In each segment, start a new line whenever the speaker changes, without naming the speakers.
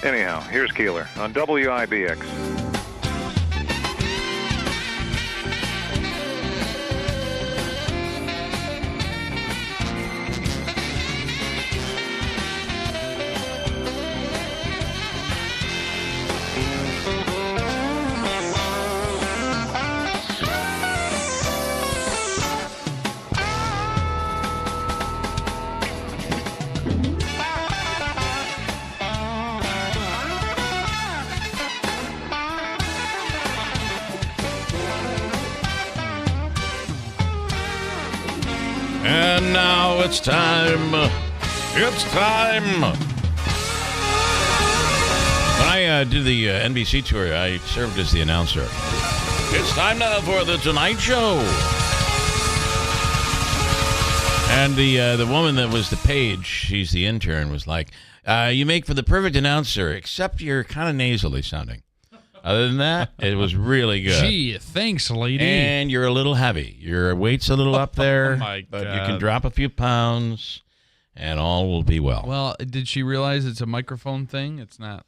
Anyhow, here's Keeler on WIBX.
And now it's time. It's time. When I did the NBC tour, I served as the announcer. It's time now for the Tonight Show. And the woman that was the page, she's the intern, was like, you make for the perfect announcer, except you're kind of nasally sounding. Other than that, it was really good.
Gee, thanks, lady.
And you're a little heavy. Your weight's a little up there, but you can drop a few pounds, and all will be well.
Well, did she realize it's a microphone thing? It's not,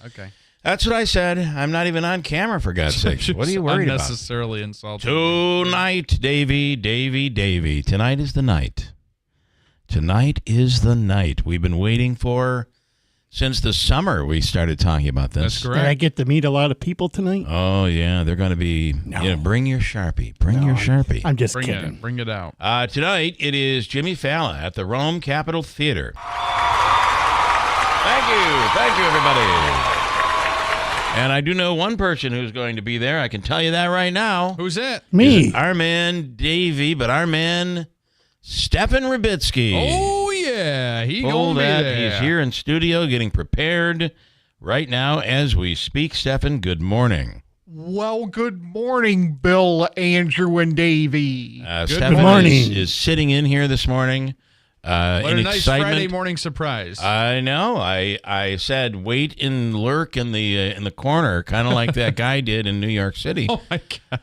okay.
That's what I said. I'm not even on camera, for God's sake. What are you worried about?
Unnecessarily insulting.
Tonight, Davey. Tonight is the night. Tonight is the night we've been waiting for. Since the summer, we started talking about this.
That's correct.
Did I get to meet a lot of people tonight?
Oh, yeah. They're going to be, bring your Sharpie. Bring your Sharpie.
I'm just kidding.
Bring it out.
Tonight, it is Jimmy Failla at the Rome Capitol Theater. Thank you, everybody. And I do know one person who's going to be there. I can tell you that right now.
Who's that?
Me.
Our man, Davey, but our man, Stefan Ribitsky.
Oh, yeah. He
Hold
gonna be
that.
there.
He's here in studio getting prepared right now as we speak. Stefan, good morning.
Well, good morning, Bill, Andrew, and Davey.
Stefan
morning.
is sitting in here this morning.
What a nice
excitement.
Friday morning surprise.
I know. I said wait and lurk in the corner, kind of like that guy did in New York City.
Oh, my God.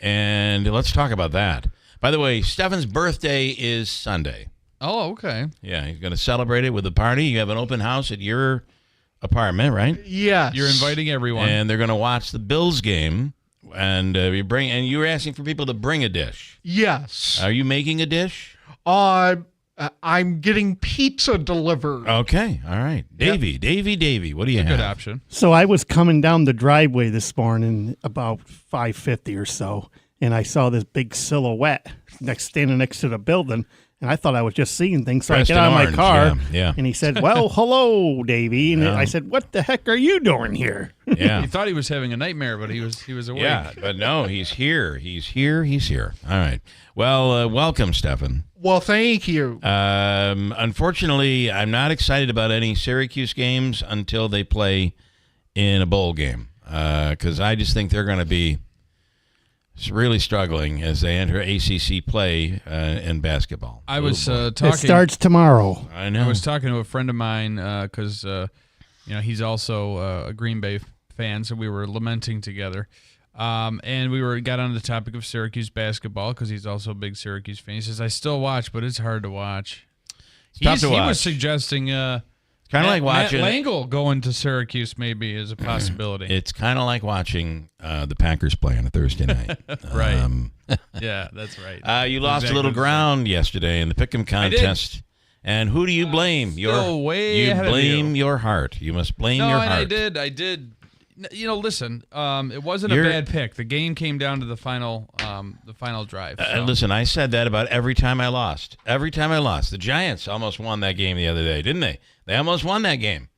And let's talk about that. By the way, Stefan's birthday is Sunday.
Oh, okay.
Yeah, he's going to celebrate it with a party. You have an open house at your apartment, right?
Yes.
You're inviting everyone.
And they're going to watch the Bills game. And you were asking for people to bring a dish.
Yes.
Are you making a dish?
I'm getting pizza delivered.
Okay, all right. Davey, what do you have?
Good option.
So I was coming down the driveway this morning about 5:50 or so, and I saw this big silhouette standing next to the building, and I thought I was just seeing things. So
Dressed
I get out
in
of my car,
orange, yeah.
and he said, "Well, hello, Davey." And
Yeah.
I said, "What the heck are you doing here?"
Yeah.
He thought he was having a nightmare, but he was awake.
Yeah, but no, he's here. He's here. All right. Well, welcome, Stefan.
Well, thank you.
Unfortunately, I'm not excited about any Syracuse games until they play in a bowl game, because I just think they're going to be really struggling as they enter ACC play in basketball.
I was talking.
It starts tomorrow.
I know.
I was talking to a friend of mine because he's also a Green Bay fan, so we were lamenting together. And we got on the topic of Syracuse basketball because he's also a big Syracuse fan. He says, I still watch, but it's hard to watch.
Tough to
He
watch.
was suggesting
kind of like watching.
Matt Langle going to Syracuse maybe is a possibility.
It's kind of like watching the Packers play on a Thursday night.
Right. Yeah, that's right.
You lost
Exactly
a little
the same.
ground yesterday in the Pick'em contest. And who do you blame?
Still way ahead of
blame
you.
your heart. You must blame
No,
your
and
heart.
I did. Listen. It wasn't a bad pick. The game came down to the final drive. So.
Listen, I said that about every time I lost. The Giants almost won that game the other day, didn't they? They almost won that game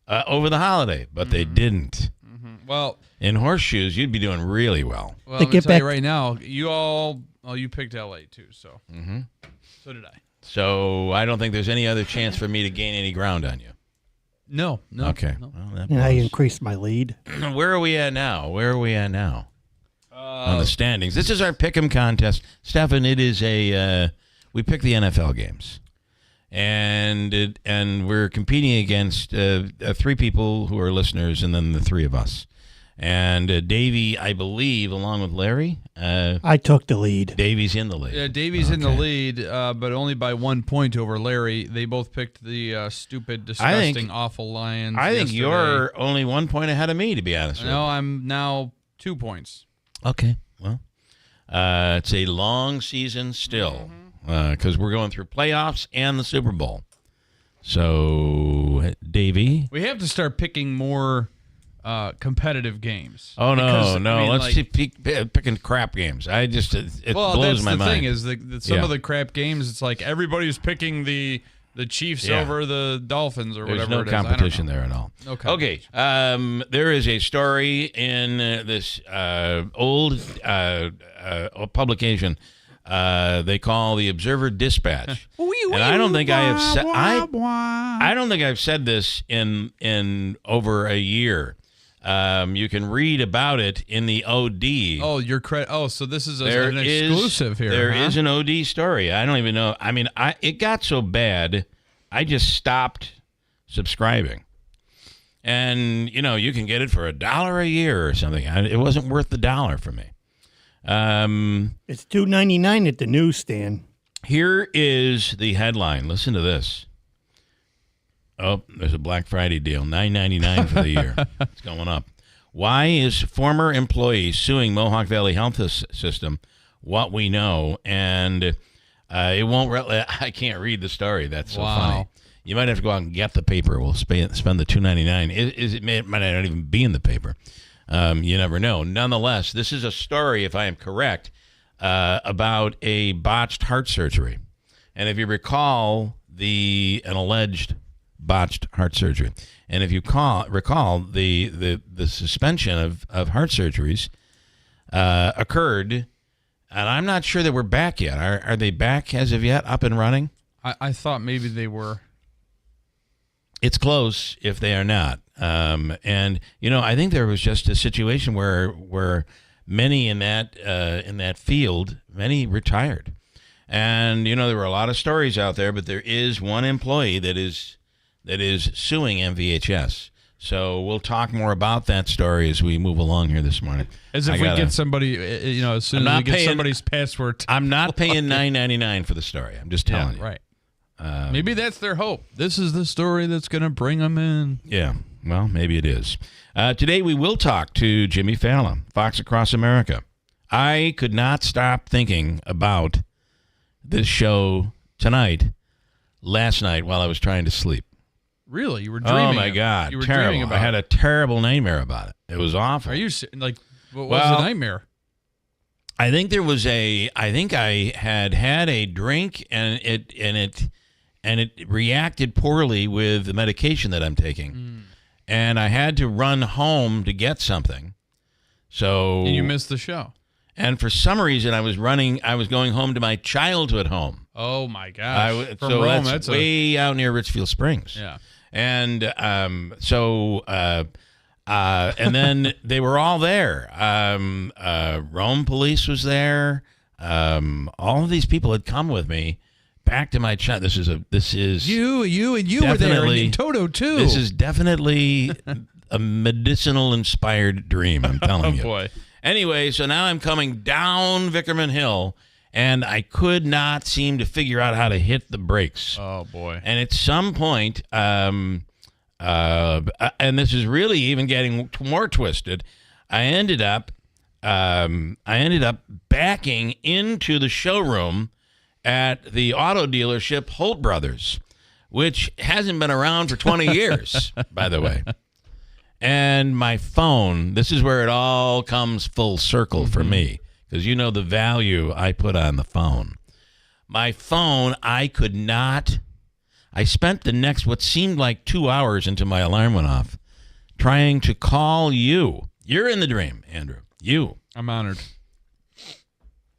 over the holiday, but they didn't.
Mm-hmm. Well,
in horseshoes, you'd be doing really well.
I'm going to tell you right now, you picked LA too, so so did I.
So I don't think there's any other chance for me to gain any ground on you.
No.
Okay.
No.
Well, that
And I
blows.
increased my lead.
Where are we at now? On the standings. This is our Pick'em contest. Stefan, it is we pick the NFL games. And we're competing against three people who are listeners and then the three of us. And Davey, I believe, along with Larry,
I took the lead.
Davey's in the lead.
Yeah, Davey's in the lead, but only by 1 point over Larry. They both picked the stupid, disgusting, awful Lions.
I think
yesterday.
you're only 1 point ahead of me, to be honest with you.
No, I'm now 2 points.
Okay, well, it's a long season still because we're going through playoffs and the Super Bowl. So, Davey.
We have to start picking more competitive games.
Oh, no,
Because,
no.
I mean,
Let's keep picking crap games. It blows my mind.
That's the thing is that some of the crap games, it's like everybody's picking the Chiefs over the Dolphins or
There's
whatever
no
it is. I don't
competition
know.
there at all.
No competition.
Okay. There is a story in this old publication they call the Observer Dispatch. And I don't think I have said I don't think I've said this in over a year. You can read about it in the OD.
Oh, so this is an exclusive here.
There is an OD story. I don't even know. I mean, it got so bad, I just stopped subscribing. And, you can get it for $1 a year or something. It wasn't worth the $1 for me.
It's $2.99 at the newsstand.
Here is the headline. Listen to this. Oh, there's a Black Friday deal, $9.99 for the year. It's going up. Why is former employee suing Mohawk Valley Health System? What we know, and it won't. I can't read the story. That's so funny. You might have to go out and get the paper. We'll spend the $2.99. It might not even be in the paper. You never know. Nonetheless, this is a story, if I am correct, about a botched heart surgery, and if you recall an alleged botched heart surgery. And if you recall, the suspension of heart surgeries occurred, and I'm not sure that we're back yet. Are they back as of yet, up and running?
I thought maybe they were.
It's close if they are not. And, I think there was just a situation where many in that field, many retired. And, there were a lot of stories out there, but there is one employee that is suing MVHS. So we'll talk more about that story as we move along here this morning.
As if we get somebody, as soon as we get somebody's password.
I'm not paying $9.99 for the story. I'm just telling you.
Right. Maybe that's their hope. This is the story that's going to bring them in.
Yeah. Well, maybe it is. Today we will talk to Jimmy Failla, Fox Across America. I could not stop thinking about this show last night while I was trying to sleep.
Really? You were dreaming?
Oh, my God.
You were
terrible.
dreaming about
I had a terrible nightmare about it. It was awful.
Are you, what was the nightmare?
I think I had a drink and it reacted poorly with the medication that I'm taking. And I had to run home to get something. So
And you missed the show.
And for some reason I was going home to my childhood home.
Oh my gosh.
From Rome, that's way out near Richfield Springs.
Yeah.
And and then they were all there. Rome police was there. All of these people had come with me back to my child. This is
you were there, and Toto too.
This is definitely a medicinal inspired dream. I'm telling you.
Oh boy.
Anyway, so now I'm coming down Vickerman Hill, and I could not seem to figure out how to hit the brakes.
Oh boy.
And at some point, and this is really even getting more twisted, I ended up backing into the showroom at the auto dealership Holt Brothers, which hasn't been around for 20 years, by the way. And my phone, this is where it all comes full circle for me, because the value I put on the phone. My phone, I spent the next, what seemed like 2 hours until my alarm went off, trying to call you. You're in the dream, Andrew. You.
I'm honored.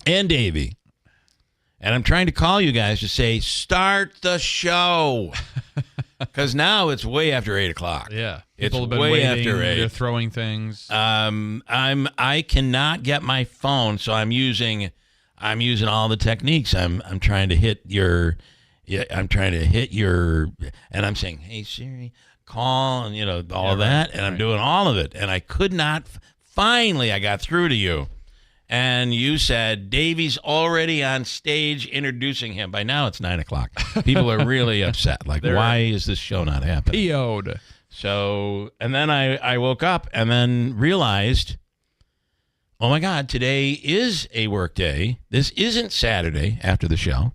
And Davey. And I'm trying to call you guys to say, start the show. Because now it's way after 8 o'clock.
Yeah.
People
have been
way
waiting,
after 8.
They're throwing things.
I cannot get my phone, so I'm using all the techniques. I'm trying to hit your Yeah, I'm trying to hit your, and I'm saying, hey, Siri, call, and, all of that, and I'm doing all of it. And I could not, finally, I got through to you. And you said, Davey's already on stage introducing him. By now, it's 9 o'clock. People are really upset. Like, why is this show not happening?
PO'd.
So, and then I woke up and then realized, oh, my God, today is a work day. This isn't Saturday after the show.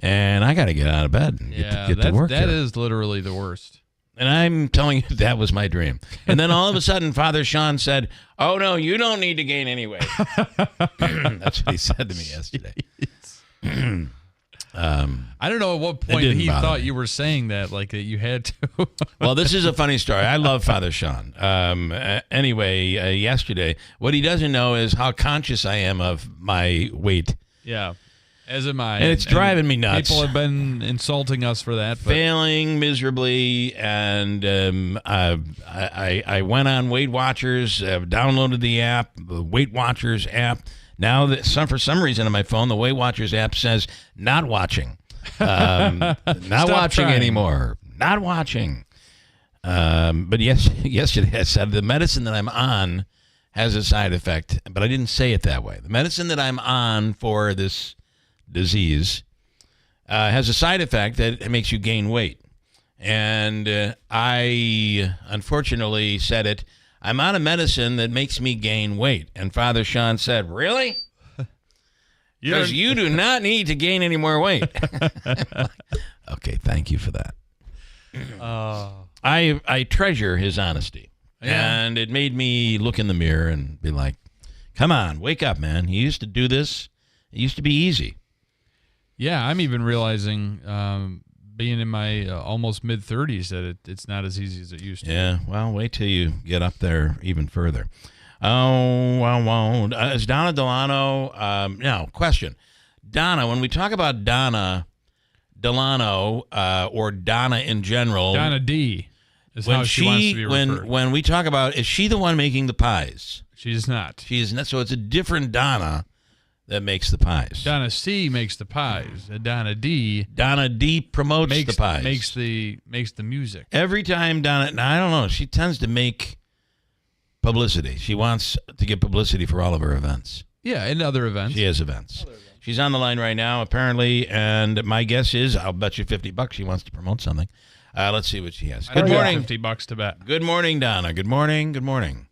And I got to get out of bed and get to work.
That is literally the worst.
And I'm telling you, that was my dream. And then all of a sudden, Father Sean said, oh, no, you don't need to gain any weight. That's what he said to me yesterday.
I don't know at what point he thought you were saying that, like that you had to.
Well, this is a funny story. I love Father Sean. Anyway, yesterday, what he doesn't know is how conscious I am of my weight.
Yeah. As am I.
And it's driving me nuts.
People have been insulting us for that.
Failing miserably, and I went on Weight Watchers, downloaded the app, the Weight Watchers app. Now, for some reason on my phone, the Weight Watchers app says, not watching. Not watching anymore. Not watching. But yesterday I said the medicine that I'm on has a side effect, but I didn't say it that way. The medicine that I'm on for this disease has a side effect that it makes you gain weight. And I unfortunately said it, I'm on a medicine that makes me gain weight. And Father Sean said, really? Because you do not need to gain any more weight. Okay, thank you for that. I treasure his honesty. Yeah. And it made me look in the mirror and be like, come on, wake up, man. You used to do this. It used to be easy.
Yeah, I'm even realizing, being in my almost mid-30s, that it's not as easy as it used to.
Yeah, well, wait till you get up there even further. Oh, well, is Donna Delano? Now, question. Donna, when we talk about Donna Delano or Donna in general.
Donna D is how she wants to be referred.
When we talk about, is she the one making the pies?
She's not.
She is not. So it's a different Donna that makes the pies.
Donna C makes the pies. Donna D
promotes the pies.
Makes the music.
Every time Donna, now I don't know, she tends to make publicity. She wants to get publicity for all of her events.
Yeah, and other events.
She has events. She's on the line right now, apparently, and my guess is, I'll bet you $50 she wants to promote something. Let's see what she has. Good morning.
$50 to bet.
Good morning, Donna. Good morning. Good morning.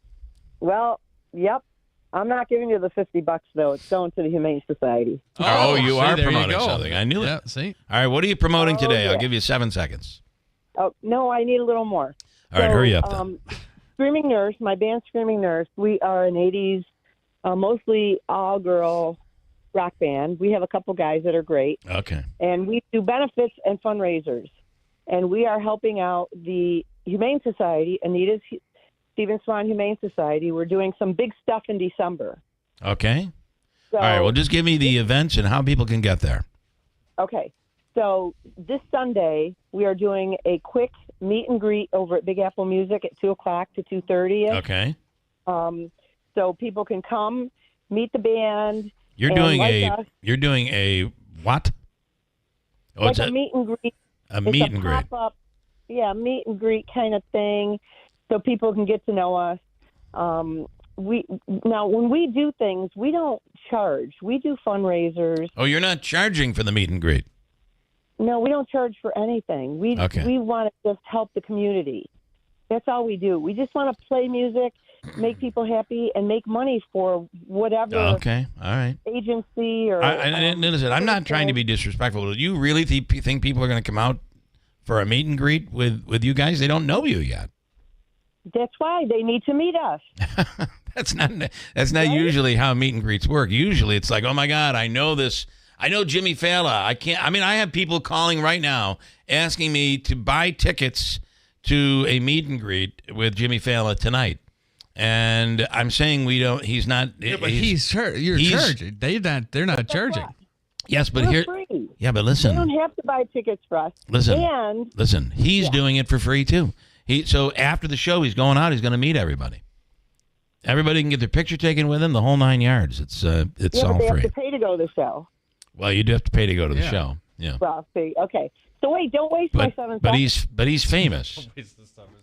Well, yep. I'm not giving you the $50 though. It's going to the Humane Society.
Oh, you are promoting something. I knew it.
See.
All right, what are you promoting today?
Yeah.
I'll give you 7 seconds.
Oh no, I need a little more.
All right, hurry up then.
Screaming Nurse, my band Screaming Nurse. We are an '80s, mostly all-girl rock band. We have a couple guys that are great.
Okay.
And we do benefits and fundraisers, and we are helping out the Humane Society, Anita's Stephen Swan Humane Society. We're doing some big stuff in December.
Okay.
So,
all right, well, just give me the events and how people can get there.
Okay. So this Sunday, we are doing a quick meet and greet over at Big Apple Music at 2 o'clock to 2:30.
Okay.
So people can come, meet the band.
You're doing a what? Oh,
like a meet and greet.
A meet and greet.
Pop-up, yeah, meet and greet kind of thing. So people can get to know us. When we do things, we don't charge. We do fundraisers.
Oh, you're not charging for the meet and greet?
No, we don't charge for anything. We want to just help the community. That's all we do. We just want to play music, make people happy, and make money for whatever.
Okay, all right.
Agency or.
Listen, I'm not trying to be disrespectful. Do you really think people are going to come out for a meet and greet with you guys? They don't know you yet.
That's why they need to meet us.
That's not usually how meet and greets work. Usually it's like, oh my God, I know this. I know Jimmy Failla. I have people calling right now asking me to buy tickets to a meet and greet with Jimmy Failla tonight. And I'm saying he's not.
Yeah, but you're charging. They're not charging.
Yes, but
We're free.
Yeah, but listen.
They don't have to buy tickets for us.
Listen. He's doing it for free too. So after the show, he's going out. He's going to meet everybody. Everybody can get their picture taken with him. The whole 9 yards. It's all
but they
free.
have to pay to go to the show.
Well, you do have to pay to go to the show. Yeah.
Well, see, okay. So wait, don't waste my 7 seconds.
But he's famous.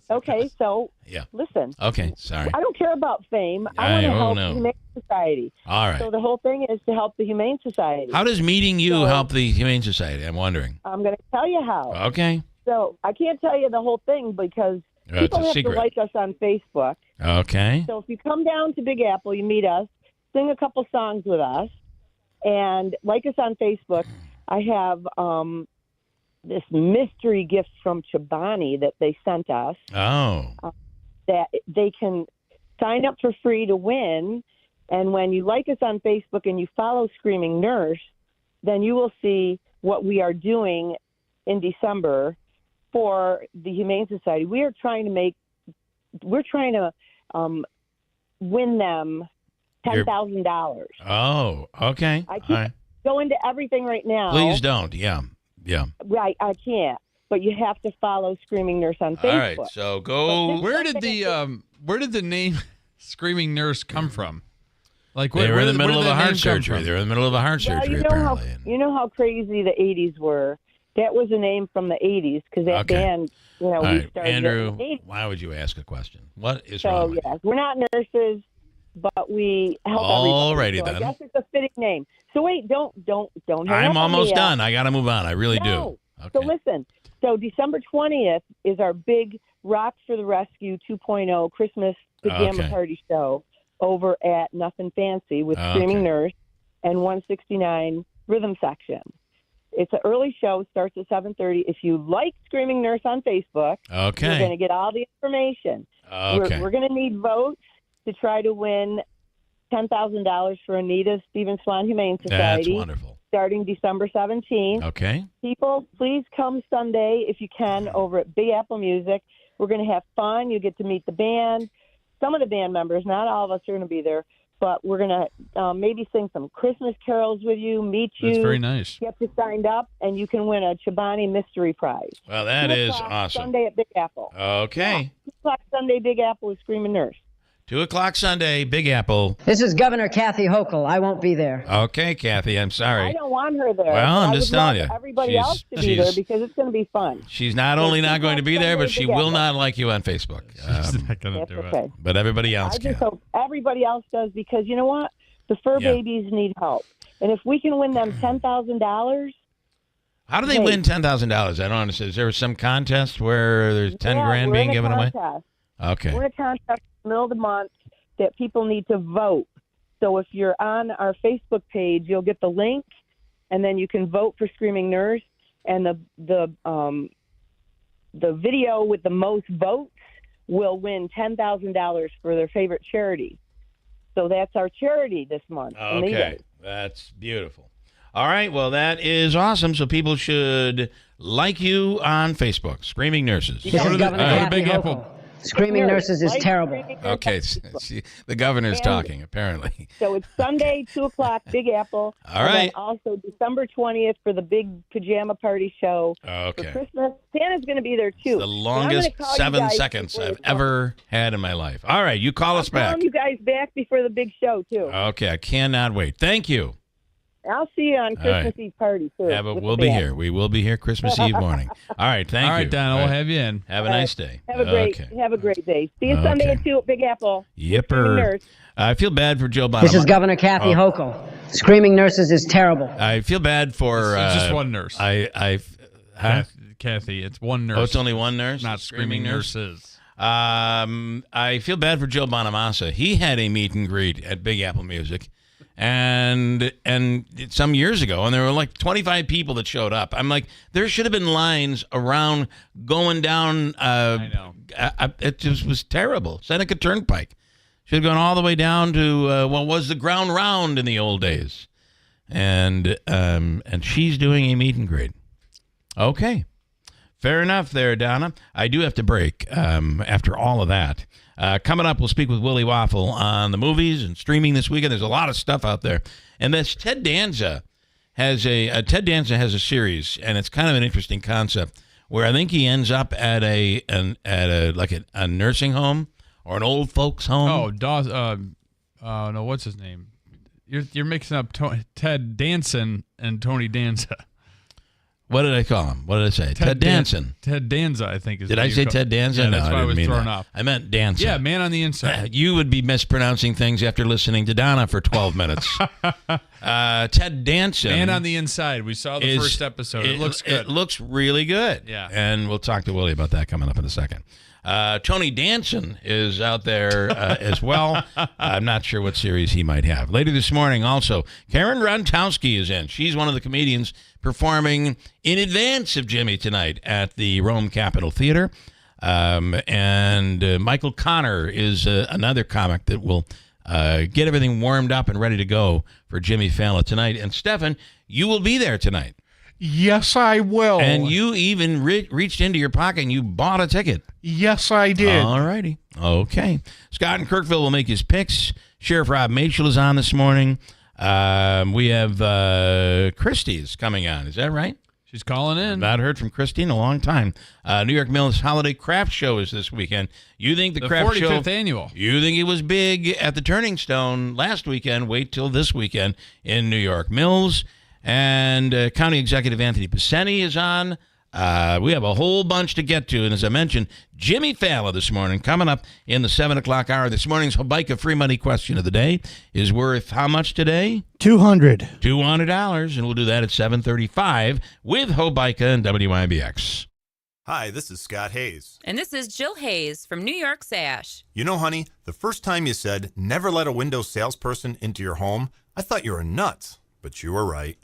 Okay, so
Yeah.
listen.
Okay, sorry.
I don't care about fame. I want to help the Humane Society.
All right.
So the whole thing is to help the Humane Society.
How does meeting you help the Humane Society? I'm wondering.
I'm going to tell you how.
Okay.
So I can't tell you the whole thing because people have
secret.
to like us on Facebook.
Okay.
So if you come down to Big Apple, you meet us, sing a couple songs with us, and like us on Facebook. I have this mystery gift from Chobani that they sent us.
Oh.
That they can sign up for free to win. And when you like us on Facebook and you follow Screaming Nurse, then you will see what we are doing in December for the Humane Society. We're trying to win them $10,000.
Oh, okay.
I can't go into everything right now.
Please don't. Yeah.
Right, I can't. But you have to follow Screaming Nurse on Facebook.
All right, so go.
Where did the name Screaming Nurse come from? Like
They were in the middle of a heart
name come
surgery.
from?
They were in the middle of a heart surgery, apparently.
You know how crazy the 80s were? That was a name from the 80s because that band,
All
we
right,
started
Andrew,
in the 80s.
why would you ask a question? What is
So,
wrong with
yes,
you?
we're not nurses, but we help
Alrighty
everybody. So
then.
I guess it's a fitting name. So wait, don't hang up
I'm
on
almost
me,
done. I got to move on. I really
No.
do.
So
Okay.
listen. So December 20th is our big Rock for the Rescue 2.0 Christmas pajama party show over at Nothing Fancy with Screaming Nurse and 169 Rhythm Section. It's an early show, starts at 7:30. If you like Screaming Nurse on Facebook, you're going to get all the information.
Okay.
We're going to need votes to try to win $10,000 for Anita Stephen Swan Humane Society.
That's wonderful.
Starting December 17th.
Okay.
People, please come Sunday if you can over at Big Apple Music. We're going to have fun. You get to meet the band. Some of the band members, not all of us are going to be there, but we're going to maybe sing some Christmas carols with you, meet you.
That's very nice.
Get you signed up, and you can win a Chobani mystery prize.
Well, that
2
is
o'clock
awesome.
Sunday at Big Apple.
Okay.
2 o'clock Sunday, Big Apple with Screaming Nurse.
2:00 Sunday, Big Apple.
This is Governor Kathy Hochul. I won't be there.
Okay, Kathy, I'm sorry.
I don't want her there.
Well, I'm
I
just
would
telling
love
you.
everybody else to be there because it's going to be fun.
She's not only not going to be there, but she will not like you on Facebook.
She's not going to
That's
do
okay.
it.
But everybody else
I
can.
just hope everybody else does because you know what? The fur babies need help. And if we can win them $10,000.
How do they win $10,000? I don't understand. Is there some contest where there's 10 grand
we're
being
in a
given away?
contest.
Okay.
We're in a contest in the middle of the month that people need to vote. So if you're on our Facebook page, you'll get the link, and then you can vote for Screaming Nurse. And the video with the most votes will win $10,000 for their favorite charity. So that's our charity this month.
Okay. That's beautiful. All right. Well, that is awesome. So people should like you on Facebook. Screaming Nurses.
This is Governor
go to
Kathy
Big Apple.
Hochul. Screaming Nurses is terrible.
Okay. The governor's talking, apparently.
So it's Sunday, 2 o'clock, Big Apple.
All right.
And then also December 20th for the big pajama party show.
Okay.
For Christmas. Santa's going to be there, too.
The longest 7 seconds I've ever had in my life. All right. You call us back.
I'll you guys back before the big show, too.
Okay. I cannot wait. Thank you.
I'll see you on Christmas Eve party, too.
We'll be here. We will be here Christmas Eve morning. All right. Thank you.
All right, Donna, we'll have you in.
Have a nice day.
Have a great day. See you Sunday at 2 at Big Apple.
Yipper. I feel bad for Joe Bonham.
This is Governor Kathy Hochul. Screaming Nurses is terrible.
I feel bad for
It's just one nurse. Kathy, it's one nurse.
Oh, it's only one nurse?
Not Screaming Nurses.
I feel bad for Joe Bonamassa. He had a meet and greet at Big Apple Music, and some years ago, and there were like 25 people that showed up. I'm like, there should have been lines around going down.
I know.
It just was terrible. Seneca Turnpike should have gone all the way down to what was the Ground Round in the old days, and she's doing a meet and greet. Okay. Fair enough there, Donna. I do have to break after all of that. Coming up, we'll speak with Willie Waffle on the movies and streaming this weekend. There's a lot of stuff out there. And this Ted Danza has a series, and it's kind of an interesting concept where I think he ends up at a nursing home or an old folks home.
Oh, no, what's his name? You're mixing up Ted Danson and Tony Danza.
What did I call him? What did I say? Ted Danson.
Ted Danza, I think.
Did I say Ted Danza?
Yeah,
No,
that's why I was thrown off.
I meant Danson.
Yeah, man on the inside.
You would be mispronouncing things after listening to Donna for 12 minutes. Ted Danson.
Man on the inside. We saw the first episode. It looks good.
It looks really good.
Yeah.
And we'll talk to Willie about that coming up in a second. Tony Danson is out there as well. I'm not sure what series he might have. Later this morning, also, Karen Rontowski is in. She's one of the comedians performing in advance of Jimmy tonight at the Rome Capitol Theater. And Michael Connor is another comic that will get everything warmed up and ready to go for Jimmy Failla tonight. And Stefan, you will be there tonight.
Yes, I will.
And you even reached into your pocket and you bought a ticket.
Yes, I did.
All righty. Okay. Scott in Kirkville will make his picks. Sheriff Rob Maciol is on this morning. We have Christie's coming on. Is that right?
She's calling in.
Not heard from Christy in a long time. New York Mills Holiday Craft Show is this weekend. You think the craft show...
45th annual.
You think it was big at the Turning Stone last weekend. Wait till this weekend in New York Mills. And County Executive Anthony Pacini is on. We have a whole bunch to get to. And as I mentioned, Jimmy Failla this morning, coming up in the 7 o'clock hour. This morning's Hobica free money question of the day is worth how much today?
$200.
$200. And we'll do that at 7:35 with Hobica and WIBX.
Hi, this is Scott Hayes.
And this is Jill Hayes from New York Sash.
You know, honey, the first time you said, never let a Windows salesperson into your home, I thought you were nuts. But you were right.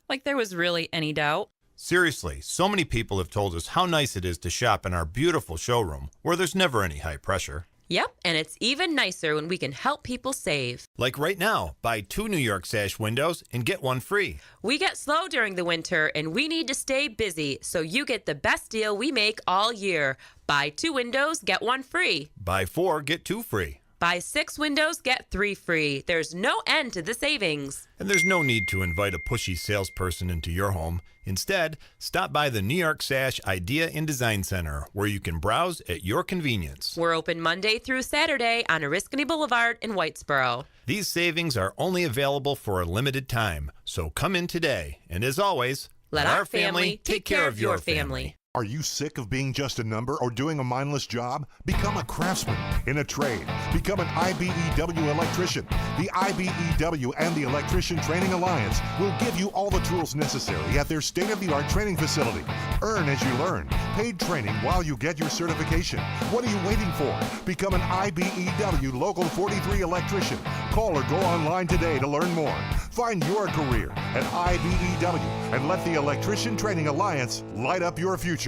Like there was really any doubt.
Seriously, so many people have told us how nice it is to shop in our beautiful showroom where there's never any high pressure.
Yep, and it's even nicer when we can help people save.
Like right now, buy 2 New York Sash windows and get 1 free.
We get slow during the winter and we need to stay busy, so you get the best deal we make all year. Buy 2 windows, get 1 free.
Buy 4, get 2 free.
Buy 6 windows, get 3 free. There's no end to the savings.
And there's no need to invite a pushy salesperson into your home. Instead, stop by the New York Sash Idea and Design Center, where you can browse at your convenience.
We're open Monday through Saturday on Oriskany Boulevard in Whitesboro.
These savings are only available for a limited time, so come in today. And as always,
let our family take care of your family.
Are you sick of being just a number or doing a mindless job? Become a craftsman in a trade. Become an IBEW electrician. The IBEW and the Electrician Training Alliance will give you all the tools necessary at their state-of-the-art training facility. Earn as you learn. Paid training while you get your certification. What are you waiting for? Become an IBEW Local 43 electrician. Call or go online today to learn more. Find your career at IBEW and let the Electrician Training Alliance light up your future.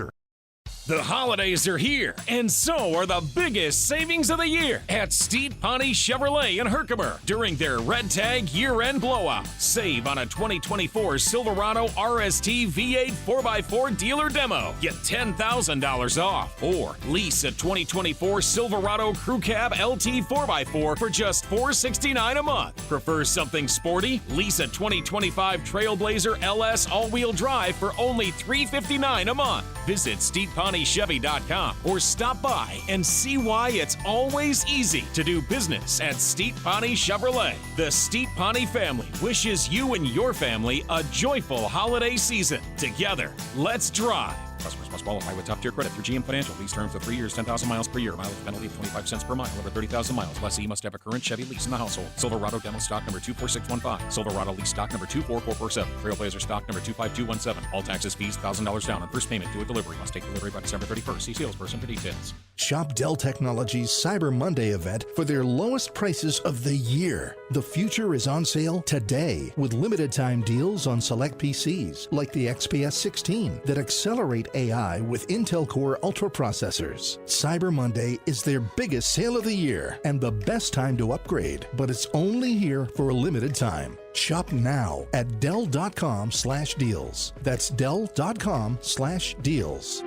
The holidays are here, and so are the biggest savings of the year at Steed Pawnee Chevrolet in Herkimer during their Red Tag year-end blowout. Save on a 2024 Silverado RST V8 4x4 dealer demo. Get $10,000 off. Or lease a 2024 Silverado Crew Cab LT 4x4 for just $469 a month. Prefer something sporty? Lease a 2025 Trailblazer LS all-wheel drive for only $359 a month. Visit SteetPawneeChevy.com or stop by and see why it's always easy to do business at Steet Pawnee Chevrolet. The Steet Pawnee family wishes you and your family a joyful holiday season. Together, let's drive. Customers must qualify with top-tier credit through GM Financial. Lease terms of 3 years, 10,000 miles per year. Mileage penalty of 25 cents per mile over 30,000 miles. Lessee must have a current Chevy lease in the household. Silverado demo stock number 24615. Silverado lease stock number 24447. Trailblazer stock number 25217. All taxes, fees, $1,000 down, and first payment due at delivery. Must take delivery by December 31st. See salesperson for details.
Shop Dell Technologies Cyber Monday event for their lowest prices of the year. The future is on sale today with limited time deals on select PCs like the XPS 16 that accelerate AI with Intel Core Ultra processors. Cyber Monday is their biggest sale of the year and the best time to upgrade, but it's only here for a limited time. Shop now at Dell.com/deals. That's Dell.com/deals.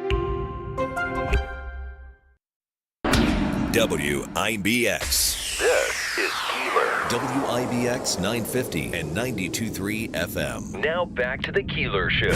WIBX. This is Keeler. WIBX 950 and 92.3 FM. Now back to the Keeler Show.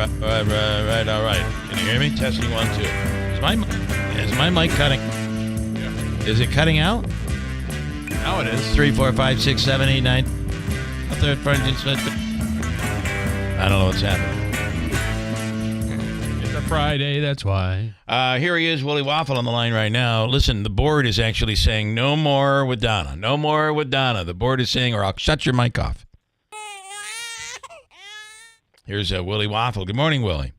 All right. Can you hear me? Testing 1, 2. Is my mic cutting? Yeah. Is it cutting out?
Now it is.
3, 4, 5, 6, 7, 8, 9. Up there, I don't know what's happening.
It's a Friday, that's why.
Here he is, Willie Waffle, on the line right now. Listen, the board is actually saying no more with Donna. No more with Donna. The board is saying, or I'll shut your mic off. Here's Willie Waffle. Good morning, Willie.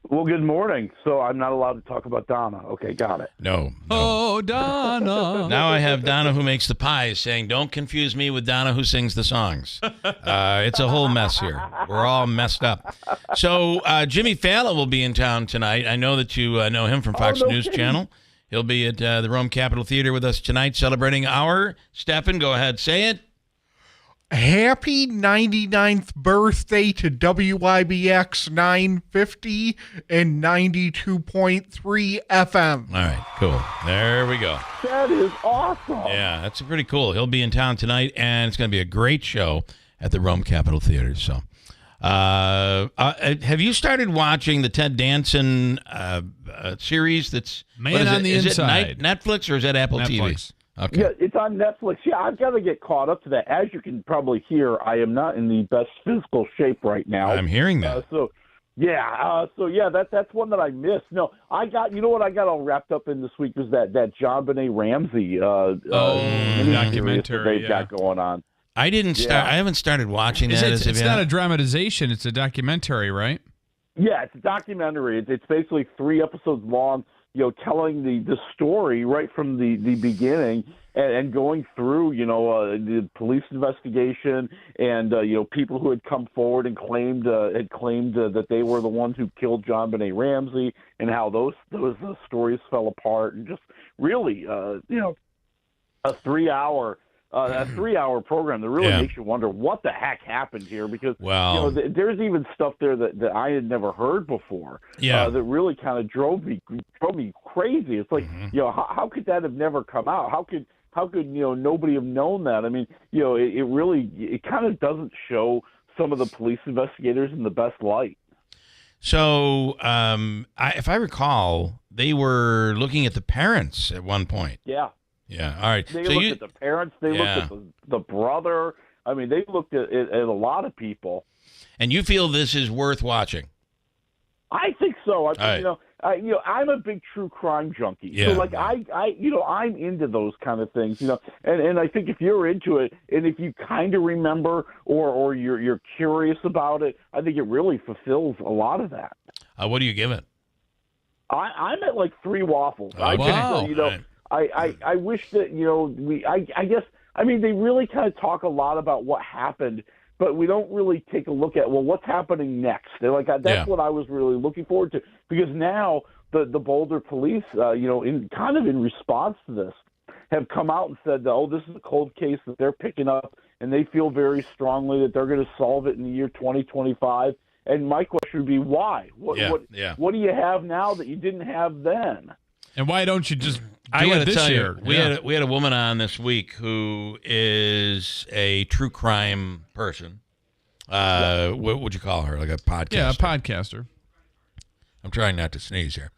Well, good morning. So I'm not allowed to talk about Donna. Okay, got it.
No.
Oh, Donna.
Now I have Donna who makes the pies saying, don't confuse me with Donna who sings the songs. It's a whole mess here. We're all messed up. So Jimmy Failla will be in town tonight. I know that you know him from Fox News Channel. He'll be at the Rome Capitol Theater with us tonight celebrating our, Stefan, go ahead, say it.
Happy 99th birthday to WIBX 950 and 92.3 FM.
All right, cool. There we go.
That is awesome.
Yeah, that's pretty cool. He'll be in town tonight, and it's going to be a great show at the Rome Capitol Theater. So, have you started watching the Ted Danson series? That's
Man on the Inside.
Is it Netflix or is that Apple TV? Okay.
Yeah, it's on Netflix. Yeah, I've got to get caught up to that. As you can probably hear, I am not in the best physical shape right now.
I'm hearing that.
So that's one that I missed. No, I got, you know what I got all wrapped up in this week was that John Benet Ramsey
documentary
they've got going on.
I didn't start. I haven't started watching that.
It's not a dramatization. It's a documentary, right?
Yeah, it's a documentary. It's basically 3 episodes long. Telling the story right from the beginning and going through, the police investigation and, people who had come forward and claimed that they were the ones who killed John Benet Ramsey and how those stories fell apart and just really, a 3-hour program that really makes you wonder what the heck happened here because there's even stuff there that I had never heard before that really kind of drove me crazy. It's like how could that have never come out? How could nobody have known that? I mean, it kind of doesn't show some of the police investigators in the best light.
So if I recall, they were looking at the parents at one point. Yeah, all right.
They looked at the parents. They looked at the brother. I mean, they looked at a lot of people.
And you feel this is worth watching?
I think so. I'm a big true crime junkie.
Yeah.
So, I'm into those kind of things. And I think if you're into it, and if you kind of remember or you're curious about it, I think it really fulfills a lot of that.
What do you give it?
I'm at like 3 waffles.
Wow.
I wish that, they really kind of talk a lot about what happened, but we don't really take a look at, what's happening next. That's what I was really looking forward to, because now the Boulder police, in response to this, have come out and said, this is a cold case that they're picking up, and they feel very strongly that they're going to solve it in the year 2025. And my question would be, why? What do you have now that you didn't have then?
And why don't you just
I got to tell you, we had a woman on this week who is a true crime person. What would you call her? Like a podcaster?
Yeah, a podcaster.
I'm trying not to sneeze here.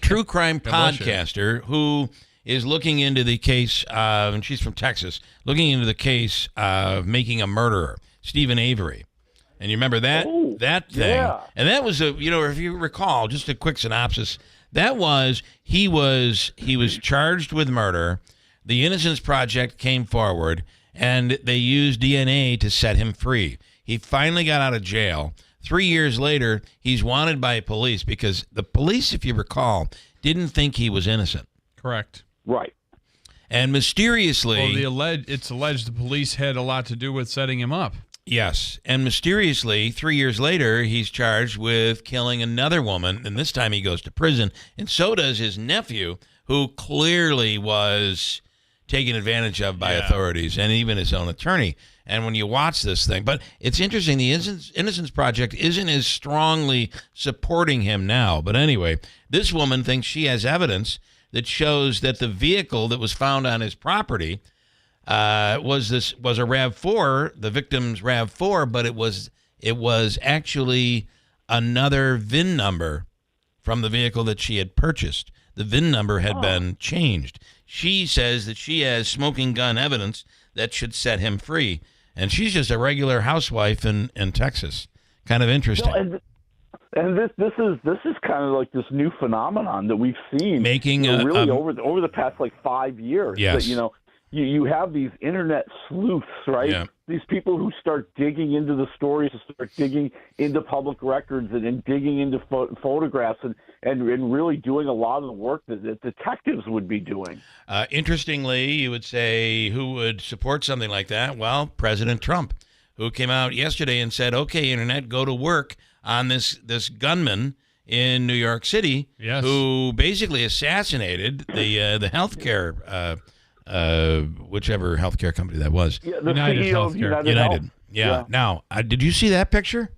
True crime podcaster who is looking into the case, and she's from Texas, looking into the case of making a murderer, Stephen Avery. And you remember that thing? Yeah. And that was if you recall, just a quick synopsis. That was he was charged with murder. The Innocence Project came forward, and they used DNA to set him free. He finally got out of jail. 3 years later, he's wanted by police because the police, if you recall, didn't think he was innocent.
Correct.
Right.
And mysteriously...
Well, it's alleged the police had a lot to do with setting him up.
Yes. And mysteriously, 3 years later, he's charged with killing another woman, and this time he goes to prison. And so does his nephew, who clearly was taken advantage of by authorities and even his own attorney. And when you watch this thing, but it's interesting, the Innocence Project isn't as strongly supporting him now. But anyway, this woman thinks she has evidence that shows that the vehicle that was found on his property was a RAV4, the victim's RAV4, but it was actually another VIN number from the vehicle that she had purchased. The VIN number had been changed. She says that she has smoking gun evidence that should set him free. And she's just a regular housewife in Texas. Kind of interesting.
And this is kind of like this new phenomenon that we've seen
making
really over the past like 5 years.
Yes.
That, you have these internet sleuths, right?
Yeah.
These people who start digging into the stories, start digging into public records, and digging into photographs, and really doing a lot of the work that detectives would be doing.
Interestingly, you would say, who would support something like that? Well, President Trump, who came out yesterday and said, "Okay, internet, go to work on this gunman in New York City, who basically assassinated the healthcare." Whichever healthcare company that was.
Yeah, the CEO of United Health.
Yeah. Now, did you see that picture?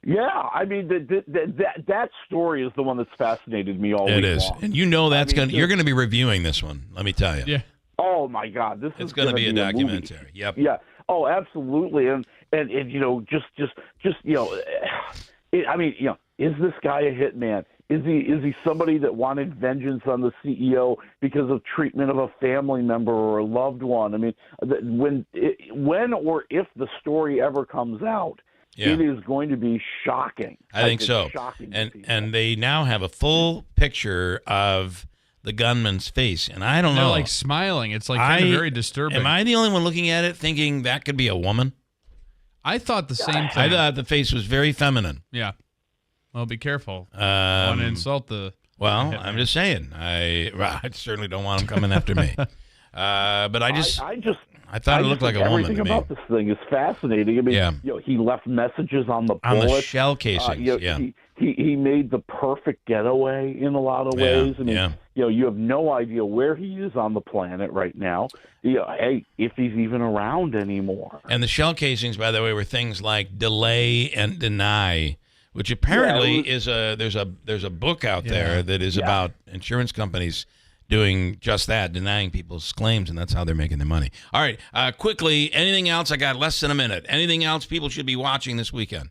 Yeah, I mean that story is the one that's fascinated me all week long. It is,
and you're going to be reviewing this one. Let me tell you.
Yeah.
Oh my God,
it's going to be a documentary. Yep.
Yeah. Oh, absolutely, and is this guy a hitman? Is he somebody that wanted vengeance on the CEO because of treatment of a family member or a loved one? I mean, when or if the story ever comes out, it is going to be shocking.
I think so. And they now have a full picture of the gunman's face, and I don't know,
like smiling. It's like kind of very disturbing.
Am I the only one looking at it thinking that could be a woman?
I thought the same thing.
I thought the face was very feminine.
Yeah. Well, be careful. I want to insult the.
Well, I'm just saying. I certainly don't want him coming after me. But I thought it looked like a woman to me.
Everything about this thing is fascinating. I mean, he left messages on the bullet.
On the shell casings.
He made the perfect getaway in a lot of ways. I mean, you have no idea where he is on the planet right now. Hey, if he's even around anymore.
And the shell casings, by the way, were things like delay and deny, which apparently there's a book out there that is about insurance companies doing just that, denying people's claims, and that's how they're making their money. All right, quickly, anything else? I got less than a minute. Anything else people should be watching this weekend?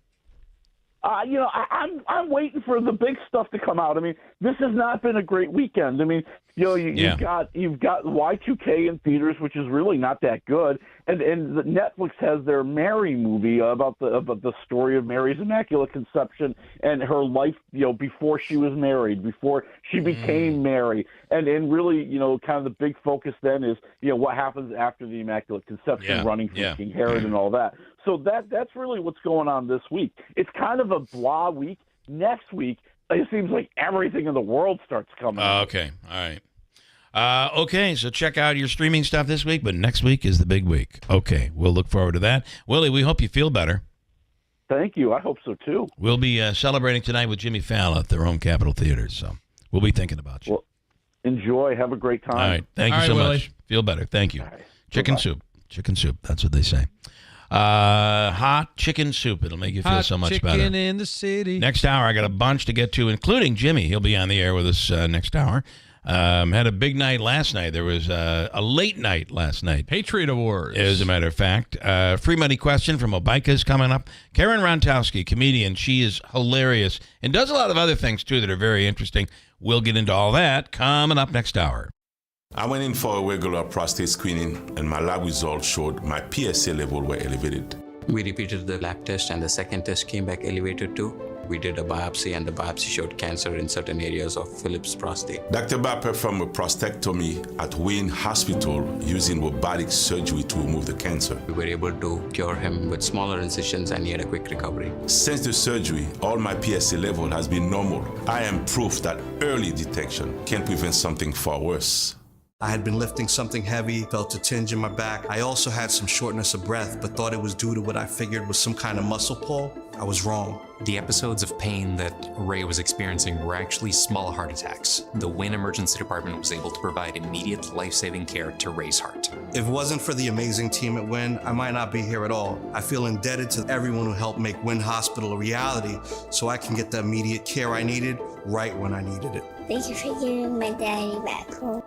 I'm waiting for the big stuff to come out. I mean, this has not been a great weekend. I mean, you've got Y2K in theaters, which is really not that good, and Netflix has their Mary movie about the story of Mary's Immaculate Conception and her life, before she was married, before she became Mary, and really, kind of the big focus then is, what happens after the Immaculate Conception, running from King Herod and all that. So that's really what's going on this week. It's kind of a blah week. Next week, it seems like everything in the world starts coming.
Okay, all right. Okay, so check out your streaming stuff this week, but next week is the big week. Okay, we'll look forward to that. Willie, we hope you feel better.
Thank you. I hope so, too.
We'll be celebrating tonight with Jimmy Failla at the Rome Capitol Theater, so we'll be thinking about you.
Well, enjoy. Have a great time.
All right, thank you so much. Feel better. Thank you. Right. Chicken soup, that's what they say. Hot chicken soup. It'll make you feel so much better.
Hot chicken in the city.
Next hour, I got a bunch to get to, including Jimmy. He'll be on the air with us next hour. Had a big night last night. There was a late night last night.
Patriot Awards.
As a matter of fact. Free money question from Obika is coming up. Karen Ronowski, comedian. She is hilarious and does a lot of other things, too, that are very interesting. We'll get into all that coming up next hour.
I went in for a regular prostate screening, and my lab results showed my PSA level were elevated.
We repeated the lab test, and the second test came back elevated too. We did a biopsy, and the biopsy showed cancer in certain areas of Philip's prostate.
Dr. Ba performed a prostatectomy at Wayne Hospital using robotic surgery to remove the cancer.
We were able to cure him with smaller incisions, and he had a quick recovery.
Since the surgery, all my PSA level has been normal. I am proof that early detection can prevent something far worse.
I had been lifting something heavy, felt a tinge in my back. I also had some shortness of breath, but thought it was due to what I figured was some kind of muscle pull. I was wrong.
The episodes of pain that Ray was experiencing were actually small heart attacks. The Wayne Emergency Department was able to provide immediate life-saving care to Ray's heart.
If it wasn't for the amazing team at Wynn, I might not be here at all. I feel indebted to everyone who helped make Wynn Hospital a reality so I can get the immediate care I needed right when I needed it.
Thank you for giving my daddy back home.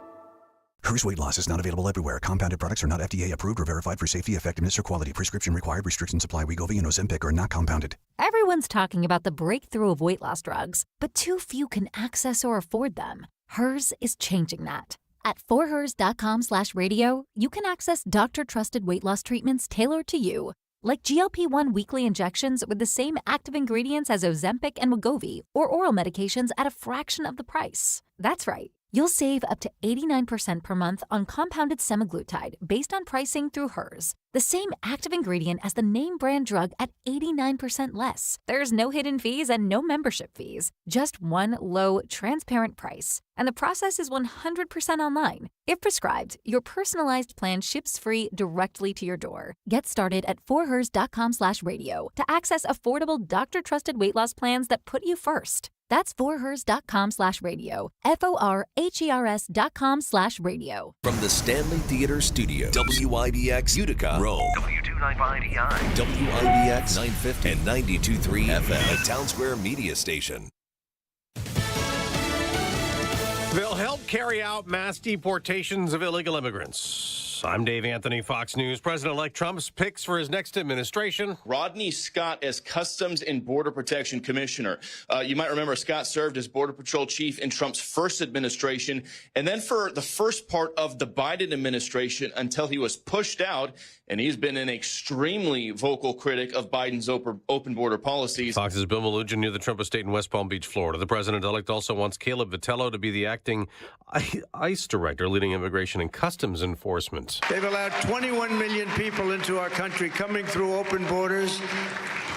Hers weight loss is not available everywhere. Compounded products are not FDA approved or verified for safety, effectiveness, or quality. Prescription required. Restrictions apply. Wegovy and Ozempic are not compounded.
Everyone's talking about the breakthrough of weight loss drugs, but too few can access or afford them. Hers is changing that. At forhers.com/radio, you can access doctor-trusted weight loss treatments tailored to you, like GLP-1 weekly injections with the same active ingredients as Ozempic and Wegovy, or oral medications at a fraction of the price. That's right. You'll save up to 89% per month on compounded semaglutide based on pricing through Hers. The same active ingredient as the name brand drug at 89% less. There's no hidden fees and no membership fees. Just one low, transparent price. And the process is 100% online. If prescribed, your personalized plan ships free directly to your door. Get started at forhers.com/radio to access affordable doctor-trusted weight loss plans that put you first. That's forhers.com/radio. FORHERS.com/radio.
From the Stanley Theater Studio, WIBX Utica, Rome, W295EI, WIBX 950 and 92.3 FM, a Town Square media station.
They'll help carry out mass deportations of illegal immigrants. I'm Dave Anthony, Fox News. President-elect Trump's picks for his next administration.
Rodney Scott as Customs and Border Protection Commissioner. You might remember Scott served as Border Patrol Chief in Trump's first administration, and then for the first part of the Biden administration until he was pushed out, and he's been an extremely vocal critic of Biden's open border policies.
Fox's Bill Malugin near the Trump estate in West Palm Beach, Florida. The president-elect also wants Caleb Vitello to be the acting ICE director leading immigration and customs enforcement.
They've allowed 21 million people into our country coming through open borders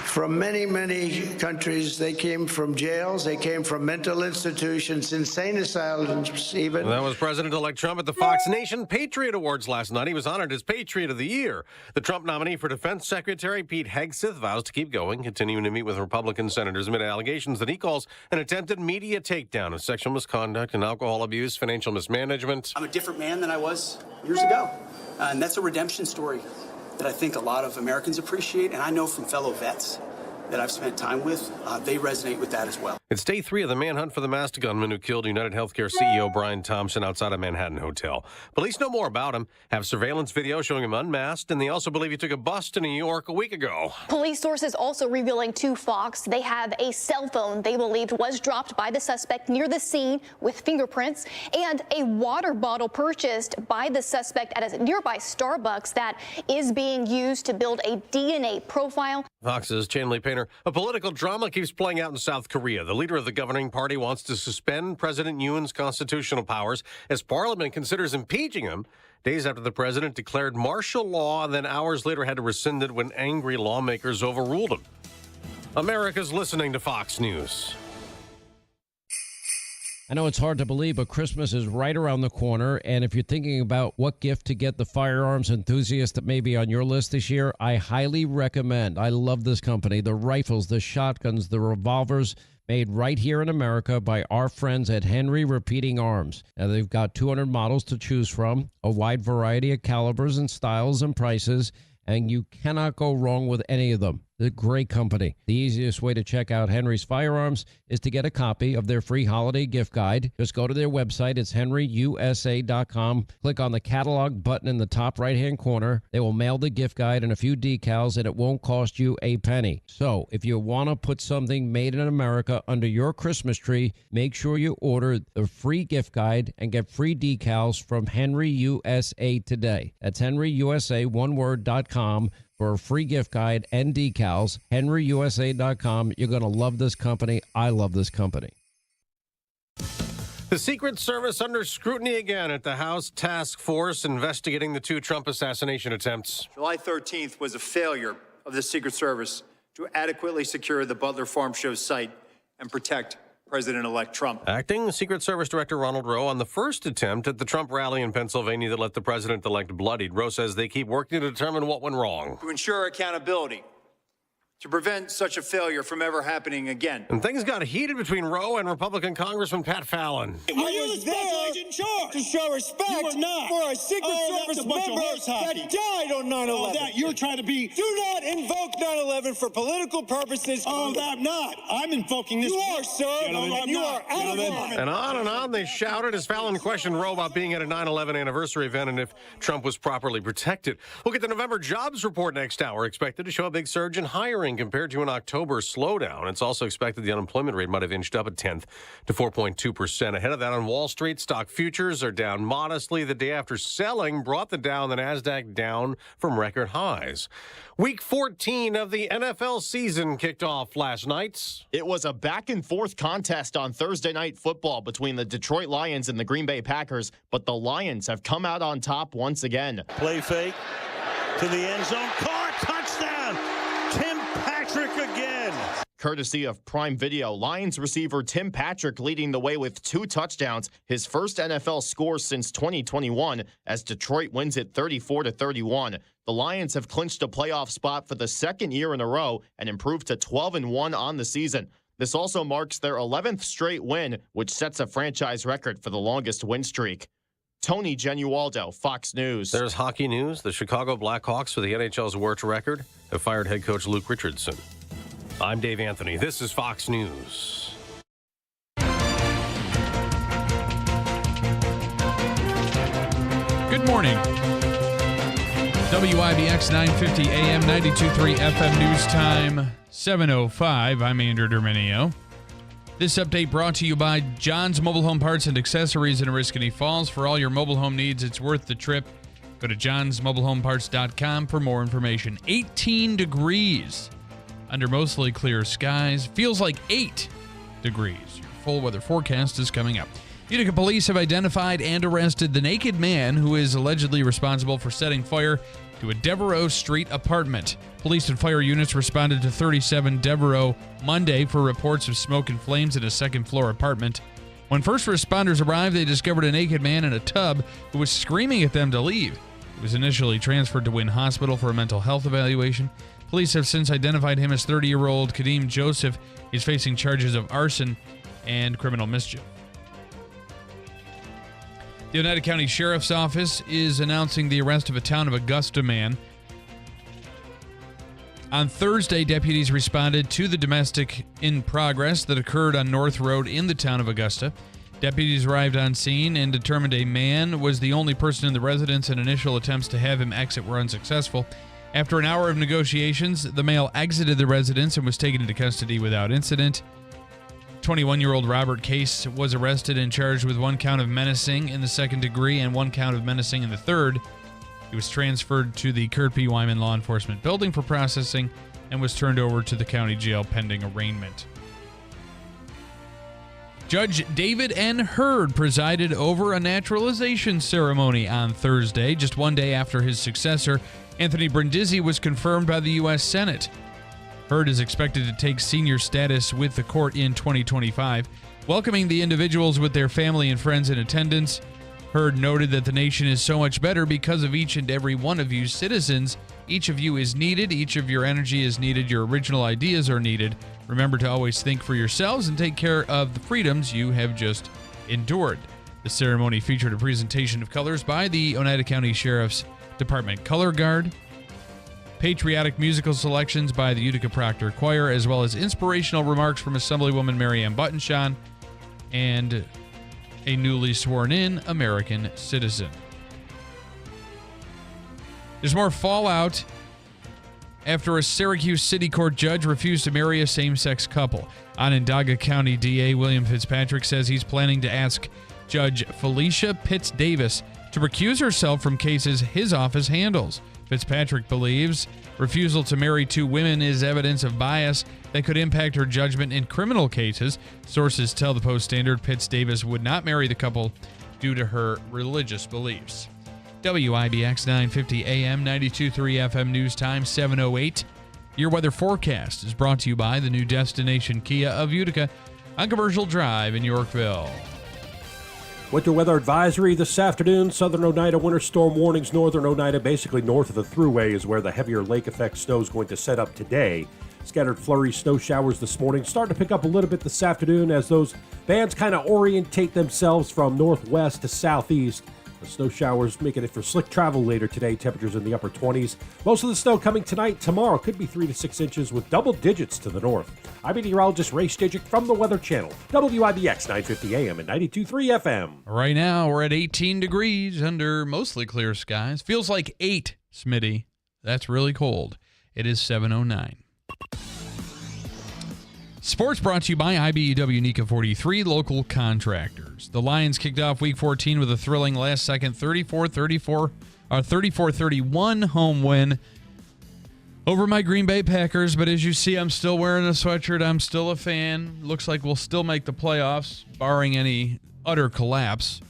from many, many countries. They came from jails. They came from mental institutions, insane asylums even.
And that was President-elect Trump at the Fox Nation Patriot Awards last night. He was honored as Patriot of the Year. The Trump nominee for Defense Secretary Pete Hegseth vows to keep going, continuing to meet with Republican senators amid allegations that he calls an attempted media takedown of sexual misconduct and alcohol abuse, financial mismanagement.
I'm a different man than I was years ago. And that's a redemption story that I think a lot of Americans appreciate. And I know from fellow vets that I've spent time with, they resonate with that as well.
It's day 3 of the manhunt for the masked gunman who killed United Healthcare CEO Brian Thompson outside a Manhattan hotel. Police know more about him, have surveillance video showing him unmasked, and they also believe he took a bus to New York a week ago.
Police sources also revealing to Fox they have a cell phone they believed was dropped by the suspect near the scene with fingerprints, and a water bottle purchased by the suspect at a nearby Starbucks that is being used to build a DNA profile.
Fox's Chanley Painter. A political drama keeps playing out in South Korea. The leader of the governing party wants to suspend President Yoon's constitutional powers as Parliament considers impeaching him days after the president declared martial law and then hours later had to rescind it when angry lawmakers overruled him. America's listening to Fox News.
I know it's hard to believe, but Christmas is right around the corner. And if you're thinking about what gift to get the firearms enthusiast that may be on your list this year, I highly recommend. I love this company. The rifles, the shotguns, the revolvers, made right here in America by our friends at Henry Repeating Arms. Now, they've got 200 models to choose from, a wide variety of calibers and styles and prices, and you cannot go wrong with any of them. They're a great company. The easiest way to check out Henry's Firearms is to get a copy of their free holiday gift guide. Just go to their website. It's henryusa.com. Click on the catalog button in the top right-hand corner. They will mail the gift guide and a few decals, and it won't cost you a penny. So if you want to put something made in America under your Christmas tree, make sure you order the free gift guide and get free decals from Henry USA today. That's henryusa.com for a free gift guide and decals. henryusa.com. You're going to love this company. I love this company.
The Secret Service under scrutiny again at the House Task Force investigating the 2 Trump assassination attempts.
July 13th was a failure of the Secret Service to adequately secure the Butler Farm Show site and protect President-elect Trump.
Acting Secret Service Director Ronald Rowe on the first attempt at the Trump rally in Pennsylvania that left the president-elect bloodied. Rowe says they keep working to determine what went wrong.
To ensure accountability, to prevent such a failure from ever happening again.
And things got heated between Roe and Republican Congressman Pat Fallon.
I was there to show respect for a Secret Service member that died on 9/11.
Oh, that you're trying to be.
Do not invoke 9/11 for political purposes.
Oh, I'm not. I'm invoking this.
You are, sir.
Gentlemen,
You are out of line.
And on they shouted as Fallon questioned Roe about being at a 9/11 anniversary event and if Trump was properly protected. We'll get the November jobs report next hour, expected to show a big surge in hiring compared to an October slowdown. It's also expected the unemployment rate might have inched up a tenth to 4.2%. Ahead of that on Wall Street, stock futures are down modestly. The day after selling brought the Dow and the NASDAQ down from record highs. Week 14 of the NFL season kicked off last night.
It was a back-and-forth contest on Thursday Night Football between the Detroit Lions and the Green Bay Packers, but the Lions have come out on top once again.
Play fake to the end zone. Caught. Touchdown. Tim Patrick again.
Courtesy of Prime Video, Lions receiver Tim Patrick leading the way with 2 touchdowns, his first NFL score since 2021, as Detroit wins it 34-31. The Lions have clinched a playoff spot for the second year in a row and improved to 12-1 on the season. This also marks their 11th straight win, which sets a franchise record for the longest win streak. Tony Genualdo, Fox News.
There's hockey news. The Chicago Blackhawks, for the NHL's worst record, have fired head coach Luke Richardson. I'm Dave Anthony. This is Fox News.
Good morning. WIBX 950 AM 92.3 FM News Time 7:05. I'm Andrew Derminio. This update brought to you by John's Mobile Home Parts and Accessories in Oriskany Falls. For all your mobile home needs, it's worth the trip. Go to johnsmobilehomeparts.com for more information. 18 degrees under mostly clear skies. Feels like 8 degrees. Your full weather forecast is coming up. Utica police have identified and arrested the naked man who is allegedly responsible for setting fire to a Devereaux Street apartment. Police and fire units responded to 37 Devereaux Monday for reports of smoke and flames in a second-floor apartment. When first responders arrived, they discovered a naked man in a tub who was screaming at them to leave. He was initially transferred to Wynn Hospital for a mental health evaluation. Police have since identified him as 30-year-old Kadeem Joseph. He's facing charges of arson and criminal mischief. The Oneida County Sheriff's Office is announcing the arrest of a Town of Augusta man. On Thursday, deputies responded to the domestic in progress that occurred on North Road in the Town of Augusta. Deputies arrived on scene and determined a man was the only person in the residence, and initial attempts to have him exit were unsuccessful. After an hour of negotiations, the male exited the residence and was taken into custody without incident. 21-year-old Robert Case was arrested and charged with 1 count of menacing in the second degree and 1 count of menacing in the third. He was transferred to the Kurt P. Wyman Law Enforcement Building for processing and was turned over to the county jail pending arraignment. Judge David N. Hurd presided over a naturalization ceremony on Thursday, just 1 day after his successor, Anthony Brindisi, was confirmed by the U.S. Senate. Hurd is expected to take senior status with the court in 2025, welcoming the individuals with their family and friends in attendance. Hurd noted that the nation is so much better because of each and every one of you citizens. Each of you is needed. Each of your energy is needed. Your original ideas are needed. Remember to always think for yourselves and take care of the freedoms you have just endured. The ceremony featured a presentation of colors by the Oneida County Sheriff's Department Color Guard, patriotic musical selections by the Utica Proctor Choir, as well as inspirational remarks from Assemblywoman Mary Ann Buttonshaw and a newly sworn-in American citizen. There's more fallout after a Syracuse City Court judge refused to marry a same-sex couple. Onondaga County DA William Fitzpatrick says he's planning to ask Judge Felicia Pitts Davis to recuse herself from cases his office handles. Fitzpatrick believes refusal to marry 2 women is evidence of bias that could impact her judgment in criminal cases. Sources tell the Post-Standard Pitts Davis would not marry the couple due to her religious beliefs. WIBX 950 AM 92.3 FM News Time 7:08. Your weather forecast is brought to you by the new destination Kia of Utica on Commercial Drive in Yorkville.
Winter weather advisory this afternoon. Southern Oneida winter storm warnings. Northern Oneida, basically north of the Thruway, is where the heavier lake effect snow is going to set up today. Scattered flurry snow showers this morning. Starting to pick up a little bit this afternoon as those bands kind of orientate themselves from northwest to southeast. The snow showers making it for slick travel later today. Temperatures in the upper 20s. Most of the snow coming tonight. Tomorrow could be 3 to 6 inches with double digits to the north. I'm meteorologist Ray Stidgick from the Weather Channel. WIBX 950 AM and 92.3 FM.
Right now, we're at 18 degrees under mostly clear skies. Feels like 8, Smitty. That's really cold. It is 7:09. Sports brought to you by IBEW NECA 43 local contractors. The Lions kicked off Week 14 with a thrilling last-second 34-31 home win over my Green Bay Packers. But as you see, I'm still wearing a sweatshirt. I'm still a fan. Looks like we'll still make the playoffs, barring any utter collapse.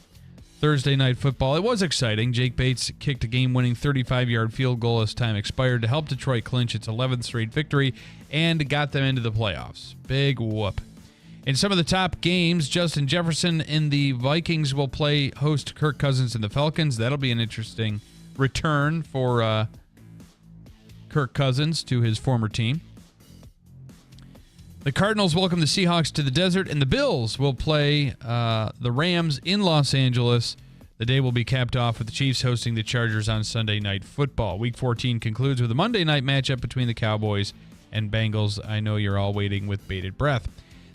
Thursday night football. It was exciting. Jake Bates kicked a game-winning 35-yard field goal as time expired to help Detroit clinch its 11th straight victory and got them into the playoffs. Big whoop. In some of the top games, Justin Jefferson and the Vikings will play host Kirk Cousins and the Falcons. That'll be an interesting return for Kirk Cousins to his former team. The Cardinals welcome the Seahawks to the desert, and the Bills will play the Rams in Los Angeles. The day will be capped off with the Chiefs hosting the Chargers on Sunday Night Football. Week 14 concludes with a Monday night matchup between the Cowboys and Bengals. I know you're all waiting with bated breath.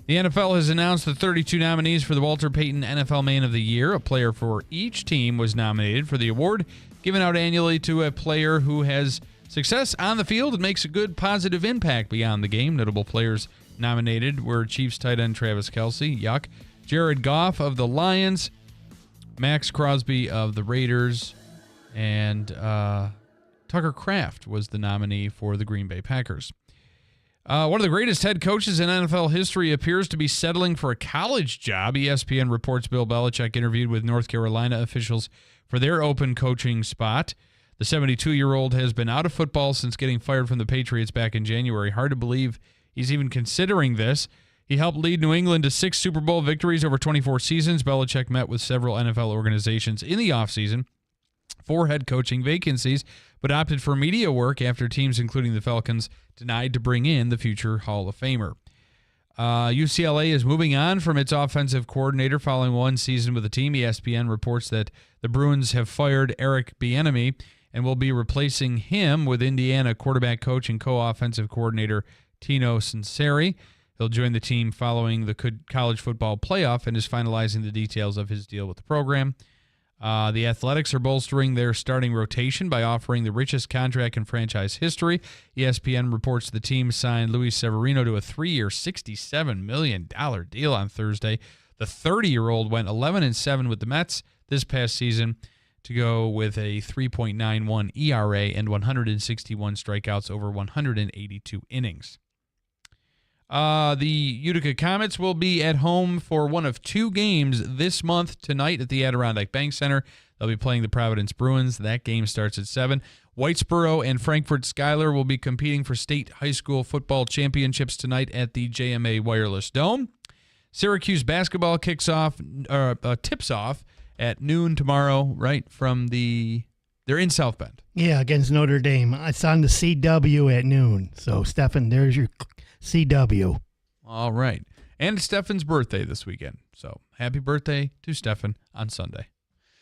The NFL has announced the 32 nominees for the Walter Payton NFL Man of the Year. A player for each team was nominated for the award, given out annually to a player who has success on the field and makes a good positive impact beyond the game. Notable players nominated were Chiefs tight end Travis Kelce, Jared Goff of the Lions, Max Crosby of the Raiders, and Tucker Kraft was the nominee for the Green Bay Packers. One of the greatest head coaches in NFL history appears to be settling for a college job. ESPN reports Bill Belichick interviewed with North Carolina officials for their open coaching spot. The 72-year-old has been out of football since getting fired from the Patriots back in January. Hard to believe he's even considering this. He helped lead New England to 6 Super Bowl victories over 24 seasons. Belichick met with several NFL organizations in the offseason for head coaching vacancies, but opted for media work after teams, including the Falcons, denied to bring in the future Hall of Famer. UCLA is moving on from its offensive coordinator following one season with the team. ESPN reports that the Bruins have fired Eric Bieniemy and will be replacing him with Indiana quarterback coach and co-offensive coordinator Tino Sunseri. He'll join the team following the college football playoff and is finalizing the details of his deal with the program. The Athletics are bolstering their starting rotation by offering the richest contract in franchise history. ESPN reports the team signed Luis Severino to a 3-year, $67 million deal on Thursday. The 30-year-old went 11-7 with the Mets this past season to go with a 3.91 ERA and 161 strikeouts over 182 innings. The Utica Comets will be at home for one of 2 games this month tonight at the Adirondack Bank Center. They'll be playing the Providence Bruins. That game starts at 7. Whitesboro and Frankfort Schuyler will be competing for state high school football championships tonight at the JMA Wireless Dome. Syracuse basketball tips off at noon tomorrow, right from they're in South Bend.
Yeah, against Notre Dame. It's on the CW at noon. So, Stefan, there's your CW.
All right. And it's Stefan's birthday this weekend. So happy birthday to Stefan on Sunday.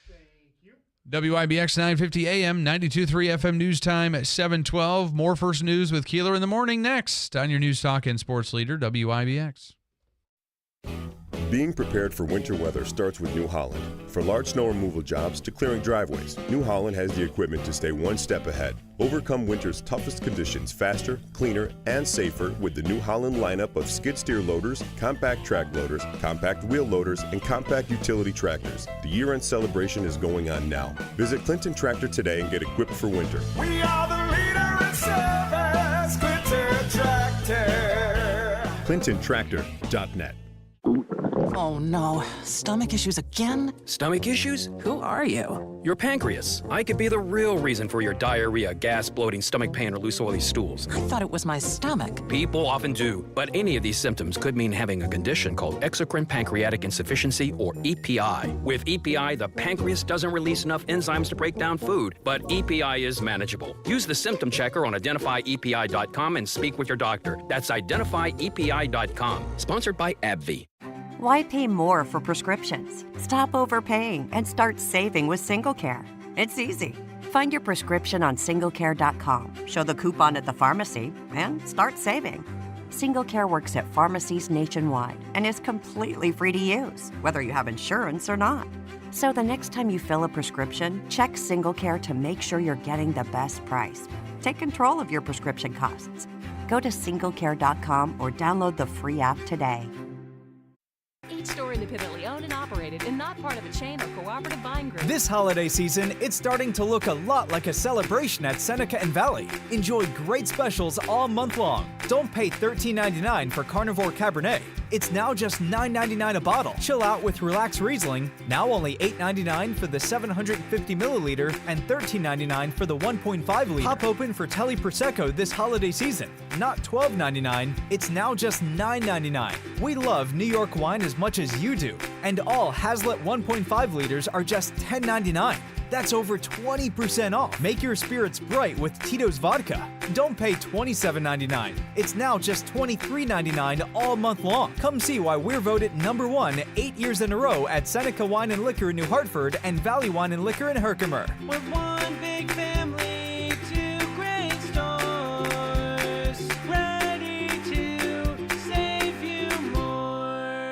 Thank you. WIBX 950 AM, 92.3 FM news time at 7:12. More First News with Keeler in the morning next on your News Talk and Sports Leader, WIBX.
Being prepared for winter weather starts with New Holland. For large snow removal jobs to clearing driveways, New Holland has the equipment to stay one step ahead. Overcome winter's toughest conditions faster, cleaner, and safer with the New Holland lineup of skid steer loaders, compact track loaders, compact wheel loaders, and compact utility tractors. The year-end celebration is going on now. Visit Clinton Tractor today and get equipped for winter.
We are the leader in service, Clinton Tractor.
ClintonTractor.net.
Oh no, stomach issues again?
Stomach issues? Who are you? Your pancreas. I could be the real reason for your diarrhea, gas, bloating, stomach pain, or loose oily stools.
I thought it was my stomach.
People often do, but any of these symptoms could mean having a condition called exocrine pancreatic insufficiency, or EPI. With EPI, the pancreas doesn't release enough enzymes to break down food, but EPI is manageable. Use the symptom checker on identifyepi.com and speak with your doctor. That's identifyepi.com. Sponsored by AbbVie.
Why pay more for prescriptions? Stop overpaying and start saving with SingleCare. It's easy. Find your prescription on singlecare.com, show the coupon at the pharmacy, and start saving. SingleCare works at pharmacies nationwide and is completely free to use, whether you have insurance or not. So the next time you fill a prescription, check SingleCare to make sure you're getting the best price. Take control of your prescription costs. Go to singlecare.com or download the free app today.
Each store independently owned and operated and not part of a chain or cooperative buying group.
This holiday season, it's starting to look a lot like a celebration at Seneca and Valley. Enjoy great specials all month long. Don't pay $13.99 for Carnivore Cabernet. It's now just $9.99 a bottle. Chill out with Relax Riesling, now only $8.99 for the 750 milliliter and $13.99 for the 1.5 liter. Pop open for Telly Prosecco this holiday season. Not $12.99, it's now just $9.99. We love New York wine as much as you do, and all Hazlitt 1.5 liters are just $10.99. That's over 20% off. Make your spirits bright with Tito's Vodka. Don't pay $27.99. It's now just $23.99 all month long. Come see why we're voted #1 8 years in a row at Seneca Wine and Liquor in New Hartford and Valley Wine and Liquor in Herkimer.
We're one big family, 2 great stores, ready to save you more.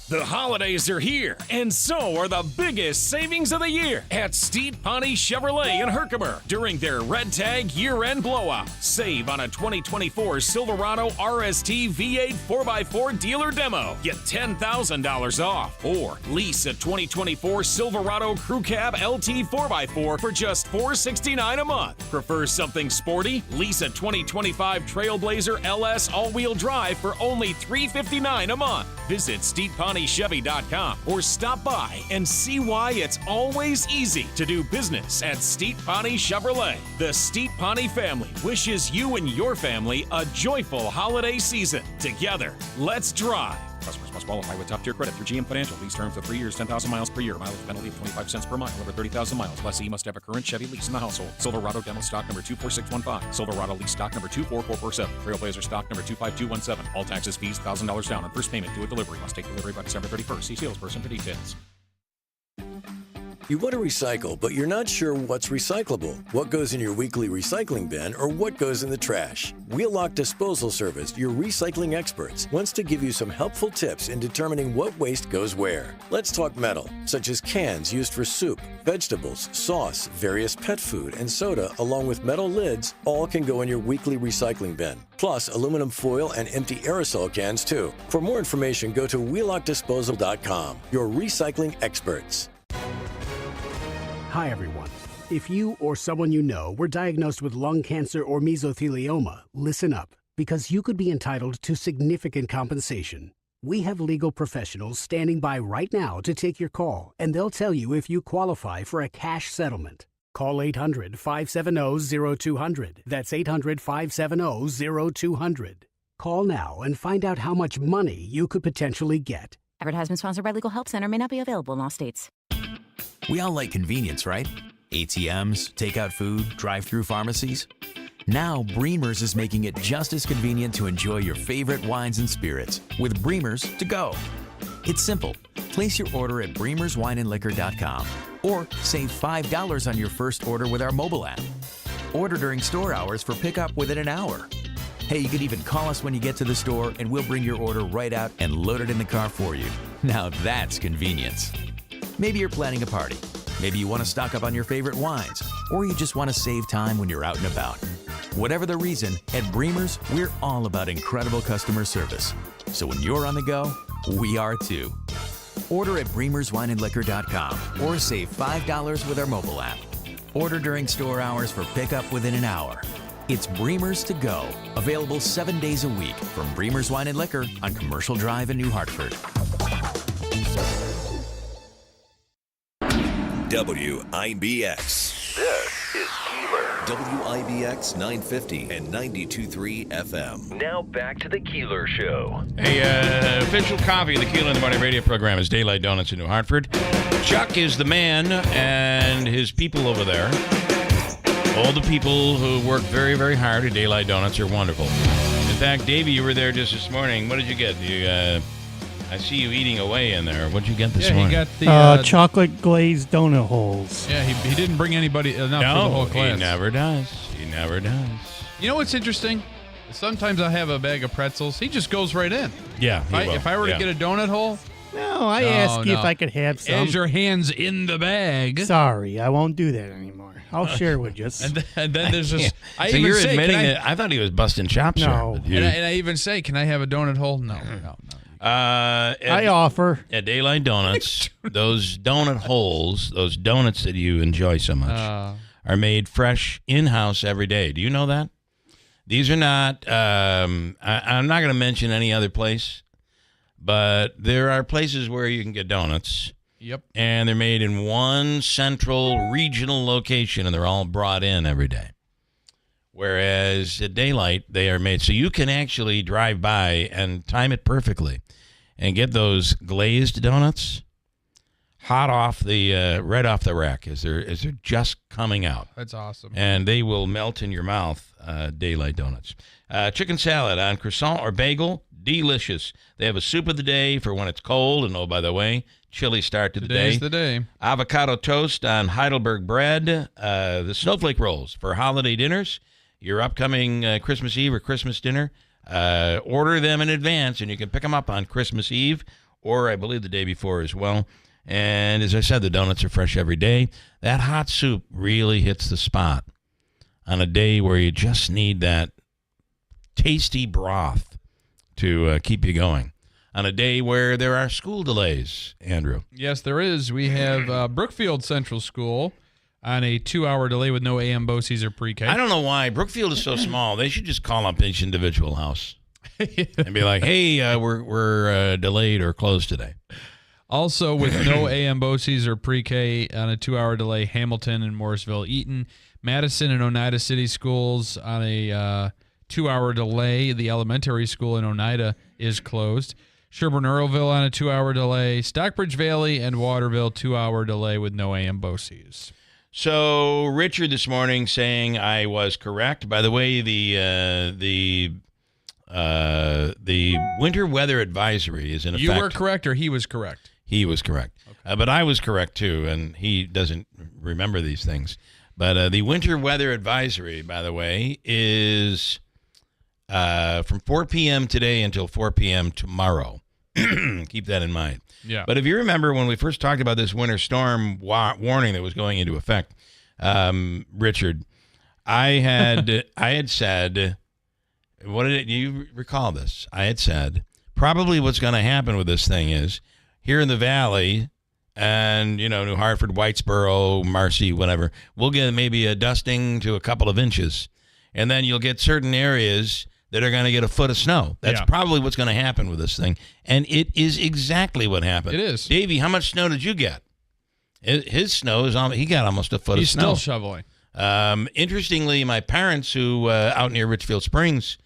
The holidays are here, and so are the biggest savings of the year at Steed Pawnee Chevrolet in Herkimer during their Red Tag year-end blowout. Save on a 2024 Silverado RST V8 4x4 dealer demo. Get $10,000 off. Or lease a 2024 Silverado Crew Cab LT 4x4 for just $469 a month. Prefer something sporty? Lease a 2025 Trailblazer LS all-wheel drive for only $359 a month. Visit SteetPawneeChevy.com or stop by and see why it's always easy to do business at Steet Pawnee Chevrolet. The Steet Pawnee family wishes you and your family a joyful holiday season. Together, let's drive.
Customers must qualify with top-tier credit through GM Financial. Lease terms of 3 years, 10,000 miles per year. Mileage penalty of 25 cents per mile. Over 30,000 miles. Lessee must have a current Chevy lease in the household. Silverado demo stock number 24615. Silverado lease stock number 24447. Trailblazer stock number 25217. All taxes, fees, $1,000 down on first payment due at delivery. Must take delivery by December 31st. See salesperson for details.
You want to recycle, but you're not sure what's recyclable, what goes in your weekly recycling bin, or what goes in the trash. Wheelock Disposal Service, your recycling experts, wants to give you some helpful tips in determining what waste goes where. Let's talk metal, such as cans used for soup, vegetables, sauce, various pet food, and soda, along with metal lids, all can go in your weekly recycling bin. Plus, aluminum foil and empty aerosol cans, too. For more information, go to wheelockdisposal.com. Your recycling experts.
Hi, everyone. If you or someone you know were diagnosed with lung cancer or mesothelioma, listen up, because you could be entitled to significant compensation. We have legal professionals standing by right now to take your call, and they'll tell you if you qualify for a cash settlement. Call 800-570-0200. That's 800-570-0200. Call now and find out how much money you could potentially get.
Advertisement sponsored by Legal Help Center. May not be available in all states.
We all like convenience, right? ATMs, takeout food, drive-through pharmacies. Now, Bremer's is making it just as convenient to enjoy your favorite wines and spirits with Bremer's to go. It's simple. Place your order at bremerswineandliquor.com or save $5 on your first order with our mobile app. Order during store hours for pickup within an hour. Hey, you can even call us when you get to the store and we'll bring your order right out and load it in the car for you. Now that's convenience. Maybe you're planning a party. Maybe you want to stock up on your favorite wines, or you just want to save time when you're out and about. Whatever the reason, at Bremer's, we're all about incredible customer service. So when you're on the go, we are too. Order at bremerswineandliquor.com or save $5 with our mobile app. Order during store hours for pickup within an hour. It's Bremer's to go, available 7 days a week from Bremer's Wine and Liquor on Commercial Drive in New Hartford.
WIBX. This is Keeler. WIBX 950 and 92.3 FM. Now back to the Keeler Show.
Hey, official copy of the Keeler in the Morning radio program is Daylight Donuts in New Hartford. Chuck is the man and his people over there. All the people who work very, very hard at Daylight Donuts are wonderful. In fact, Davey, you were there just this morning. What did you get? I see you eating away in there. What did you get this morning?
He got the
chocolate glazed donut holes.
Yeah, he didn't bring anybody enough for the whole class.
He never does. He never does.
You know what's interesting? Sometimes I have a bag of pretzels. He just goes right in.
Yeah,
If I were to get a donut hole.
No, I asked you if I could have some.
As your hand's in the bag.
Sorry, I won't do that anymore. I'll share with you.
And then there's just.
So you're admitting that I thought he was busting chops.
No.
Here,
and I even say, can I have a donut hole? No.
I offer.
At Daylight Donuts, those donut holes, those donuts that you enjoy so much, are made fresh in-house every day. Do you know that? These are not, I'm not going to mention any other place, but there are places where you can get donuts.
Yep.
And they're made in one central regional location, and they're all brought in every day. Whereas at Daylight, they are made so you can actually drive by and time it perfectly and get those glazed donuts hot off the right off the rack as they're just coming out.
That's awesome.
And they will melt in your mouth. Daylight Donuts. Chicken salad on croissant or bagel, delicious. They have a soup of the day for when it's cold, and oh, by the way, chilly start to the day.
Today's the day.
Avocado toast on Heidelberg bread. The snowflake rolls for holiday dinners. Your upcoming Christmas Eve or Christmas dinner. Order them in advance, and you can pick them up on Christmas Eve or I believe the day before as well. And as I said, the donuts are fresh every day. That hot soup really hits the spot on a day where you just need that tasty broth to keep you going. On a day where there are school delays, Andrew.
Yes, there is. We have Brookfield Central School on a 2-hour delay with no AM BOCES or pre-K.
I don't know why. Brookfield is so small. They should just call up each individual house and be like, hey, we're delayed or closed today.
Also, with no AM BOCES or pre-K on a 2-hour delay, Hamilton and Morrisville, Eaton. Madison and Oneida City Schools on a 2-hour delay. The elementary school in Oneida is closed. Sherburne-Earlville on a 2-hour delay. Stockbridge Valley and Waterville, 2-hour delay with no AM BOCES.
So Richard this morning saying I was correct. By the way, the winter weather advisory is in effect.
You were correct, or he was correct?
He was correct. Okay. But I was correct, too, and he doesn't remember these things. But the winter weather advisory, by the way, is from 4 p.m. today until 4 p.m. tomorrow. Keep that in mind.
Yeah.
But if you remember when we first talked about this winter storm warning that was going into effect, Richard, I had said, what did it, you recall this? I had said, probably what's going to happen with this thing is here in the valley, and, New Hartford, Whitesboro, Marcy, whatever, we'll get maybe a dusting to a couple of inches. And then you'll get certain areas that are going to get a foot of snow. That's probably what's going to happen with this thing. And it is exactly what happened.
It is.
Davey, how much snow did you get? His snow is he got almost a foot of snow.
He's still shoveling.
Interestingly, my parents who out near Richfield Springs,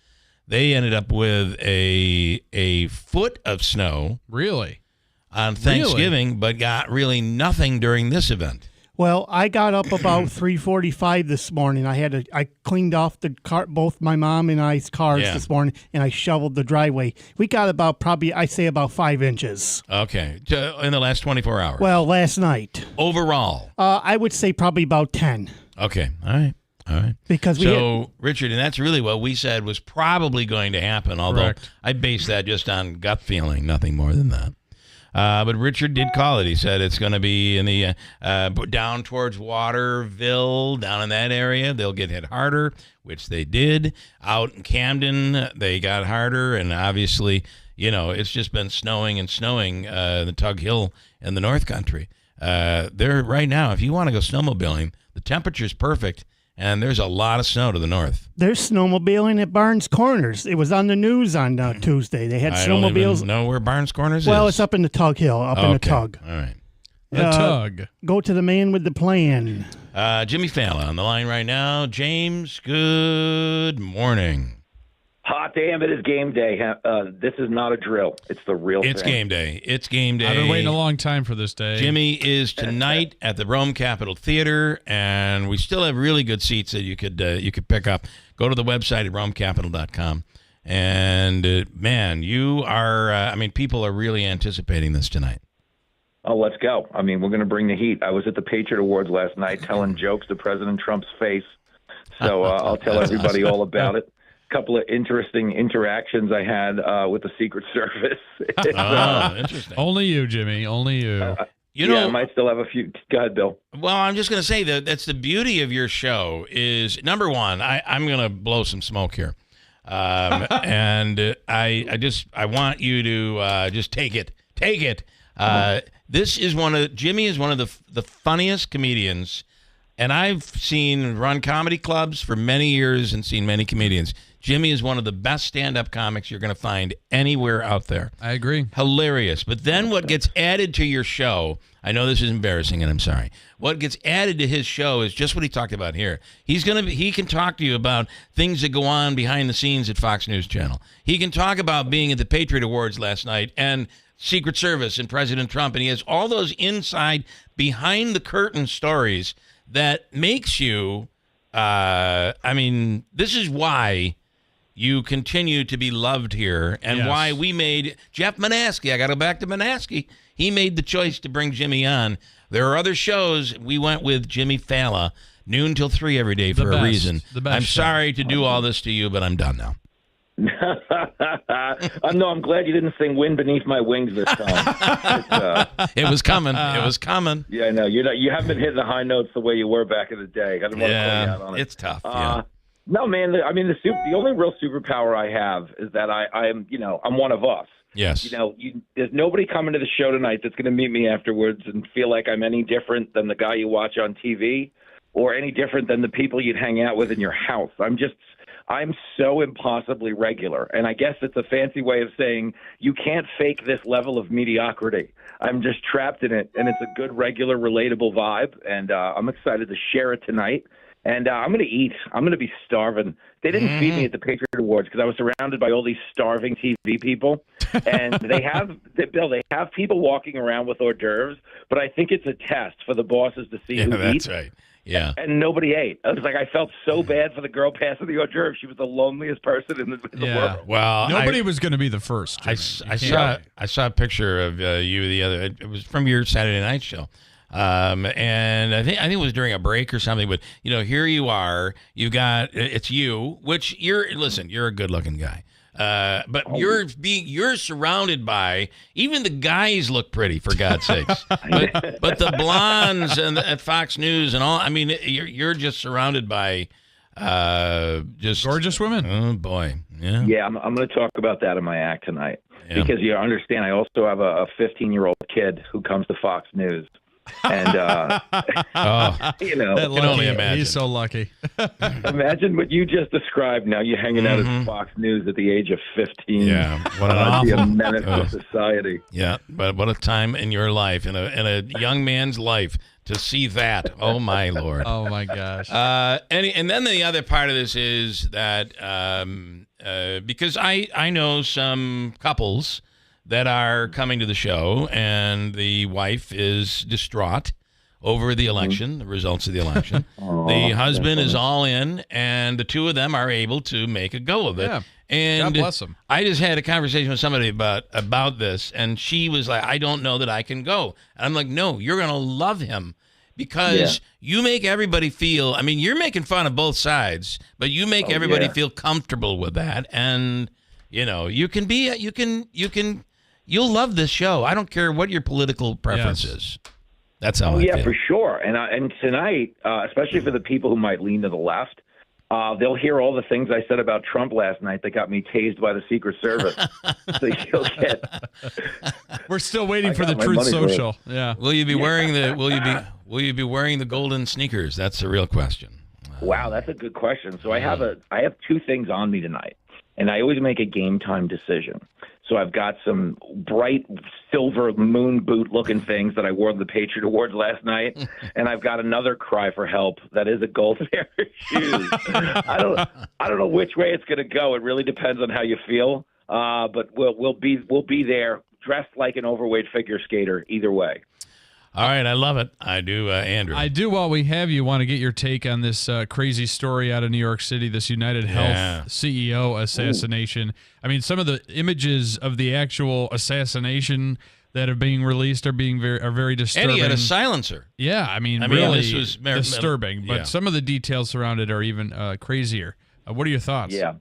they ended up with a foot of snow.
Really?
On Thanksgiving, but got really nothing during this event.
Well, I got up about 3:45 this morning. I cleaned off the car, both my mom and I's cars this morning, and I shoveled the driveway. We got about 5 inches.
Okay, in the last 24 hours.
Well, last night.
Overall,
I would say probably about 10.
Okay, all right.
Because
Richard, and that's really what we said was probably going to happen. Although I based that just on gut feeling, nothing more than that. But Richard did call it. He said it's going to be in the down towards Waterville, down in that area. They'll get hit harder, which they did. Out in Camden, they got harder. And obviously, it's just been snowing in the Tug Hill and the North Country. There right now, if you want to go snowmobiling, the temperature's perfect. and there's a lot of snow to the north.
There's snowmobiling at Barnes Corners. It was on the news on Tuesday. They had
I don't
snowmobiles.
even know where Barnes Corners
Well,
is.
it's up in the Tug Hill, in the Tug.
All right.
The Tug.
Go to the man with the plan.
Jimmy Failla on the line right now. James, good morning.
Hot damn, it is game day. This is not a drill. It's the real thing.
It's game day. It's game day.
I've been waiting a long time for this day.
Jimmy is tonight at the Rome Capitol Theater, and we still have really good seats that you could pick up. Go to the website at romecapital.com. And, man, you are people are really anticipating this tonight.
Oh, let's go. I mean, we're going to bring the heat. I was at the Patriot Awards last night telling jokes to President Trump's face. So I'll tell everybody all about it. Couple of interesting interactions I had with the Secret Service.
Interesting.
Only you, Jimmy. Only you.
I might still have a few. Go ahead, Bill.
Well, I'm just going to say that's the beauty of your show is, number one, I'm going to blow some smoke here. And I want you to just take it. Take it. Jimmy is one of the funniest comedians, and I've run comedy clubs for many years and seen many comedians. Jimmy is one of the best stand-up comics you're going to find anywhere out there.
I agree.
Hilarious. But then what gets added to your show, I know this is embarrassing and I'm sorry. What gets added to his show is just what he talked about here. He can talk to you about things that go on behind the scenes at Fox News Channel. He can talk about being at the Patriot Awards last night and Secret Service and President Trump, and he has all those inside, behind the curtain stories that makes you, this is why you continue to be loved here, and why we made Jeff Manaski. I got to go back to Manaski. He made the choice to bring Jimmy on. There are other shows. We went with Jimmy Failla, noon till 3 every day for a reason. I'm sorry to do all this to you, but I'm done now.
No, I'm glad you didn't sing "Wind Beneath My Wings" this time.
It was coming. It was coming.
Yeah, I know. You haven't been hitting the high notes the way you were back in the day. I didn't want to call you out on it.
It's tough.
No, man. The only real superpower I have is that I'm one of us.
Yes.
There's nobody coming to the show tonight that's going to meet me afterwards and feel like I'm any different than the guy you watch on TV, or any different than the people you'd hang out with in your house. I'm so impossibly regular, and I guess it's a fancy way of saying you can't fake this level of mediocrity. I'm just trapped in it, and it's a good, regular, relatable vibe, and I'm excited to share it tonight. And I'm going to eat. I'm going to be starving. They didn't feed me at the Patriot Awards because I was surrounded by all these starving TV people, and they have people walking around with hors d'oeuvres, but I think it's a test for the bosses to see who eats.
That's right. Yeah.
And nobody ate. I was like, I felt so bad for the girl passing the hors d'oeuvre. She was the loneliest person in the world.
Well,
nobody was going to be the first.
I saw a picture of you the other. It was from your Saturday night show, and I think it was during a break or something. But here you are. It's you, which you're a good-looking guy. But you're surrounded by, even the guys look pretty, for God's sakes. But the blondes and at Fox News and all, you're just surrounded by just
gorgeous women.
Oh boy, yeah.
Yeah, I'm going to talk about that in my act tonight because you understand. I also have a 15-year-old kid who comes to Fox News. And
that can only imagine. He's so lucky.
Imagine what you just described. Now you're hanging out at Fox News at the age of 15.
Yeah, what an
be a menace to society.
Yeah, but what a time in your life, in a young man's life, to see that. Oh my Lord.
Oh my gosh.
And then the other part of this is that because I know some couples that are coming to the show, and the wife is distraught over the election, the results of the election. The husband is all in, and the two of them are able to make a go of it.
Yeah.
And
God bless them.
I just had a conversation with somebody about this, and she was like, I don't know that I can go. And I'm like, no, you're going to love him because you make everybody feel, you're making fun of both sides, but you make everybody feel comfortable with that. And, you'll love this show. I don't care what your political preference is. That's how I feel.
For sure. And tonight, especially for the people who might lean to the left, they'll hear all the things I said about Trump last night that got me tased by the Secret Service. So you'll get.
We're still waiting for the Truth Social. Yeah.
Will you be wearing the Will you be wearing the golden sneakers? That's the real question.
Wow, that's a good question. So I have two things on me tonight, and I always make a game time decision. So I've got some bright silver moon boot looking things that I wore to the Patriot Awards last night, and I've got another cry for help that is a gold pair of shoes. I don't know which way it's going to go. It really depends on how you feel. But we'll be there dressed like an overweight figure skater either way.
All right, I love it. I do, Andrew.
I do. While we have you, want to get your take on this crazy story out of New York City, this United Health CEO assassination. Ooh. I mean, some of the images of the actual assassination that are being released are very disturbing.
And he had a silencer.
Yeah, I mean really
this was
disturbing. But some of the details around it are even crazier. What are your thoughts?
Yeah.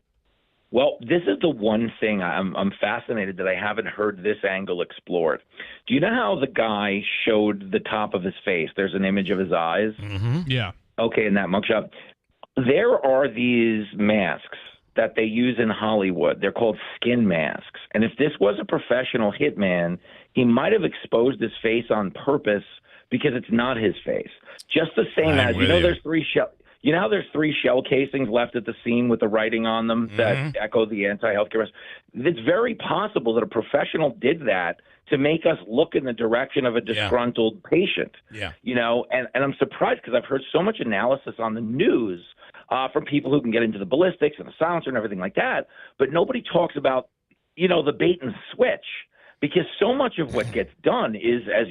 Well, this is the one thing I'm fascinated that I haven't heard this angle explored. Do you know how the guy showed the top of his face? There's an image of his eyes.
Mm-hmm. Yeah.
Okay, in that mugshot. There are these masks that they use in Hollywood. They're called skin masks. And if this was a professional hitman, he might have exposed his face on purpose because it's not his face. Just the same as, there's three shell. You know how there's 3 shell casings left at the scene with the writing on them that echo the anti-healthcare? It's very possible that a professional did that to make us look in the direction of a disgruntled patient.
Yeah.
And I'm surprised because I've heard so much analysis on the news from people who can get into the ballistics and the silencer and everything like that, but nobody talks about, the bait and switch. Because so much of what gets done is, as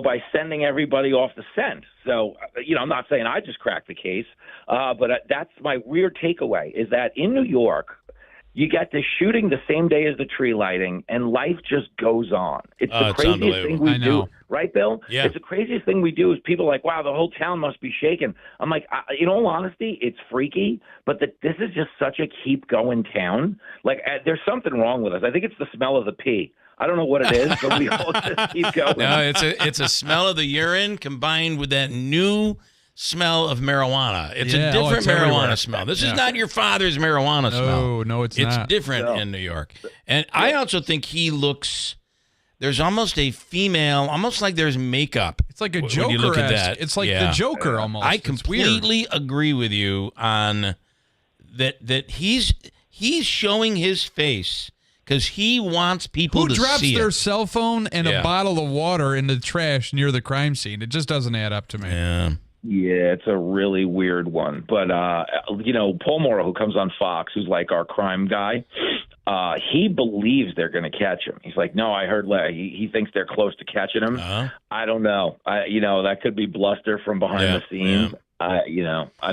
by sending everybody off the scent. So, I'm not saying I just cracked the case, but that's my weird takeaway is that in New York, you get the shooting the same day as the tree lighting, and life just goes on. It's the craziest thing we do. Right, Bill?
Yeah.
It's the craziest thing we do is people are like, wow, the whole town must be shaken. I'm like, in all honesty, it's freaky, but this is just such a keep-going town. Like, there's something wrong with us. I think it's the smell of the pee. I don't know what it is, but we all just keep going.
No, it's a smell of the urine combined with that new smell of marijuana. It's a different marijuana everywhere. Smell. This is not your father's marijuana smell.
No, it's not.
It's different in New York. And I also think he looks... There's almost a female, almost like there's makeup.
It's like a Joker.
When you look at that.
It's like the Joker almost.
I completely agree with you on that he's showing his face because he wants people to see it.
Who drops their cell phone and a bottle of water in the trash near the crime scene? It just doesn't add up to me.
Yeah, it's a really weird one. But, Paul Morrow, who comes on Fox, who's like our crime guy, he believes they're going to catch him. He's like, no, I heard he thinks they're close to catching him. I don't know. That could be bluster from behind the scenes. I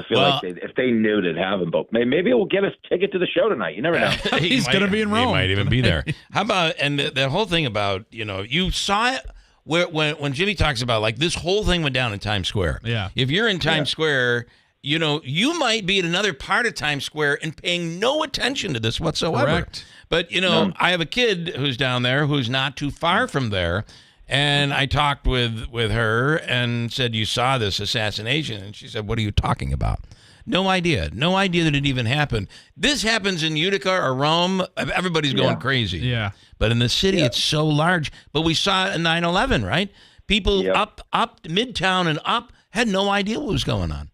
feel like if they knew, they'd have him. But maybe it will get us a ticket to the show tonight. You never know.
He's going to be in Rome.
He might even be there. How about, and the whole thing about, you saw it. When Jimmy talks about like this whole thing went down in Times Square.
Yeah.
If you're in Times Square, you might be at another part of Times Square and paying no attention to this whatsoever.
Correct.
But I have a kid who's down there who's not too far from there, and I talked with her and said, "You saw this assassination?" And she said, "What are you talking about?" No idea that it even happened. This happens in Utica or Rome, everybody's going crazy.
Yeah.
But in the city, it's so large. But we saw it in 9/11, right? People up Midtown and up had no idea what was going on.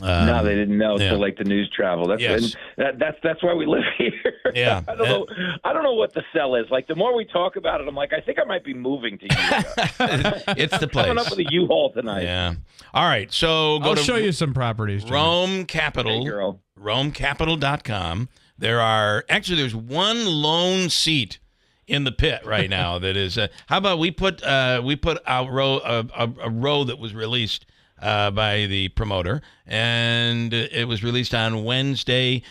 No, they didn't know until like the news travel. That's why we live here.
Yeah.
I don't know what the sell is. Like the more we talk about it, I'm like, I think I might be moving to Utica.
It's the place.
Coming up with a U-Haul tonight.
Yeah. All right. So
I'll show you some properties. Jimmy.
Rome Capital. RomeCapital.com. There's one lone seat in the pit right now that is. How about we put a row that was released by the promoter, and it was released on Wednesday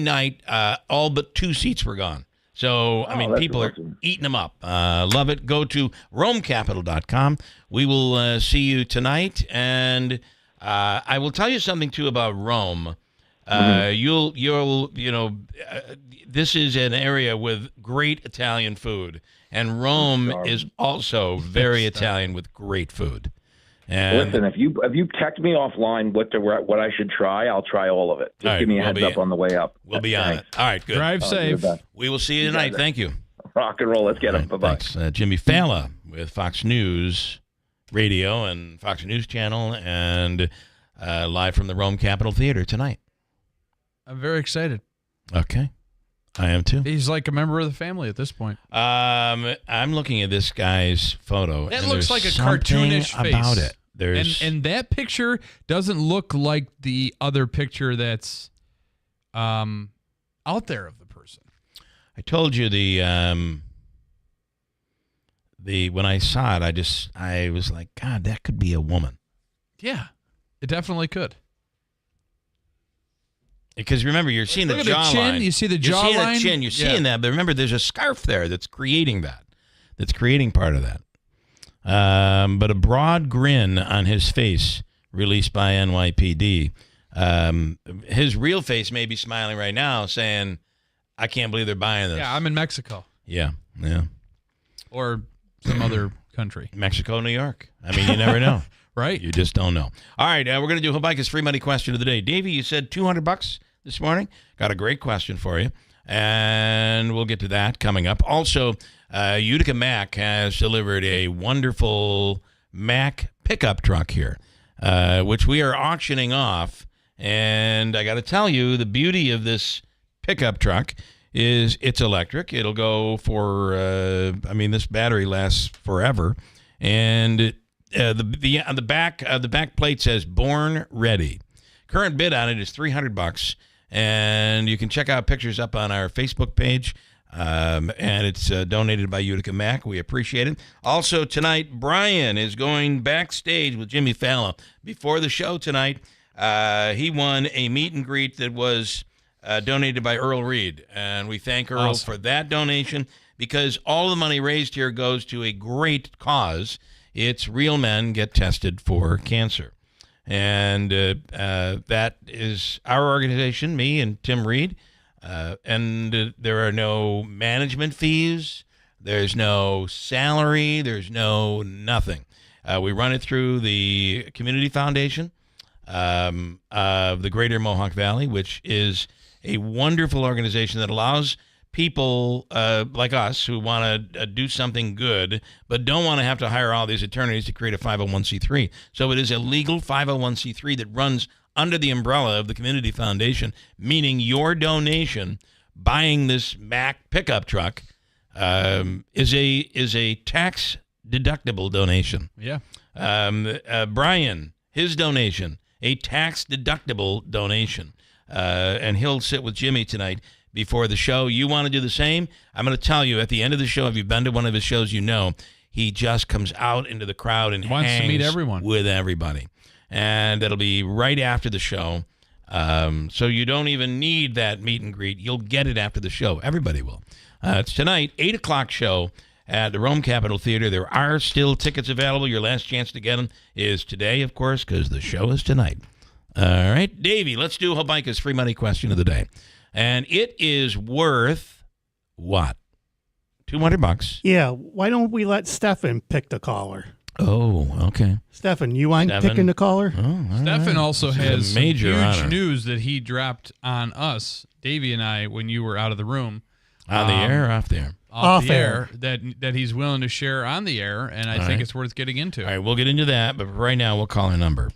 night. All but 2 seats were gone. So, people are eating them up. Love it. Go to RomeCapital.com. We will see you tonight, and I will tell you something, too, about Rome. This is an area with great Italian food, and Rome is also very Italian with great food. And
listen, if you text me offline what I should try, I'll try all of it. Just give me a heads up on the way up.
We'll be on it. All right, good.
Drive safe.
We will see you tonight. Thank you.
Rock and roll. Let's get him. Bye-bye.
Thanks. Jimmy Failla with Fox News Radio and Fox News Channel. And live from the Rome Capitol Theater tonight.
I'm very excited.
Okay. I am too.
He's like a member of the family at this point.
I'm looking at this guy's photo.
That
and
looks
there's
like a
something
cartoonish face.
about it. There's
and that picture doesn't look like the other picture that's out there of the person.
I told you the when I saw it, I was like, God, that could be a woman.
Yeah, it definitely could.
Because remember, you're seeing the
Look at the
jawline.
chin. You see the
You're seeing
jawline?
the chin. You're seeing that. But remember, there's a scarf there that's creating that. That's creating part of that. But a broad grin on his face, released by NYPD. His real face may be smiling right now, saying, I can't believe they're buying this.
Yeah, I'm in Mexico.
Yeah.
Or some other country.
Mexico, New York. I mean, you never know.
Right.
You just don't know. All right, we're going to do Habaika's free money question of the day. Davey, you said $200 this morning. Got a great question for you, and we'll get to that coming up. Also, Utica Mac has delivered a wonderful Mac pickup truck here, which we are auctioning off. And I got to tell you, the beauty of this pickup truck is it's electric. It'll go for, this battery lasts forever. And the back plate says "Born Ready." Current bid on it is $300, and you can check out pictures up on our Facebook page. And it's donated by Utica Mac. We appreciate it. Also tonight, Brian is going backstage with Jimmy Failla. Before the show tonight, he won a meet and greet that was donated by Earl Reed, and we thank Earl for that donation because all the money raised here goes to a great cause. It's Real Men Get Tested for Cancer. And that is our organization, me and Tim Reed. And there are no management fees. There's no salary. There's no nothing. We run it through the Community Foundation of the Greater Mohawk Valley, which is a wonderful organization that allows people like us who want to do something good but don't want to have to hire all these attorneys to create a 501c3. So it is a legal 501c3 that runs under the umbrella of the Community Foundation, meaning your donation, buying this Mac pickup truck, is a tax-deductible donation.
Yeah.
Brian, his donation, a tax-deductible donation. And he'll sit with Jimmy tonight before the show. You want to do the same? I'm going to tell you, at the end of the show, if you've been to one of his shows, you know he just comes out into the crowd and
wants
hangs
to meet everyone.
with everybody. And it'll be right after the show. So you don't even need that meet and greet. You'll get it after the show. Everybody will. It's tonight, 8 o'clock show at the Rome Capitol Theater. There are still tickets available. Your last chance to get them is today, of course, because the show is tonight. All right, Davey, let's do Habaika's free money question of the day. And it is worth what? $200.
Yeah, why don't we let Stefan pick the caller?
Oh, okay.
Stefan, you mind picking the caller?
Oh,
Stefan also has some
major
huge
honor.
news that he dropped on us, Davey and I, when you were out of the room.
On the air or off the air?
Off the air. That he's willing to share on the air, and I think it's worth getting into.
All right, we'll get into that, but right now we'll call a number.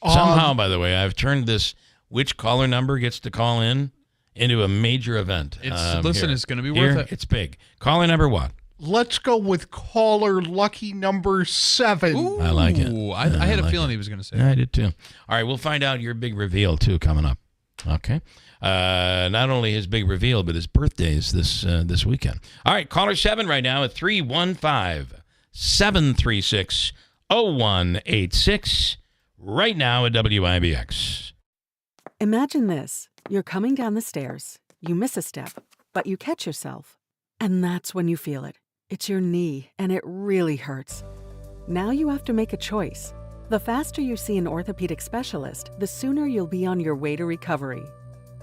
Somehow, by the way, I've turned this which caller number gets to call in into a major event.
It's going to be worth it.
It's big. Caller number what?
Let's go with caller lucky number 7.
Ooh,
I like it.
I had a feeling he was going to say
I did too. All right, we'll find out your big reveal too coming up. Okay. Not only his big reveal, but his birthday's this weekend. All right, caller 7 right now at 315-736-0186. Right now at WIBX.
Imagine this. You're coming down the stairs. You miss a step, but you catch yourself. And that's when you feel it. It's your knee, and it really hurts. Now you have to make a choice. The faster you see an orthopedic specialist, the sooner you'll be on your way to recovery.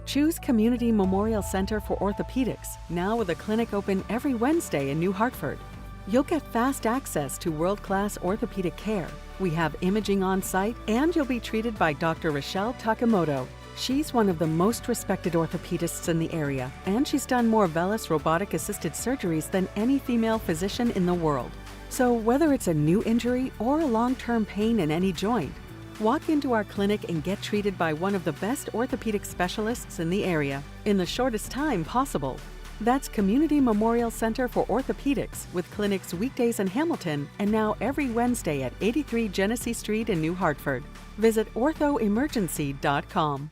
Choose Community Memorial Center for Orthopedics, now with a clinic open every Wednesday in New Hartford. You'll get fast access to world-class orthopedic care. We have imaging on site, and you'll be treated by Dr. Rochelle Takamoto. She's one of the most respected orthopedists in the area, and she's done more VELYS robotic-assisted surgeries than any female physician in the world. So whether it's a new injury or a long-term pain in any joint, Walk into our clinic and get treated by one of the best orthopedic specialists in the area in the shortest time possible. That's Community Memorial Center for Orthopedics, with clinics weekdays in Hamilton and now every Wednesday at 83 Genesee Street in New Hartford. Visit orthoemergency.com.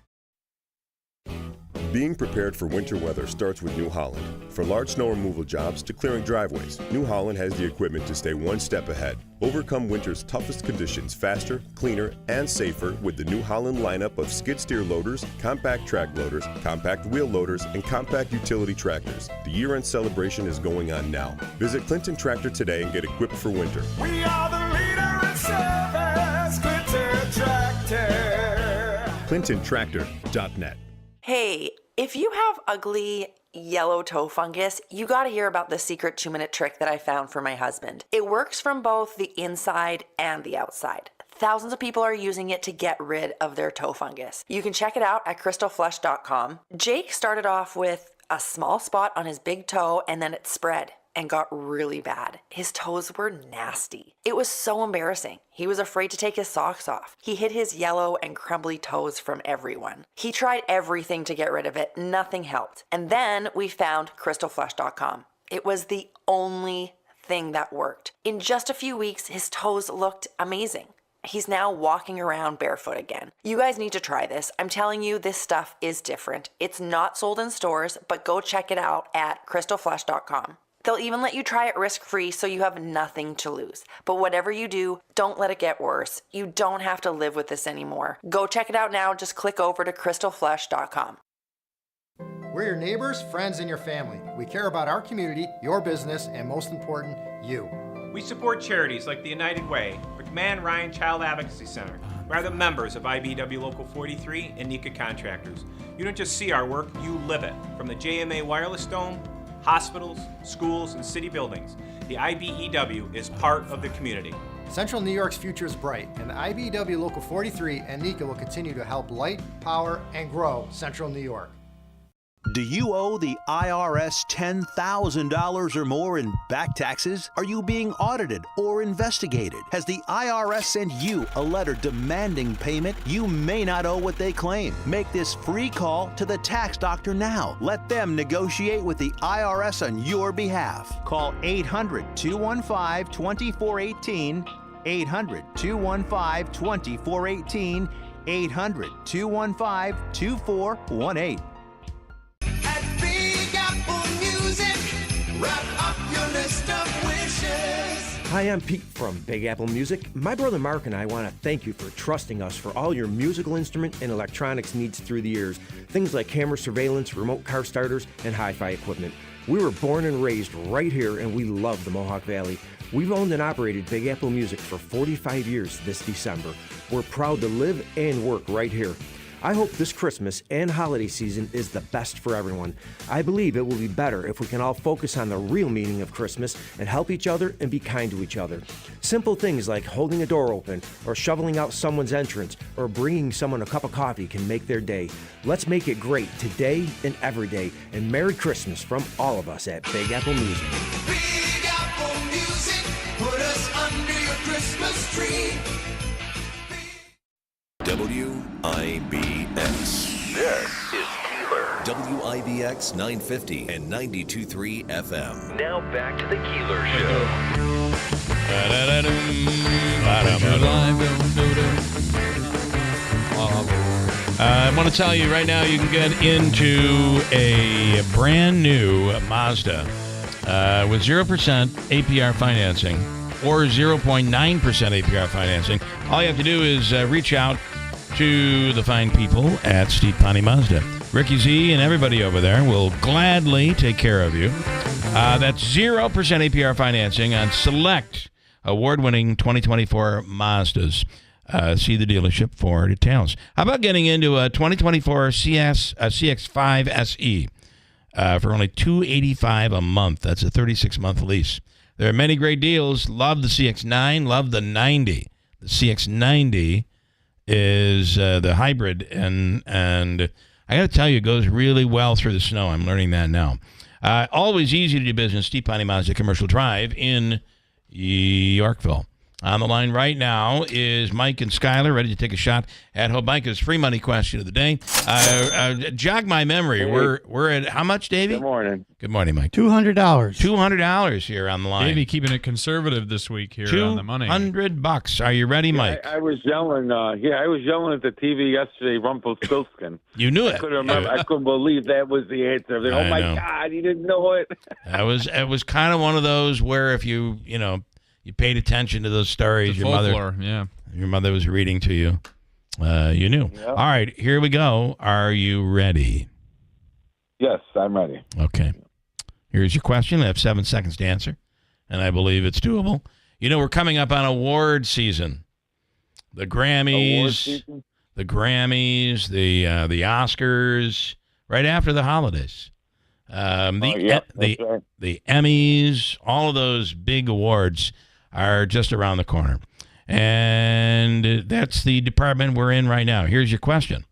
Being prepared for winter weather starts with New Holland. For large snow removal jobs to clearing driveways, New Holland has the equipment to stay one step ahead. Overcome winter's toughest conditions faster, cleaner, and safer with the New Holland lineup of skid steer loaders, compact track loaders, compact wheel loaders, and compact utility tractors. The year-end celebration is going on now. Visit Clinton Tractor today and get equipped for winter.
We are the leader in service, Clinton Tractor.
ClintonTractor.net.
Hey, if you have ugly yellow toe fungus, you gotta hear about the secret 2-minute trick that I found for my husband. It works from both the inside and the outside. Thousands of people are using it to get rid of their toe fungus. You can check it out at crystalflesh.com. Jake started off with a small spot on his big toe and then it spread and got really bad. His toes were nasty. It was so embarrassing. He was afraid to take his socks off. He hid his yellow and crumbly toes from everyone. He tried everything to get rid of it. Nothing helped. And then we found crystalflesh.com. It was the only thing that worked. In just a few weeks, his toes looked amazing. He's now walking around barefoot again. You guys need to try this. I'm telling you, this stuff is different. It's not sold in stores, but go check it out at crystalflesh.com. They'll even let you try it risk-free so you have nothing to lose. But whatever you do, don't let it get worse. You don't have to live with this anymore. Go check it out now. Just click over to crystalflesh.com.
We're your neighbors, friends, and your family. We care about our community, your business, and most important, you.
We support charities like the United Way, McMahon Ryan Child Advocacy Center. We're the members of IBW Local 43 and NECA Contractors. You don't just see our work, you live it. From the JMA Wireless Dome, hospitals, schools, and city buildings, the IBEW is part of the community.
Central New York's future is bright, and the IBEW Local 43 and NECA will continue to help light, power, and grow Central New York.
Do you owe the IRS $10,000 or more in back taxes? Are you being audited or investigated? Has the IRS sent you a letter demanding payment? You may not owe what they claim. Make this free call to the tax doctor now. Let them negotiate with the IRS on your behalf. Call 800-215-2418, 800-215-2418, 800-215-2418.
Wrap up your list of wishes.
Hi, I'm Pete from Big Apple Music. My brother Mark and I want to thank you for trusting us for all your musical instrument and electronics needs through the years. Things like camera surveillance, remote car starters, and hi-fi equipment. We were born and raised right here, and we love the Mohawk Valley. We've owned and operated Big Apple Music for 45 years this December. We're proud to live and work right here. I hope this Christmas and holiday season is the best for everyone. I believe it will be better if we can all focus on the real meaning of Christmas and help each other and be kind to each other. Simple things like holding a door open or shoveling out someone's entrance or bringing someone a cup of coffee can make their day. Let's make it great today and every day. And Merry Christmas from all of us at Big Apple Music.
Big Apple Music, put us under your Christmas tree.
WIBX. This is Keeler. WIBX 950 and 92.3 FM. Now back to the Keeler Show.
I want to tell you right now, you can get into a brand new Mazda with 0% APR financing or 0.9% APR financing. All you have to do is reach out to the fine people at Steve Ponte Mazda. Ricky Z and everybody over there will gladly take care of you. That's 0% APR financing on select award-winning 2024 Mazdas. See the dealership for details. How about getting into a 2024 CX-5 SE for only $285 a month? That's a 36-month lease. There are many great deals. Love the CX-9. Love the 90. The CX-90 is the hybrid, and I got to tell you, it goes really well through the snow. I'm learning that now. Always easy to do business. Steve Ponte Mazda Commercial Drive in Yorkville. On the line right now is Mike and Skyler, ready to take a shot at Hobica's free money question of the day. Jog my memory.
Hey.
We're at how much, Davey?
Good morning.
Good morning, Mike.
$200.
$200 here on the line.
Davey keeping it conservative this week here on the money.
$200. Are you ready, Mike?
I was yelling. I was yelling at the TV yesterday. Rumpelstiltskin.
You knew it.
I couldn't remember. I couldn't believe that was the answer. Like,
I
oh my
know.
God, you didn't know it.
It was kind of one of those where if you paid attention to those stories, your mother was reading to you. You knew.
Yep.
All right, here we go. Are you ready?
Yes, I'm ready.
Okay. Here's your question. I have 7 seconds to answer, and I believe it's doable. We're coming up on award season. The Grammys, the Oscars, right after the holidays. The Emmys, all of those big awards are just around the corner. And that's the department we're in right now. Here's your question.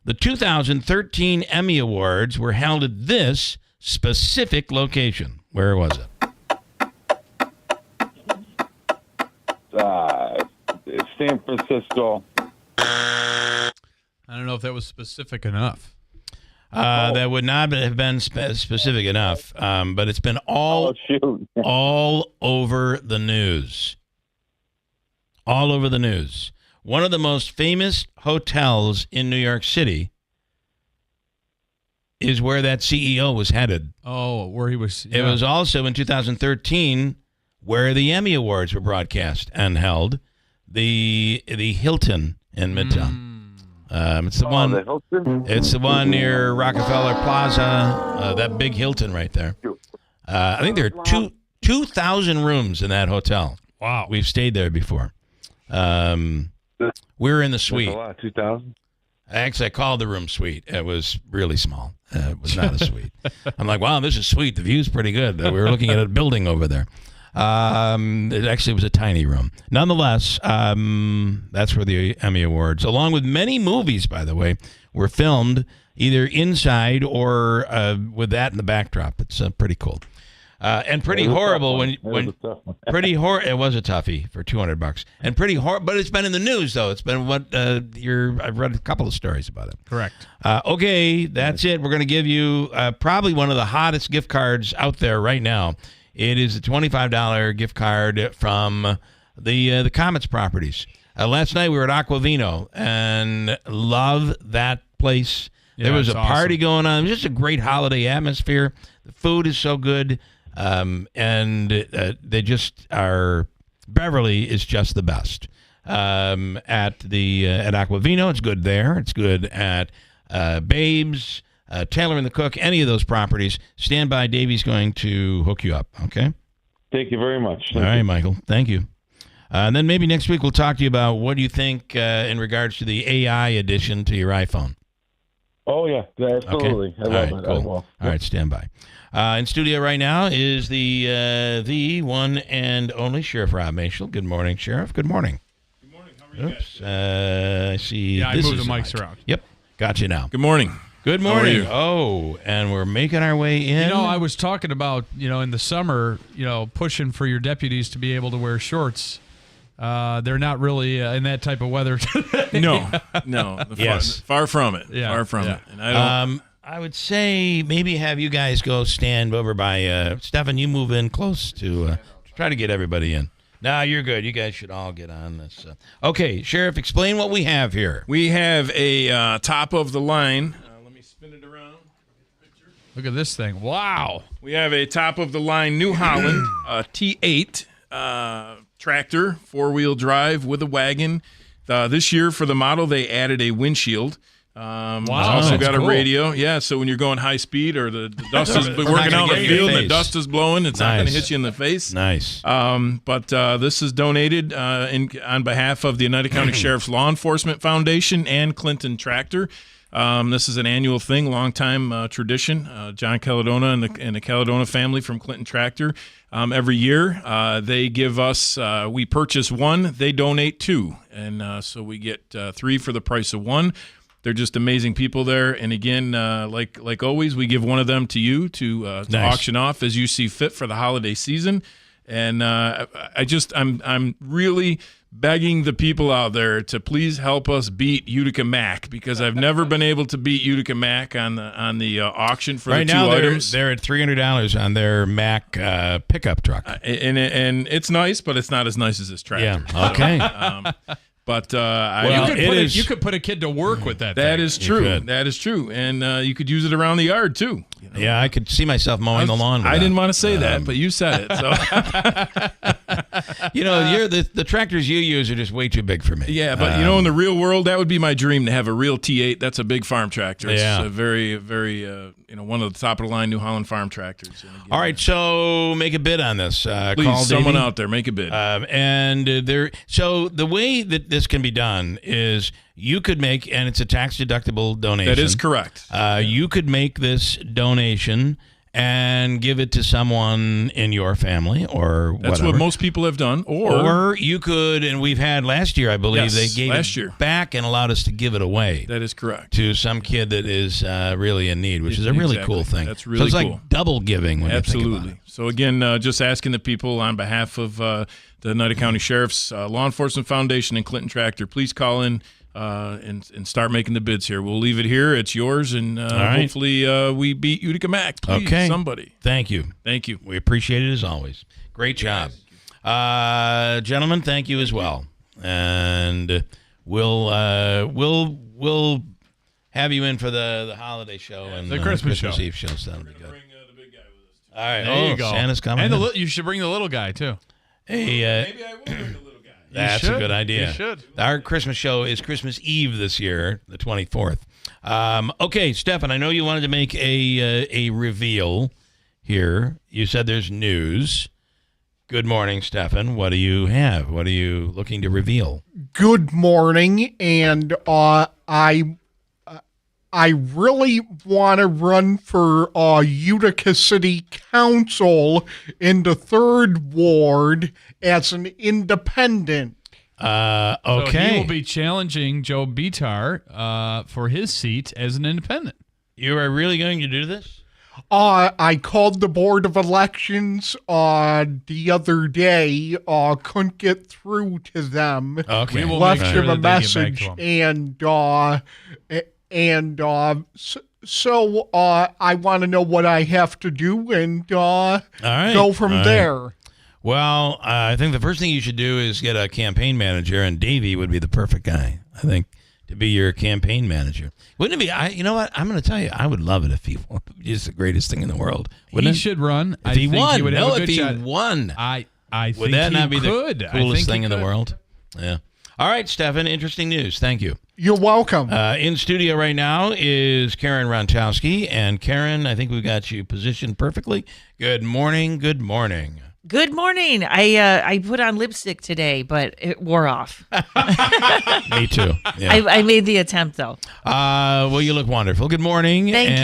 The 2013 Emmy Awards were held at this specific location. Where was it?
San Francisco.
I don't know if that was specific enough.
That would not have been specific enough, but it's been all over the news. All over the news. One of the most famous hotels in New York City is where that CEO was headed.
Oh, where he was.
It was also in 2013 where the Emmy Awards were broadcast and held. The Hilton in Midtown. It's the one. It's the one near Rockefeller Plaza. That big Hilton right there. I think there are 2,000 rooms in that hotel.
Wow,
we've stayed there before. We were in the suite.
That's a lot, 2,000.
Actually, I called the room suite. It was really small. It was not a suite. I'm like, wow, this is sweet. The view's pretty good. We were looking at a building over there. It actually was a tiny room. Nonetheless, that's where the Emmy Awards, along with many movies, by the way, were filmed either inside or with that in the backdrop. It's pretty cool. And pretty horrible it was a toughie for $200 and pretty horrible, but it's been in the news though. It's been I've read a couple of stories about it.
Correct.
Okay, that's it. We're going to give you probably one of the hottest gift cards out there right now. It is a $25 gift card from the Comets properties. Last night we were at Aquavino and love that place. There was a party going on. It was just a great holiday atmosphere. The food is so good. And they just are. Beverly is just the best. At Aquavino, it's good there. It's good at Babes, Taylor and the Cook, any of those properties. Stand by. Davey's going to hook you up. Okay.
Thank you very much.
All right, Michael. Thank you. And then maybe next week we'll talk to you about what you think in regards to the AI addition to your iPhone.
Oh yeah, absolutely.
Okay.
I love it.
Cool. All right, stand by. In studio right now is the one and only Sheriff Rob Maciol. Good morning, Sheriff. Good morning.
Good morning. How are you guys?
I see.
Yeah, I
this
moved
is
the mics around.
Yep, got you now.
Good morning.
Good
How are
morning.
you?
Oh, and we're making our way in.
I was talking about, in the summer, pushing for your deputies to be able to wear shorts. They're not really in that type of weather today.
No.
Yes.
Far from it.
Yeah.
Far from
Yeah.
it. And I don't.
I would say maybe have you guys go stand over by Stefan. You move in close to try to get everybody in. No, you're good. You guys should all get on this. Okay, Sheriff, explain what we have here.
We have a top of the line. Let me spin it around.
Look at this thing. Wow.
We have a top of the line New Holland T8 tractor, 4-wheel drive with a wagon. This year for the model, they added a windshield. It's also got a radio. Yeah, so when you're going high speed or the dust is working out in the field and the dust is blowing, it's not going to hit you in the face.
Nice.
But this is donated on behalf of the United County Sheriff's Law Enforcement Foundation and Clinton Tractor. This is an annual thing, long-time tradition. John Caledona and the Caledona family from Clinton Tractor. Every year, they give us, we purchase one, they donate two. And so we get 3 for the price of one. They're just amazing people there. And again, like always, we give one of them to you to auction off as you see fit for the holiday season.
And I'm really begging the people out there to please help us beat Utica Mac, because I've never been able to beat Utica Mac on the auction for
right
the two
now,
items.
They're at $300 on their Mac pickup truck.
And it's nice, but it's not as nice as this tractor.
Yeah. Okay.
But
you could put a kid to work with that.
That
thing.
is true. That is true. And you could use it around the yard too. You know?
Yeah, I could see myself mowing the lawn.
I didn't want to say that, but you said it. So
the tractors you use are just way too big for me.
Yeah, but in the real world, that would be my dream to have a real T8. That's a big farm tractor. It's a very, very, one of the top of the line New Holland farm tractors.
All right, so make a bid on this.
Please,
call
someone
Davey.
out there, make a bid.
So the way that this can be done is you could make, and it's a tax-deductible donation.
That is correct.
You could make this donation and give it to someone in your family or whatever.
That's what most people have done.
Or you could, and we've had last year, I believe, they gave
last
it
year
back and allowed us to give it away.
That is correct.
To some kid that is really in need, which is a really cool thing.
That's really
so it's
cool.
Like double giving when you think about it.
So again, just asking the people on behalf of the Oneida County Sheriff's Law Enforcement Foundation and Clinton Tractor, please call in and start making the bids here. We'll leave it here. It's yours, and
right.
hopefully we beat Utica Mac. Please, somebody.
Thank you.
Thank you.
We appreciate it as always. Great job. Gentlemen, thank you as well. And we'll have you in for the holiday show and
the Christmas show.
Eve show. So that'll be good. All right.
There you go.
Santa's coming.
And you should bring the little guy too.
Hey,
maybe I will bring the little guy.
That's a good idea.
You should.
Our Christmas show is Christmas Eve this year, the 24th. Okay, Stefan, I know you wanted to make a reveal here. You said there's news. Good morning, Stefan. What do you have? What are you looking to reveal?
Good morning, and I really want to run for Utica City Council in the 3rd Ward as an independent.
Okay.
So he will be challenging Joe Bitar for his seat as an independent.
You are really going to do this?
I called the Board of Elections the other day. Couldn't get through to them.
Okay.
We will
left
make sure
him a
that they get back
message,
to him.
So I want to know what I have to do and
All right.
go from
All right.
there.
Well, I think the first thing you should do is get a campaign manager, and Davey would be the perfect guy, I think, to be your campaign manager. Wouldn't it be? You know what? I'm going to tell you, I would love it if he won. It's the greatest thing in the world. Wouldn't
He
it?
should run.
If he won.
He would have a good
if
shot.
he won.
I think
would that
he
not be
could.
the
I
coolest
think
thing
he
in the
could.
world? Yeah. All right, Stefan, interesting news. Thank you.
You're welcome.
In studio right now is Karen Ronowski. And Karen, I think we got you positioned perfectly. Good morning. Good morning.
Good morning. I put on lipstick today, but it wore off.
Me too. Yeah.
I made the attempt, though.
Well, you look wonderful. Good morning.
Thank you.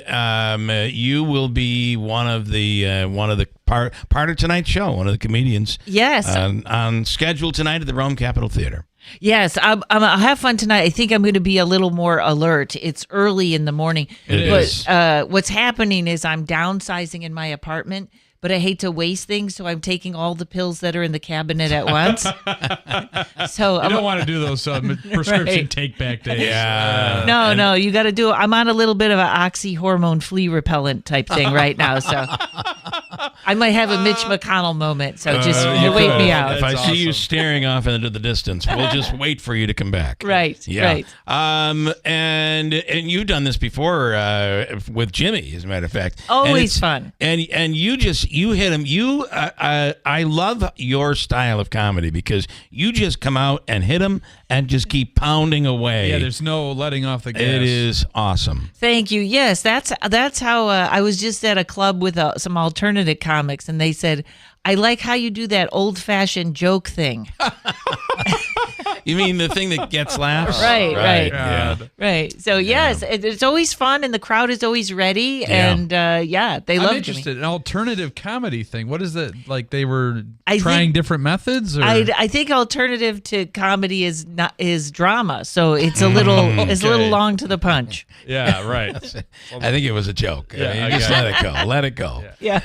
And you will be one of the part of tonight's show, one of the comedians.
Yes.
On schedule tonight at the Rome Capitol Theater.
Yes, I'll have fun tonight. I think I'm going to be a little more alert. It's early in the morning.
It is.
What's happening is I'm downsizing in my apartment, but I hate to waste things, so I'm taking all the pills that are in the cabinet at once. So
You don't want to do those prescription
Right.
take-back days.
Yeah.
No, you got to do it. I'm on a little bit of an oxy hormone flea repellent type thing right now, so I might have a Mitch McConnell moment. So just
You
wait
could.
me out.
If I see you staring off into the distance, we'll just wait for you to come back.
Right.
Yeah.
Right.
And you've done this before with Jimmy, as a matter of fact.
Always fun.
And you hit him. I love your style of comedy because you just come out and hit him and just keep pounding away.
Yeah, there's no letting off the gas.
It is awesome.
Thank you. Yes, that's how I was just at a club with some alternative comics, and they said, "I like how you do that old-fashioned joke thing."
You mean the thing that gets laughs?
Right.
Yeah.
Right. So yes, it's always fun, and the crowd is always ready, and they
I'm
love
interested.
Jimmy.
An alternative comedy thing. What is that? Like they were
I
trying
think-
different methods? Or?
I think alternative to comedy is drama, so it's a little long to the punch.
Yeah, right.
I think it was a joke.
Yeah,
I mean, just
okay.
let it go. Let it go.
Yeah.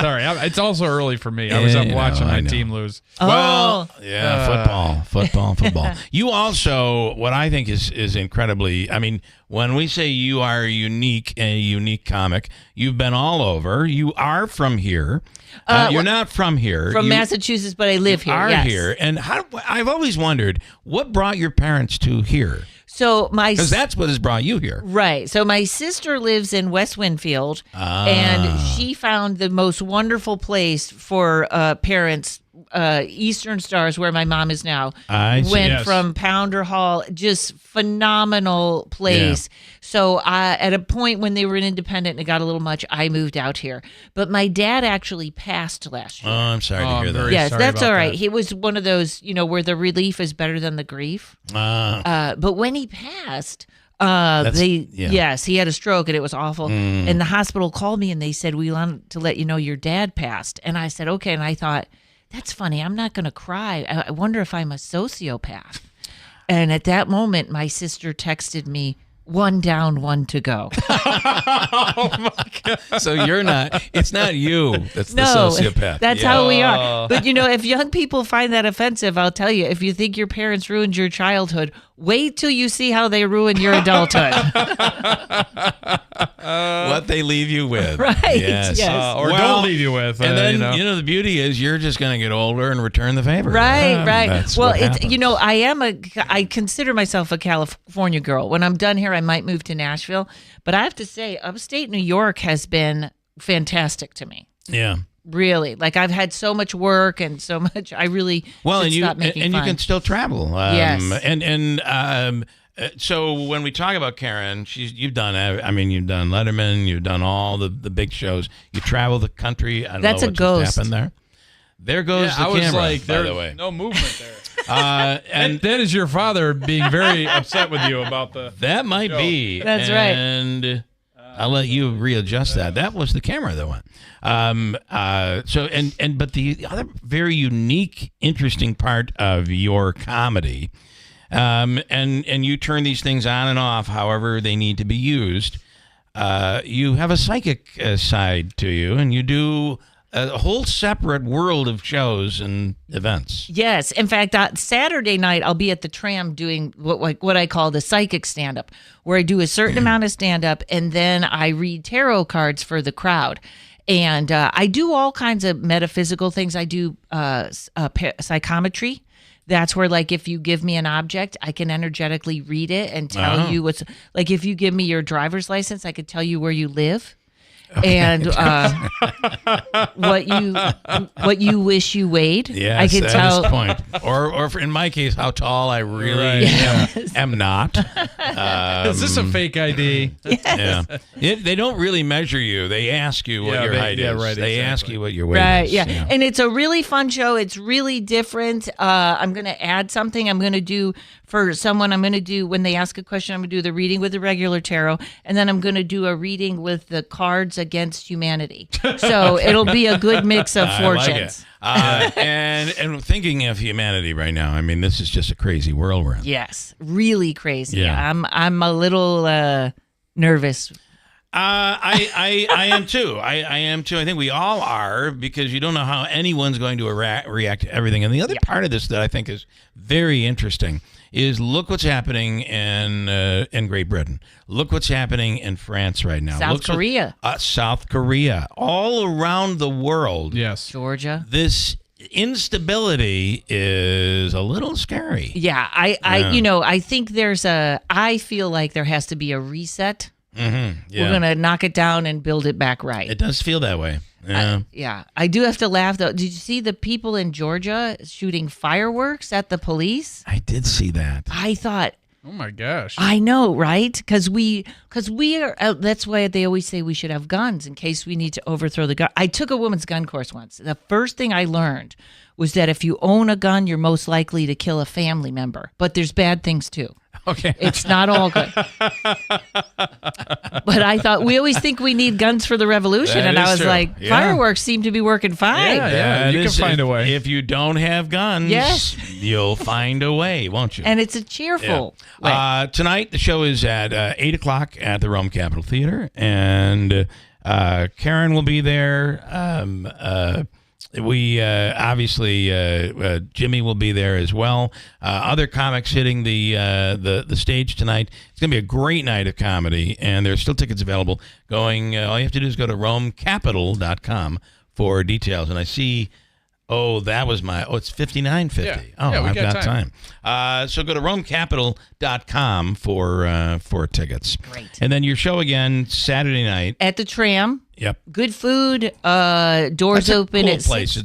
Sorry, it's also early for me. I was up watching my team lose.
Well, yeah, football. You also, what I think is incredibly, I mean, when we say you are a unique comic, you've been all over. You are from here. You're not from here.
From Massachusetts, but I live here.
Are
yes.
here. And I've always wondered, what brought your parents to here?
So
because that's what has brought you here.
Right. So my sister lives in West Winfield, and she found the most wonderful place for parents. Eastern Stars, where my mom is now, went from Pounder Hall, just phenomenal place. Yeah. So at a point when they were an independent and it got a little much, I moved out here. But my dad actually passed last year.
Oh, I'm sorry to hear that.
Yes, that's all right. He was one of those, where the relief is better than the grief. But when he passed, yes, he had a stroke and it was awful. And the hospital called me and they said, we want to let you know your dad passed. And I said, okay. And I thought, that's funny. I'm not going to cry. I wonder if I'm a sociopath. And at that moment, my sister texted me, 1 down, 1 to go.
Oh, my God.
So it's not you that's the sociopath.
That's how we are. But, if young people find that offensive, I'll tell you, if you think your parents ruined your childhood, wait till you see how they ruin your adulthood.
What they leave you with.
Right.
Yes.
Or don't leave you with.
And then, the beauty is you're just going to get older and return the favor.
Right.
That's
well,
what happens.
I consider myself a California girl. When I'm done here, I might move to Nashville. But I have to say, upstate New York has been fantastic to me.
Yeah.
Really, like I've had so much work and so much. I really stop making fun.
You can still travel.
Yes.
So when we talk about Karen, you've done Letterman, you've done all the big shows. You travel the country. I don't know what just happened there. There goes the camera.
I was
by the way,
no movement there. And that is your father being very upset with you about the.
That might
show.
be.
That's right.
And I'll let you readjust that. That was the camera that went. But the other very unique, interesting part of your comedy, and you turn these things on and off however they need to be used. You have a psychic side to you, and you do a whole separate world of shows and events.
Yes. In fact, Saturday night, I'll be at the Tram doing what I call the psychic stand-up, where I do a certain amount of stand-up, and then I read tarot cards for the crowd. And I do all kinds of metaphysical things. I do psychometry. That's where, like, if you give me an object, I can energetically read it and tell you what's... Like, if you give me your driver's license, I could tell you where you live. Okay. And what you wish you weighed.
Yes,
I could tell.
Is the point. Or in my case, how tall I really am not.
Is this a fake ID?
Yes.
Yeah. They don't really measure you. They ask you what your height is.
Yeah, right,
they ask you what your weight
right,
is.
Yeah. And it's a really fun show. It's really different. I'm going to add something. I'm going to do for someone. I'm going to do, when they ask a question, I'm going to do the reading with the regular tarot, and then I'm going to do a reading with the cards against humanity. So it'll be a good mix of fortunes.
I like it. And thinking of humanity right now, I mean, this is just a crazy world we're in.
Yes, really crazy.
Yeah.
I'm a little nervous.
I am too. I am too. I think we all are, because you don't know how anyone's going to react to everything. And the other part of this that I think is very interesting is look what's happening in Great Britain. Look what's happening in France right now. South Korea. All around the world.
Yes.
Georgia.
This instability is a little scary.
Yeah. I think I feel like there has to be a reset.
Mm-hmm. Yeah.
We're going to knock it down and build it back right.
It does feel that way. Yeah.
I do have to laugh, though. Did you see the people in Georgia shooting fireworks at the police?
I did see that.
I thought,
oh my gosh.
I know, right? Because we are. That's why they always say we should have guns in case we need to overthrow the gun. I took a woman's gun course once. The first thing I learned was that if you own a gun, you're most likely to kill a family member. But there's bad things too.
Okay.
It's not all good. But I thought, we always think we need guns for the revolution.
That
and I was
true.
like, fireworks seem to be working fine.
Yeah, you can find a way.
If you don't have guns,
yes,
you'll find a way, won't you?
And it's a cheerful way.
Tonight, the show is at 8 o'clock at the Rome Capitol Theater. And Karen will be there. We obviously Jimmy will be there as well. Other comics hitting the stage tonight. It's going to be a great night of comedy, and there's still tickets available. All you have to do is go to romecapital.com for details. And I see. That was it's $59.50.
Yeah.
I've got time. So go to romecapital.com for tickets.
Great.
And then your show again Saturday night
At the Tram.
Yep.
Good food. Doors open.
Cool place.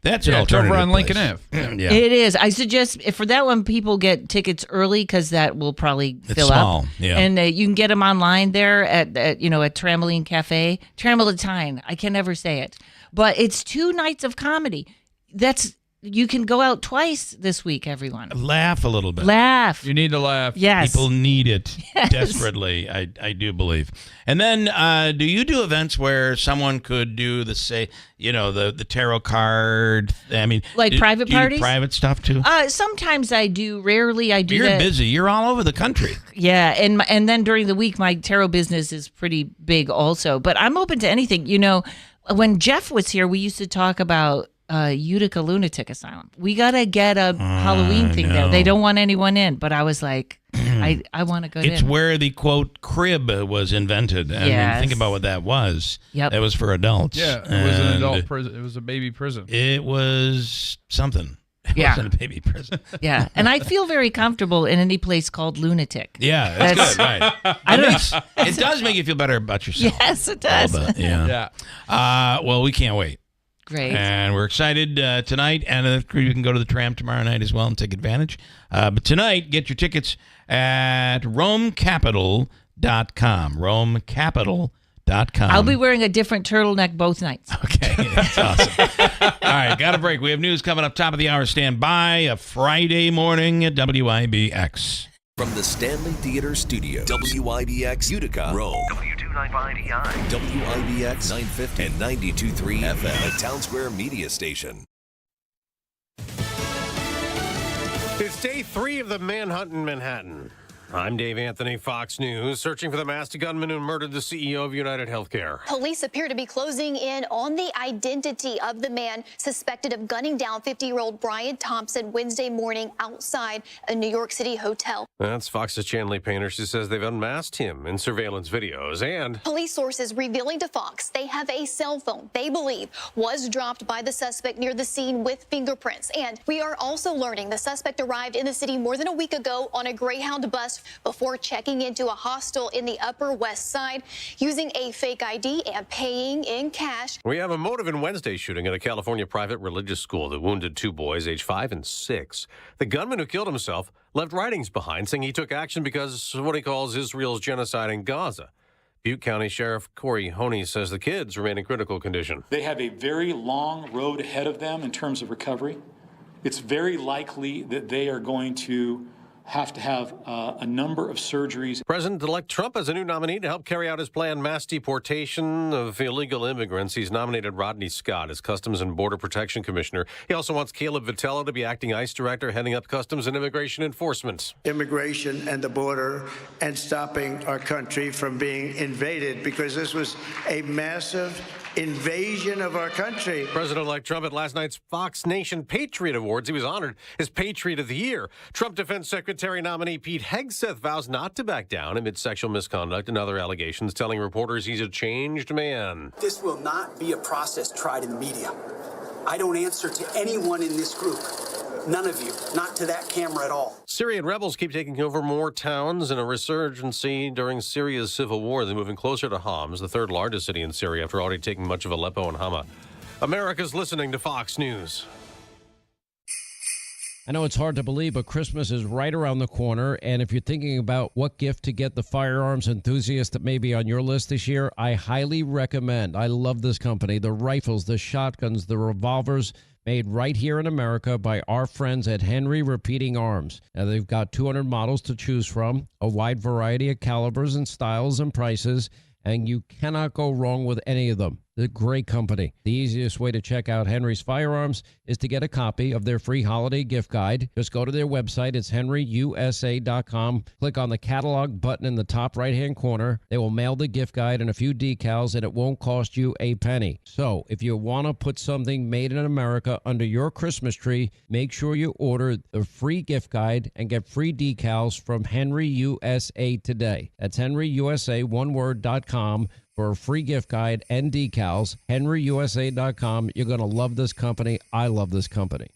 That's an alternative
over on Lincoln
place.
Ave.
Yeah.
It is. I suggest for that one, people get tickets early because that will probably fill
small,
up.
yeah.
And you can get them online there at Trampoline Cafe. Trampoline. I can never say it, but it's 2 nights of comedy. You can go out twice this week, everyone.
Laugh a little bit.
Laugh.
You need to laugh.
Yes.
People need it
Yes.
desperately, I do believe. And then do you do events where someone could do the tarot card? I mean,
Like private
do you do
parties?
private stuff too?
Sometimes I do. Rarely I do.
You're
that.
busy. You're all over the country.
Yeah, and then during the week, my tarot business is pretty big also. But I'm open to anything. When Jeff was here, we used to talk about Utica Lunatic Asylum. We got to get a Halloween thing there. They don't want anyone in, but I was like, I want to go in.
It's where the, quote, crib was invented. I mean, think about what that was.
Yep.
That was for adults.
Yeah, it was an adult prison. It was a baby prison.
It was something. It wasn't a baby prison.
Yeah, and I feel very comfortable in any place called Lunatic.
Yeah, that's good. Right. It does make you feel better about yourself.
Yes, it does.
A little bit, yeah. Well, we can't wait.
Great.
And we're excited tonight, and you can go to the Tram tomorrow night as well and take advantage. But tonight, get your tickets at romecapital.com. Romecapital.com.
I'll be wearing a different turtleneck both nights.
Okay, that's awesome. All right, got a break. We have news coming up top of the hour. Stand by a Friday morning at WIBX.
From the Stanley Theater Studio, WIBX Utica, Rome, W295EI, WIBX 950 and 92.3 FM, a Town Square media station.
It's day 3 of the manhunt in Manhattan. I'm Dave Anthony, Fox News, searching for the masked gunman who murdered the CEO of United Healthcare.
Police appear to be closing in on the identity of the man suspected of gunning down 50-year-old Brian Thompson Wednesday morning outside a New York City hotel.
That's Fox's Chanley Painter. She says they've unmasked him in surveillance videos. And
police sources revealing to Fox they have a cell phone they believe was dropped by the suspect near the scene with fingerprints. And we are also learning the suspect arrived in the city more than a week ago on a Greyhound bus before checking into a hostel in the Upper West Side, using a fake ID and paying in cash.
we have a motive in Wednesday's shooting at a California private religious school that wounded 2 boys, aged 5 and 6. The gunman who killed himself left writings behind saying he took action because of what he calls Israel's genocide in Gaza. Butte County Sheriff Corey Honey says the kids remain in critical condition.
They have a very long road ahead of them in terms of recovery. It's very likely that they are going to have a number of surgeries.
President-elect Trump has a new nominee to help carry out his planned mass deportation of illegal immigrants. He's nominated Rodney Scott as Customs and Border Protection Commissioner. He also wants Caleb Vitello to be acting ICE director, heading up Customs and Immigration Enforcement.
Immigration and the border and stopping our country from being invaded, because this was a massive invasion of our country.
President-elect Trump at last night's Fox Nation Patriot Awards. He was honored as Patriot of the Year. Trump Defense Secretary nominee Pete Hegseth vows not to back down amid sexual misconduct and other allegations, telling reporters he's a changed man.
This will not be a process tried in the media. I don't answer to anyone in this group. None of you. Not to that camera at all.
Syrian rebels keep taking over more towns in a resurgency during Syria's civil war. They're moving closer to Homs, the 3rd largest city in Syria, after already taking much of Aleppo and Hama. America's listening to Fox News.
I know it's hard to believe, but Christmas is right around the corner. And if you're thinking about what gift to get the firearms enthusiast that may be on your list this year, I highly recommend. I love this company. The rifles, the shotguns, the revolvers, made right here in America by our friends at Henry Repeating Arms. Now, they've got 200 models to choose from, a wide variety of calibers and styles and prices, and you cannot go wrong with any of them. The great company. The easiest way to check out Henry's Firearms is to get a copy of their free holiday gift guide. Just go to their website. It's henryusa.com. Click on the catalog button in the top right-hand corner. They will mail the gift guide and a few decals, and it won't cost you a penny. So if you want to put something made in America under your Christmas tree, make sure you order the free gift guide and get free decals from Henry USA today. That's henryusa.com for a free gift guide and decals. henryusa.com. You're going to love this company. I love this company.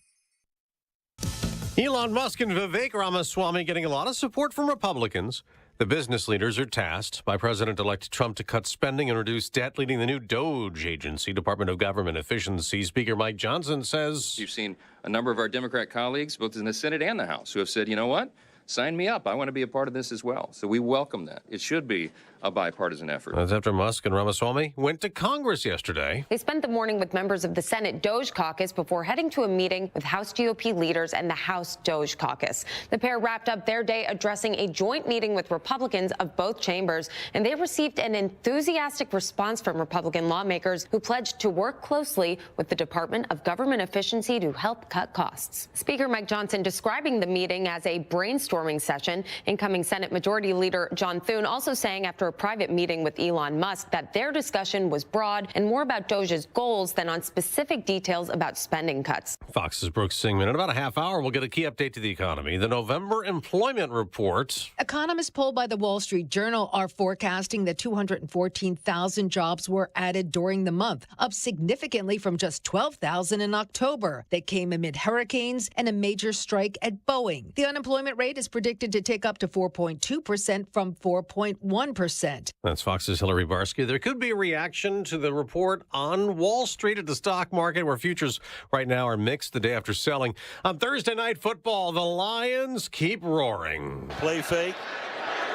Elon Musk and Vivek Ramaswamy getting a lot of support from Republicans. The business leaders are tasked by President-elect Trump to cut spending and reduce debt, leading the new DOGE agency, Department of Government Efficiency. Speaker Mike Johnson says...
You've seen a number of our Democrat colleagues, both in the Senate and the House, who have said, you know what? Sign me up. I want to be a part of this as well. So we welcome that. It should be a bipartisan effort.
That's after Musk and Ramaswamy went to Congress yesterday.
They spent the morning with members of the Senate DOGE caucus before heading to a meeting with House GOP leaders and the House DOGE caucus. The pair wrapped up their day addressing a joint meeting with Republicans of both chambers, and they received an enthusiastic response from Republican lawmakers who pledged to work closely with the Department of Government Efficiency to help cut costs. Speaker Mike Johnson describing the meeting as a brainstorming session. Incoming Senate Majority Leader John Thune also saying after a private meeting with Elon Musk that their discussion was broad and more about DOGE's goals than on specific details about spending cuts.
Fox's Brooks Singman. In about a half hour, we'll get a key update to the economy. The November employment report.
Economists polled by the Wall Street Journal are forecasting that 214,000 jobs were added during the month, up significantly from just 12,000 in October. That came amid hurricanes and a major strike at Boeing. The unemployment rate is predicted to tick up to 4.2% from 4.1%.
That's Fox's Hillary Barsky. There could be a reaction to the report on Wall Street at the stock market, where futures right now are mixed the day after selling. On Thursday Night Football, the Lions keep roaring.
Play fake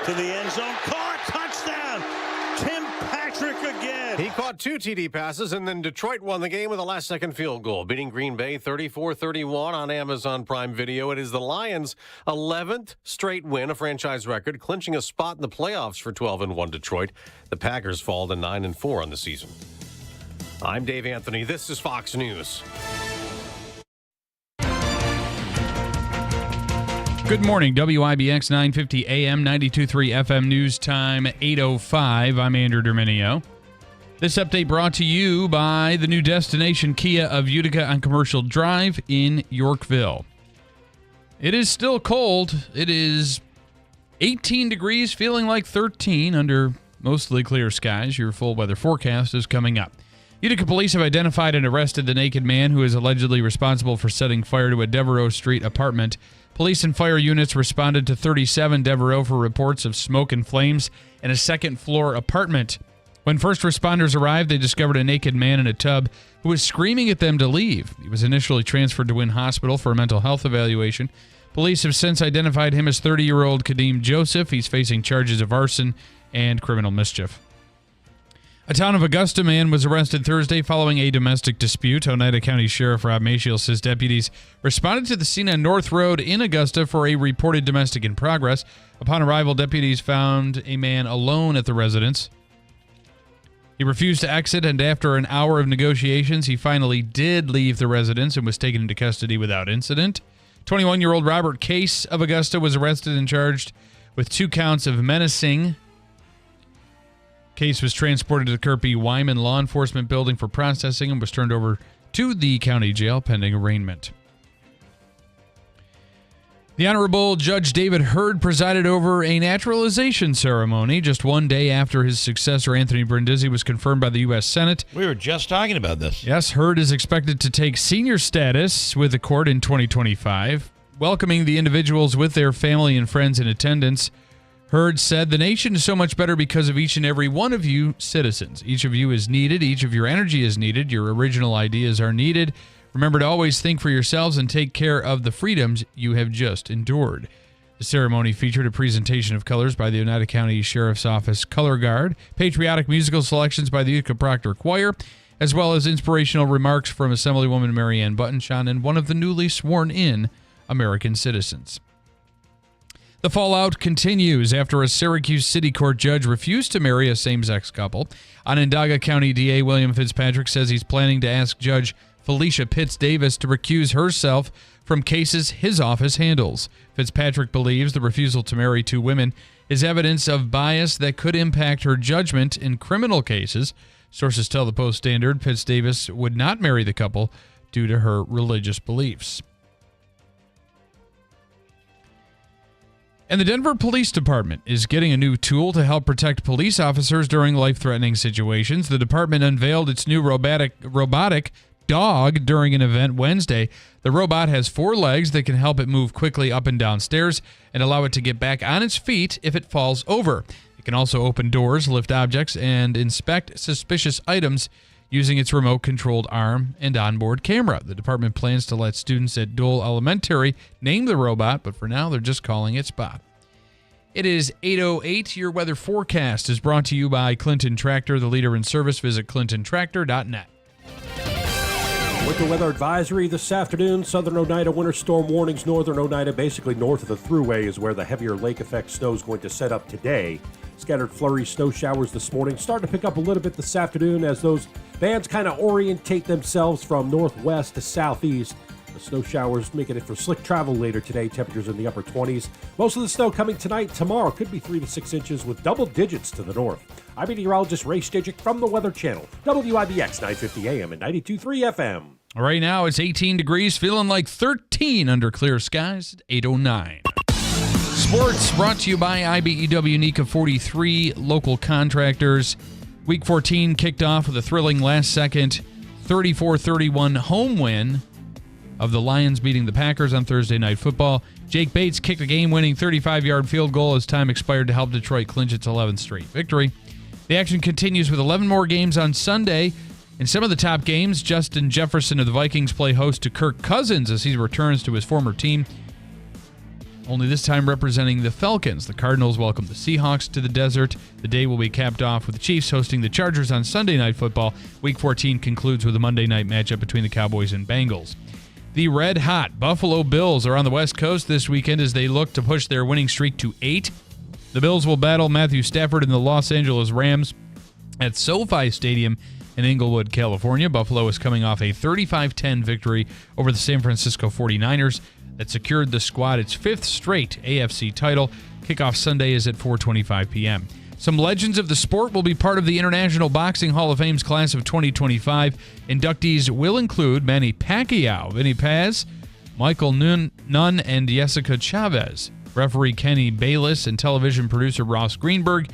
to the end zone. Caught. Touchdown. Tim Patrick again.
He caught 2 TD passes, and then Detroit won the game with a last-second field goal, beating Green Bay 34-31 on Amazon Prime Video. It is the Lions' 11th straight win, a franchise record, clinching a spot in the playoffs for 12-1 Detroit. The Packers fall to 9-4 on the season. I'm Dave Anthony. This is Fox News.
Good morning, WIBX 950 AM, 92.3 FM News Time, 8:05. I'm Andrew Derminio. This update brought to you by the new destination Kia of Utica on Commercial Drive in Yorkville. It is still cold. It is 18 degrees, feeling like 13 under mostly clear skies. Your full weather forecast is coming up. Utica police have identified and arrested the naked man who is allegedly responsible for setting fire to a Devereaux Street apartment. Police and fire units responded to 37 Devereaux for reports of smoke and flames in a second-floor apartment. When first responders arrived, they discovered a naked man in a tub who was screaming at them to leave. He was initially transferred to Wynn Hospital for a mental health evaluation. Police have since identified him as 30-year-old Kadeem Joseph. He's facing charges of arson and criminal mischief. A town of Augusta man was arrested Thursday following a domestic dispute. Oneida County Sheriff Rob Maciol says deputies responded to the scene on North Road in Augusta for a reported domestic in progress. Upon arrival, deputies found a man alone at the residence. He refused to exit, and after an hour of negotiations, he finally did leave the residence and was taken into custody without incident. 21-year-old Robert Case of Augusta was arrested and charged with 2 counts of menacing. Case was transported to the Kirby Wyman Law Enforcement Building for processing and was turned over to the county jail pending arraignment. The Honorable Judge David Hurd presided over a naturalization ceremony just one day after his successor, Anthony Brindisi, was confirmed by the U.S. Senate.
We were just talking about this.
Yes, Hurd is expected to take senior status with the court in 2025, welcoming the individuals with their family and friends in attendance. Hurd said, "The nation is so much better because of each and every one of you citizens. Each of you is needed. Each of your energy is needed. Your original ideas are needed. Remember to always think for yourselves and take care of the freedoms you have just endured." The ceremony featured a presentation of colors by the Oneida County Sheriff's Office Color Guard, patriotic musical selections by the Utica Proctor Choir, as well as inspirational remarks from Assemblywoman Mary Ann Buttonshon and one of the newly sworn-in American citizens. The fallout continues after a Syracuse City Court judge refused to marry a same-sex couple. Onondaga County DA William Fitzpatrick says he's planning to ask Judge Felicia Pitts Davis to recuse herself from cases his office handles. Fitzpatrick believes the refusal to marry two women is evidence of bias that could impact her judgment in criminal cases. Sources tell the Post-Standard Pitts Davis would not marry the couple due to her religious beliefs. And the Denver Police Department is getting a new tool to help protect police officers during life-threatening situations. The department unveiled its new robotic dog during an event Wednesday. The robot has 4 legs that can help it move quickly up and down stairs and allow it to get back on its feet if it falls over. It can also open doors, lift objects, and inspect suspicious items using its remote-controlled arm and onboard camera. The department plans to let students at Dole Elementary name the robot, but for now they're just calling it Spot. It is 8:08. Your weather forecast is brought to you by Clinton Tractor, the leader in service. Visit clintontractor.net.
With the weather advisory this afternoon, southern Oneida winter storm warnings. Northern Oneida, basically north of the Thruway, is where the heavier lake effect snow is going to set up today. Scattered flurry snow showers this morning. Starting to pick up a little bit this afternoon as those bands kind of orientate themselves from northwest to southeast. The snow showers making it for slick travel later today. Temperatures in the upper 20s. Most of the snow coming tonight. Tomorrow could be 3 to 6 inches with double digits to the north. I'm meteorologist Ray Stijic from the Weather Channel. WIBX 950 AM and 92.3 FM.
Right now it's 18 degrees, feeling like 13 under clear skies at 8:09. Sports brought to you by IBEW NECA 43 local contractors. Week 14 kicked off with a thrilling last-second 34-31 home win of the Lions beating the Packers on Thursday Night Football. Jake Bates kicked a game-winning 35-yard field goal as time expired to help Detroit clinch its 11th straight victory. The action continues with 11 more games on Sunday. In some of the top games, Justin Jefferson of the Vikings play host to Kirk Cousins as he returns to his former team, only this time representing the Falcons. The Cardinals welcome the Seahawks to the desert. The day will be capped off with the Chiefs hosting the Chargers on Sunday Night Football. Week 14 concludes with a Monday night matchup between the Cowboys and Bengals. The red-hot Buffalo Bills are on the West Coast this weekend as they look to push their winning streak to 8. The Bills will battle Matthew Stafford and the Los Angeles Rams at SoFi Stadium in Inglewood, California. Buffalo is coming off a 35-10 victory over the San Francisco 49ers that secured the squad its 5th straight AFC title. Kickoff Sunday is at 4:25 p.m. Some legends of the sport will be part of the International Boxing Hall of Fame's class of 2025. Inductees will include Manny Pacquiao, Vinny Paz, Michael Nunn, and Jessica Chavez. Referee Kenny Bayless and television producer Ross Greenberg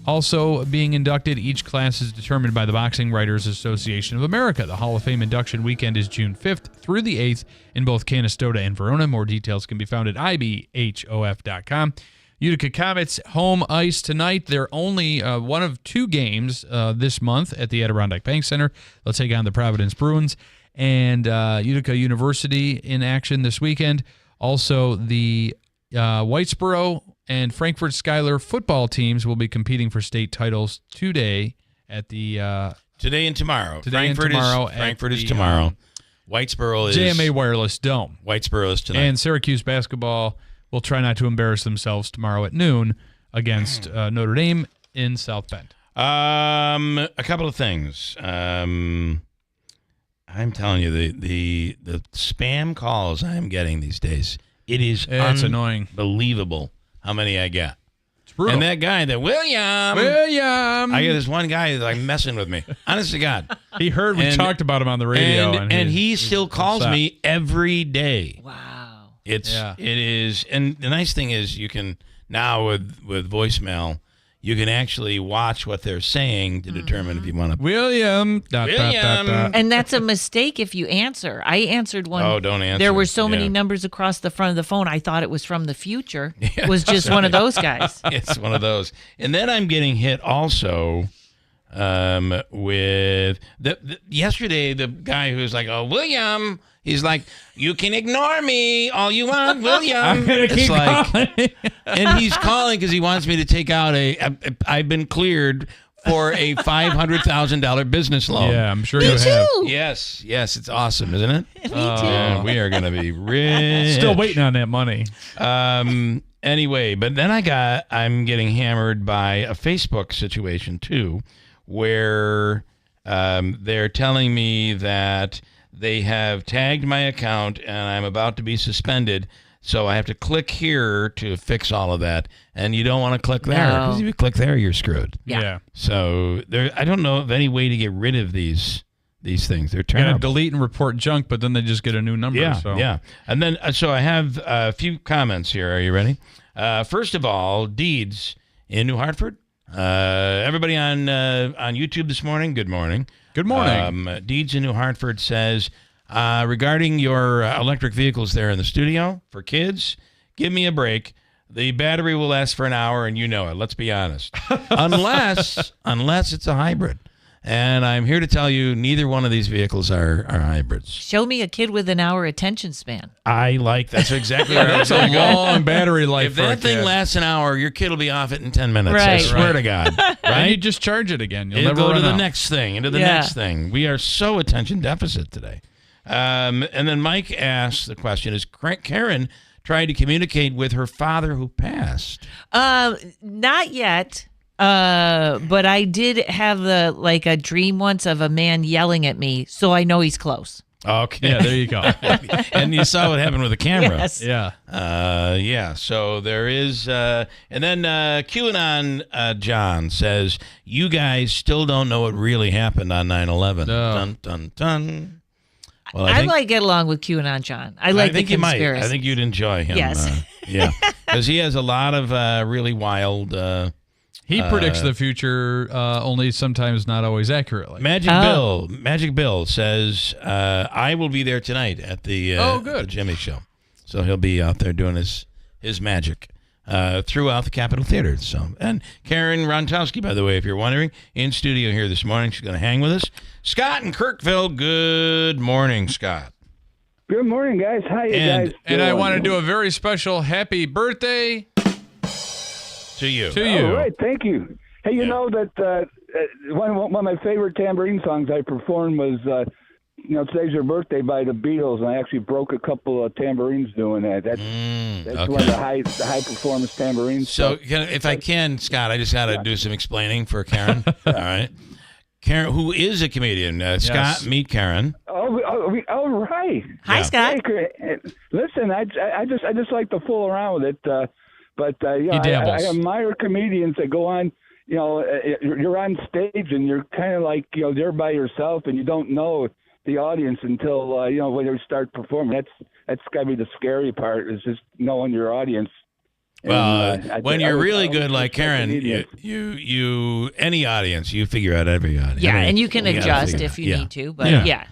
also being inducted. Each class is determined by the Boxing Writers Association of America. The Hall of Fame induction weekend is June 5th through the 8th in both Canastota and Verona. More details can be found at ibhof.com. Utica Comets home ice tonight. They're only one of 2 games this month at the Adirondack Bank Center. They'll take on the Providence Bruins. And Utica University in action this weekend. Also, the Whitesboro and Frankfurt Schuyler football teams will be competing for state titles today at the
today and tomorrow.
Frankfurt
is tomorrow. Whitesboro is
JMA Wireless Dome.
Whitesboro is tonight.
And Syracuse basketball will try not to embarrass themselves tomorrow at noon against Notre Dame in South Bend.
A couple of things. I'm telling you, the spam calls I'm getting these days, it's
annoying.
Unbelievable how many I get.
It's brutal.
And that guy, William. I get this one guy that's like messing with me. Honest to God.
He heard we talked about him on the radio.
And he still calls me every day.
Wow.
It is. And the nice thing is you can now with voicemail, you can actually watch what they're saying to determine if you want to.
William.
And that's a mistake if you answer. I answered one.
Oh, don't answer.
There were so many numbers across the front of the phone. I thought it was from the future. It was just one of those guys.
It's one of those. And then I'm getting hit also with yesterday, the guy who's like, "Oh, William." He's like, "You can ignore me all you want, William."
I'm going to keep calling.
And he's calling because he wants me to take out I've been cleared for a $500,000 business loan.
Yeah, I'm sure you have.
Yes, it's awesome, isn't it?
Me too.
Man, we are going to be rich.
Still waiting on that money.
Anyway, but then I'm getting hammered by a Facebook situation too, where they're telling me that they have tagged my account and I'm about to be suspended. So I have to click here to fix all of that. And you don't want to click there, because if you click there, you're screwed.
Yeah.
So I don't know of any way to get rid of these things. They're
You're
terrible.
going to delete and report junk, but then they just get a new number.
Yeah. And then, so I have a few comments here. Are you ready? First of all, Deeds in New Hartford. Everybody on YouTube this morning, good morning.
Good morning.
Deeds in New Hartford says, regarding your electric vehicles there in the studio for kids, give me a break. The battery will last for an hour, and you know it. Let's be honest. unless it's a hybrid. And I'm here to tell you, neither one of these vehicles are hybrids.
Show me a kid with an hour attention span.
That's exactly where I was
That's a
going to go.
long battery life.
If
for a
that thing
kid.
lasts an hour, your kid will be off it in 10 minutes. I
Right.
swear to God.
And
Right?
you just charge it again. You'll
It'll
never
go to
run
the
out.
next thing, into the
Yeah.
next thing. We are so attention deficit today. And then Mike asks the question, is Karen trying to communicate with her father who passed?
Not yet. But I did have a dream once of a man yelling at me, so I know he's close.
Okay.
Yeah, there you go.
And you saw what happened with the camera.
Yes.
Yeah. So there is, and then QAnon John says, you guys still don't know what really happened on 9/11.
No.
Dun, dun, dun. Well,
I like get along with QAnon John. I like
think
the
you might.
conspiracy.
I think you'd enjoy him.
Yes.
Yeah. Because he has a lot of really wild.
He predicts the future, only sometimes not always accurately.
Magic Bill says, I will be there tonight at the Jimmy Show. So he'll be out there doing his magic throughout the Capitol Theater. So, and Karen Ronowski, by the way, if you're wondering, in studio here this morning. She's going to hang with us. Scott in Kirkville, good morning, Scott.
Good morning, guys. How you guys
And I
doing?
want to do a very special happy birthday
to you.
All right, thank you. Hey, you know that one of my favorite tambourine songs I performed was, Today's Your Birthday by the Beatles, and I actually broke a couple of tambourines doing that. That's one of the high performance tambourines.
So, if I can, Scott, I just got to do some explaining for Karen. All right. Karen, who is a comedian. Scott, meet Karen.
Oh, right.
Hi, Scott.
Hey, listen, I just like to fool around with it, but
He
I
dabbles.
admire comedians that go on. You're on stage and you're kind of like there by yourself, and you don't know the audience until when you start performing. That's got to be the scary part, is just knowing your audience.
Well,
And,
when you're really good
was
like
a
Karen,
comedian.
you any audience, you figure out every audience.
Yeah,
I mean,
and you can
gotta
adjust
figure
if
out.
you
Yeah.
need to, but yeah.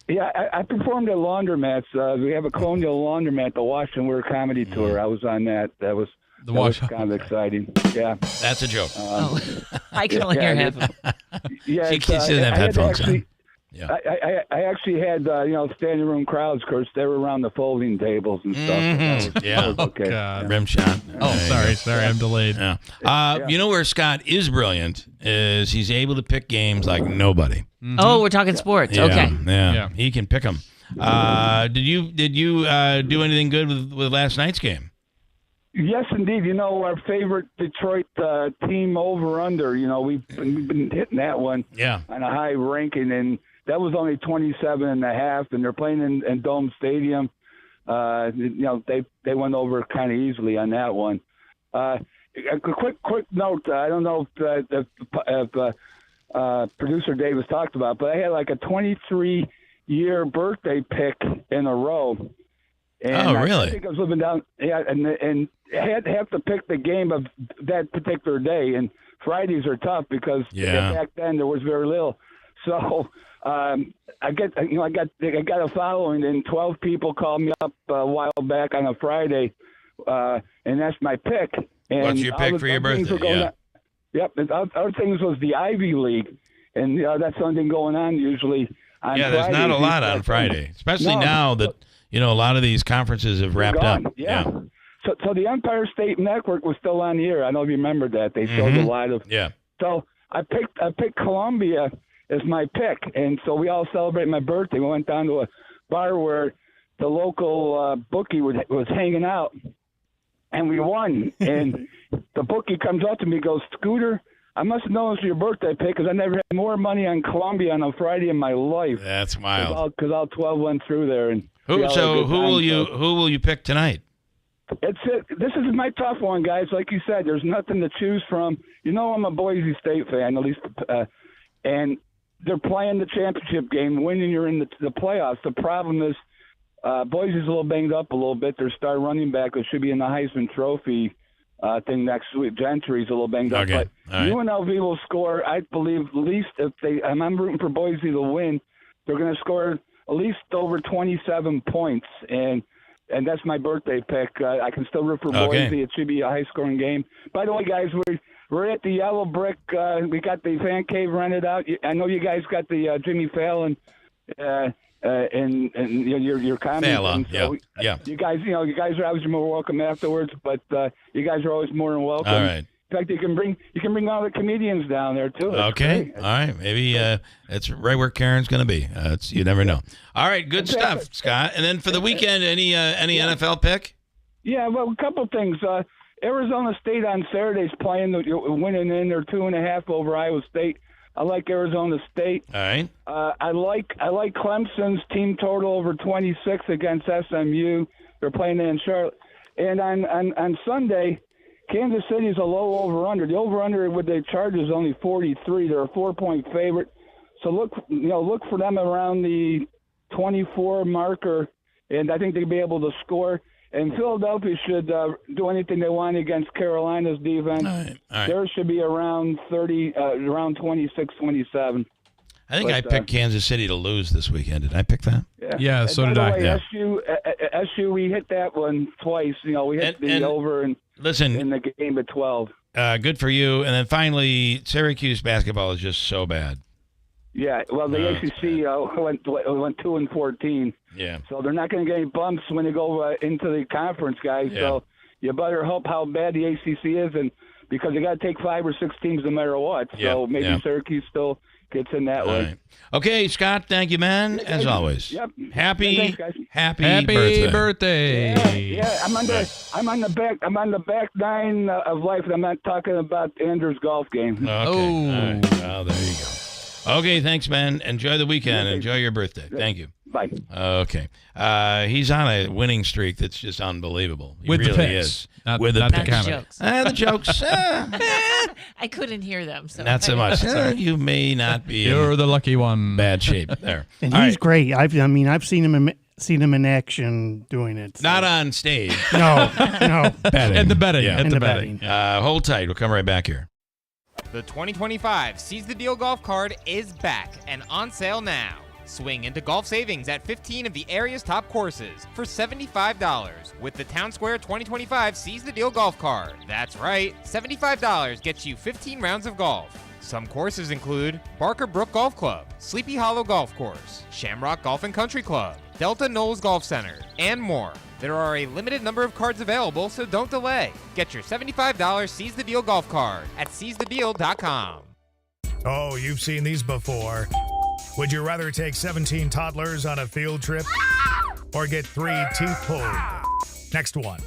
Yeah, I performed at laundromats. We have a Colonial Laundromat, the Wash and Wear Comedy Tour. I was on that. That was kind of exciting. Yeah.
That's a joke.
I can only hear half of it.
Yeah,
She doesn't have headphones on. Yeah.
I actually had standing room crowds. Of course, they were around the folding tables and stuff.
Mhm.
That was okay.
God.
Rim shot.
Oh,
There you
sorry,
go.
I'm delayed.
Yeah. You know where Scott is brilliant is he's able to pick games like nobody.
Oh, we're talking sports.
Yeah,
Okay.
Yeah. He can pick them. Did you do anything good with last night's game?
Yes, indeed. Our favorite Detroit team over/under. We've been hitting that one.
Yeah.
On a high ranking, and that was only 27.5, and they're playing in Dome Stadium. They went over kind of easily on that one. A quick note. I don't know if producer Dave has talked about, but I had like a 23-year birthday pick in a row. And
Oh, really?
I think I was living down, and I had to have to pick the game of that particular day. And Fridays are tough because back then there was very little. So I got a following, and 12 people called me up a while back on a Friday, and that's my pick. And
What's your pick for your birthday? Yeah.
Yep. And other things was the Ivy League, and that's something going on usually on
Yeah, there's not
Fridays.
a lot on Friday, especially
No.
now that a lot of these conferences have wrapped
gone.
up.
Yeah. So the Empire State Network was still on the air. I don't know if you remember that. They showed a lot of.
Yeah.
So I picked Columbia as my pick, and so we all celebrate my birthday. We went down to a bar where the local bookie was hanging out, and we won. And the bookie comes up to me, goes, "Scooter, I must have known this was your birthday pick because I never had more money on Columbia on a Friday in my life."
That's wild.
Because all 12 went through there. And
who will you pick tonight?
This is my tough one, guys. Like you said, there's nothing to choose from. You know, I'm a Boise State fan, at least, and they're playing the championship game. Winning, you're in the playoffs. The problem is Boise's a little banged up a little bit. Their star running back that should be in the Heisman Trophy thing next week. Gentry's a little banged up, but UNLV will score. I believe at least I'm rooting for Boise to win. They're going to score at least over 27 points, and that's my birthday pick. I can still root for Boise. It should be a high-scoring game. By the way, guys, we're at the Yellow Brick. We got the fan cave rented out. I know you guys got the Jimmy Fallon and your comments.
Failla,
so
yeah.
You guys are always more welcome afterwards, but you guys are always more than welcome.
All right.
In fact, you can bring all the comedians down there too.
Okay. All right. Maybe it's right where Karen's going to be. You never know. All right. Good stuff, Scott. And then for the weekend, any NFL pick?
Yeah. Well, a couple things. Arizona State on Saturday's playing, winning in their 2.5 over Iowa State. I like Arizona State.
All right.
I like Clemson's team total over 26 against SMU. They're playing in Charlotte. And on Sunday, Kansas City is a low over-under. The over-under with the Chargers is only 43. They're a 4-point favorite. So look for them around the 24 marker, and I think they'll be able to score. And Philadelphia should do anything they want against Carolina's defense.
All right.
Theirs should be around 26-27.
I think I picked Kansas City to lose this weekend. Did I pick that?
Yeah, so did I.
Yeah.
SU, we hit that one twice. We hit the over in the game at 12.
Good for you. And then finally, Syracuse basketball is just so bad.
Yeah, well, the ACC went 2-14.
Yeah.
So they're not going to get any bumps when they go into the conference, guys.
Yeah.
So you better hope how bad the ACC is, and because they got to take 5 or 6 teams no matter what. So maybe Syracuse still gets in that way.
Right. Okay, Scott, thank you, man, as always.
Yep.
Happy
birthday.
Yeah, I'm on the back nine of life, and I'm not talking about Andrew's golf game.
Okay. All right. Well, there you go. Okay, thanks, man. Enjoy the weekend. Enjoy your birthday. Thank you.
Bye.
Okay. He's on a winning streak that's just unbelievable. He
With the
really
picks.
is.
Not
With
the
picks.
jokes.
The jokes.
I couldn't hear them. So
Not so much. You may not be
You're the lucky one.
bad shape there.
And
All
he's
right.
great. I've seen him in action doing it. So.
Not on stage.
No.
Betting.
And the betting.
Yeah.
And the betting.
Hold tight. We'll come right back here.
The 2025 Seize the Deal golf card is back and on sale now. Swing into golf savings at 15 of the area's top courses for $75 with the Town Square 2025 Seize the Deal golf card. That's right, $75 gets you 15 rounds of golf. Some courses include Barker Brook Golf Club, Sleepy Hollow Golf Course, Shamrock Golf and Country Club, Delta Knolls Golf Center, and more. There are a limited number of cards available, so don't delay. Get your $75 Seize the Deal golf card at seizethedeal.com.
Oh, you've seen these before. Would you rather take 17 toddlers on a field trip or get 3 teeth pulled? Next one.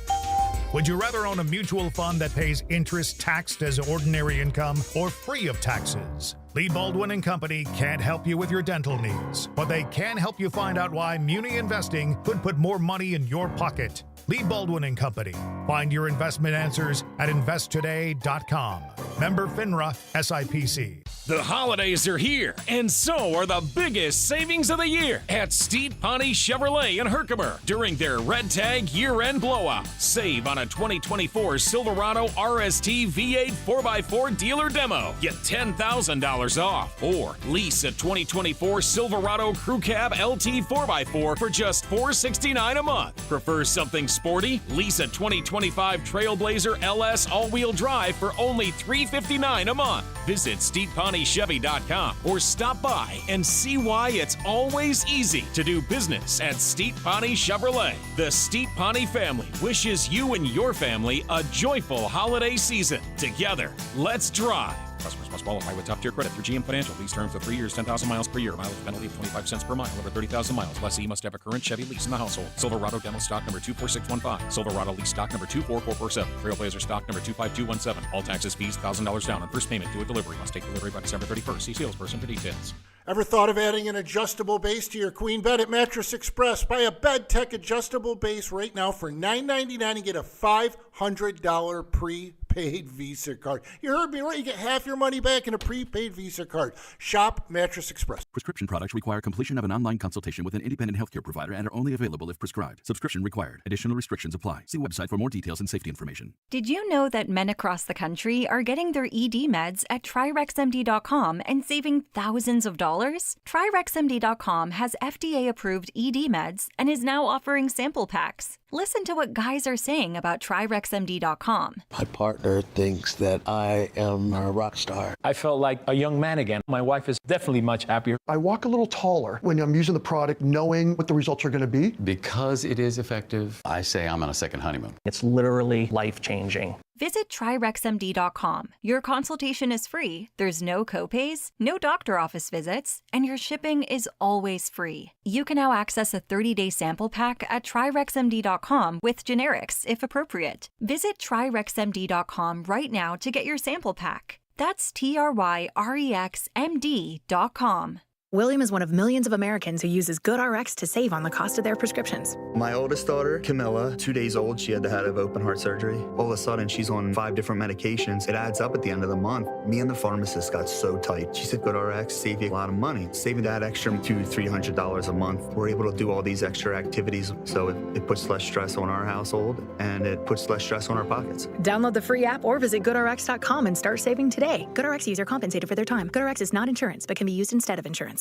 Would you rather own a mutual fund that pays interest taxed as ordinary income or free of taxes? Lee Baldwin & Company can't help you with your dental needs, but they can help you find out why Muni Investing could put more money in your pocket. Lee Baldwin & Company. Find your investment answers at investtoday.com. Member FINRA SIPC.
The holidays are here, and so are the biggest savings of the year at Steep Pawnee Chevrolet in Herkimer during their Red Tag year-end blowout. Save on a 2024 Silverado RST V8 4x4 dealer demo. Get $10,000 off. Or lease a 2024 Silverado Crew Cab LT 4x4 for just $469 a month. Prefer something sporty? Lease a 2025 Trailblazer LS all-wheel drive for only $359 a month. Visit SteepPawneeChevy.com or stop by and see why it's always easy to do business at Steep Pawnee Chevrolet. The Steep Pawnee family wishes you and your family a joyful holiday season. Together, let's drive Customers must qualify with top-tier credit through GM Financial. Lease terms of 3 years, 10,000 miles per year. Mileage penalty of 25 cents per mile. Over 30,000 miles. Lessee must have a current Chevy lease in the household. Silverado demo stock number 24615. Silverado lease stock number 24447. Trailblazer stock number 25217. All taxes, fees, $1,000 down on first payment due at delivery. Must take delivery by December 31st. See salesperson for details.
Ever thought of adding an adjustable base to your queen bed at Mattress Express? Buy a Bed Tech adjustable base right now for $9.99 and get a $500 prepaid Visa card. You heard me right. You get half your money back in a prepaid Visa card. Shop Mattress Express.
Prescription products require completion of an online consultation with an independent healthcare provider and are only available if prescribed. Subscription required. Additional restrictions apply. See website for more details and safety information.
Did you know that men across the country are getting their ED meds at TriRexMD.com and saving thousands of dollars? TriRexMD.com has FDA-approved ED meds and is now offering sample packs. Listen to what guys are saying about TriRexMD.com.
My partner thinks that I am a rock star.
I felt like a young man again. My wife is definitely much happier.
I walk a little taller when I'm using the product, knowing what the results are going to be.
Because it is effective, I say I'm on a second honeymoon.
It's literally life-changing.
Visit TriRexMD.com. Your consultation is free, there's no copays, no doctor office visits, and your shipping is always free. You can now access a 30-day sample pack at TriRexMD.com with generics, if appropriate. Visit TriRexMD.com right now to get your sample pack. That's TriRexMD.com.
William is one of millions of Americans who uses GoodRx to save on the cost of their prescriptions.
My oldest daughter, Camilla, 2 days old, she had to have open heart surgery. All of a sudden, she's on 5 different medications. It adds up at the end of the month. Me and the pharmacist got so tight. She said, GoodRx save you a lot of money. Saving that extra $200-300 a month. We're able to do all these extra activities, so it puts less stress on our household, and it puts less stress on our pockets.
Download the free app or visit GoodRx.com and start saving today. GoodRx user compensated for their time. GoodRx is not insurance, but can be used instead of insurance.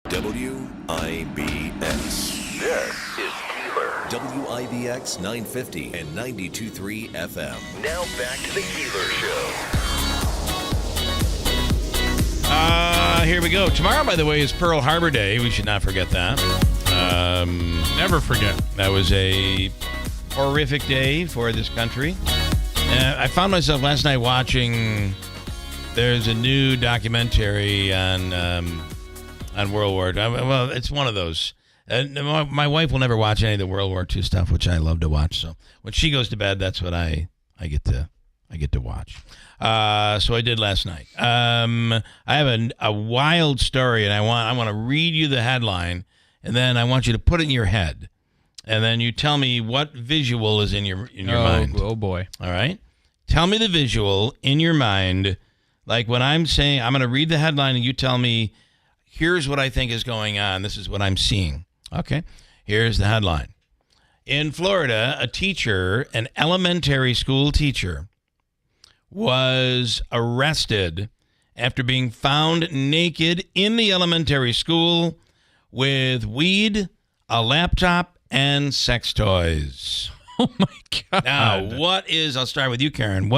WIBX. This is Keeler. WIBX 950 and 92.3 FM. Now back to the Keeler Show.
Here we go. Tomorrow, by the way, is Pearl Harbor Day. We should not forget that.
Never forget.
That was a horrific day for this country. I found myself last night watching. There's a new documentary on World War II. Well, it's one of those. My wife will never watch any of the World War II stuff, which I love to watch. So when she goes to bed, that's what I get to watch. So I did last night. I have a wild story, and I want to read you the headline, and then I want you to put it in your head, and then you tell me what visual is in your mind.
Oh boy!
All right, tell me the visual in your mind. Like when I'm saying, I'm going to read the headline, and you tell me, here's what I think is going on. This is what I'm seeing. Okay, here's the headline. In Florida, a teacher, an elementary school teacher, was arrested after being found naked in the elementary school with weed, a laptop, and sex toys.
Oh, my God.
Now, I'll start with you, Karen.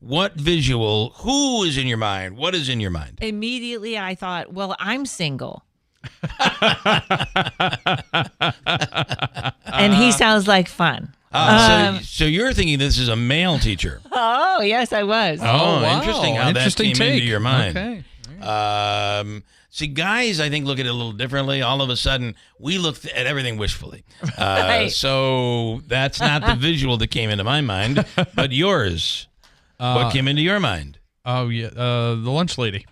What visual, who is in your mind? What is in your mind?
Immediately I thought, well, I'm single. And he sounds like fun.
So you're thinking this is a male teacher.
Oh, yes, I was.
Oh, wow. Interesting how
Interesting
that came into your mind.
Okay.
See, guys, I think, look at it a little differently. All of a sudden, we look at everything wishfully.
Right.
So that's not the visual that came into my mind, but yours. What came into your mind?
Oh, yeah, the lunch lady.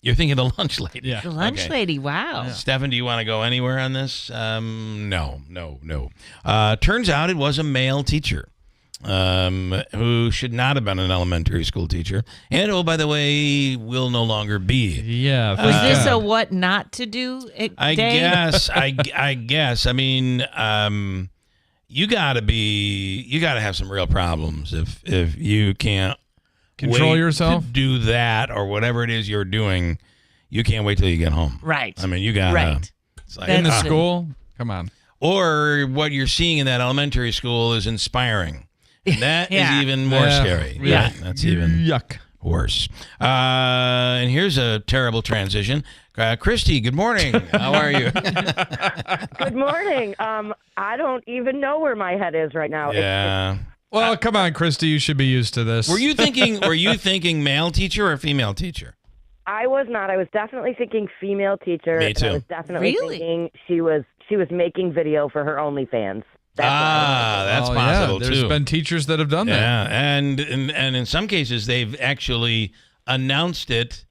You're thinking the lunch lady.
Yeah.
The lunch lady, wow.
Yeah. Stefan, do you want to go anywhere on this? No. Turns out it was a male teacher who should not have been an elementary school teacher. And, oh, by the way, will no longer be.
Yeah.
Was this a what not to do day?
I guess. I mean, you got to have some real problems if you can't
control yourself
to do that or whatever it is you're doing. You can't wait till you get home.
Right.
I mean, you got
right.
Like,
in the school. Come on.
Or what you're seeing in that elementary school is inspiring. And that is even more scary.
Yeah.
Right? That's even worse. And here's a terrible transition. Christy, good morning. How are you?
Good morning. I don't even know where my head is right now.
Yeah.
Well, come on, Christy, you should be used to this.
Were you thinking male teacher or female teacher?
I was not. I was definitely thinking female teacher.
Me too.
And I was definitely thinking she was making video for her OnlyFans.
That's possible
yeah.
too.
There's been teachers that have done that.
Yeah, and in some cases they've actually announced it,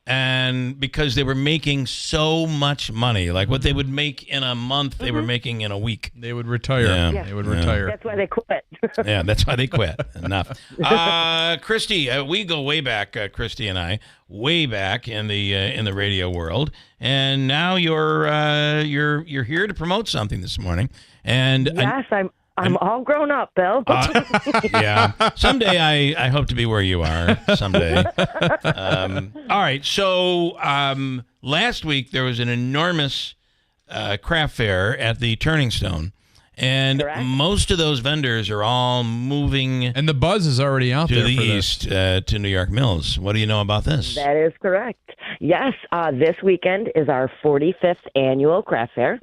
and because they were making so much money, like what they would make in a month, they were making in a week.
They would retire.
Yeah.
They would retire.
That's why they quit.
Yeah, that's why they quit. Enough. Christy, we go way back. Christy and I, way back in the radio world, and now you're here to promote something this morning. And
yes, I'm all grown up, Bill.
Yeah. Someday I hope to be where you are. Someday. All right. So last week there was an enormous craft fair at the Turning Stone. And most of those vendors are all moving.
And the buzz is already out there
to the
for
east, to New York Mills. What do you know about this?
That is correct. Yes, this weekend is our 45th annual craft fair.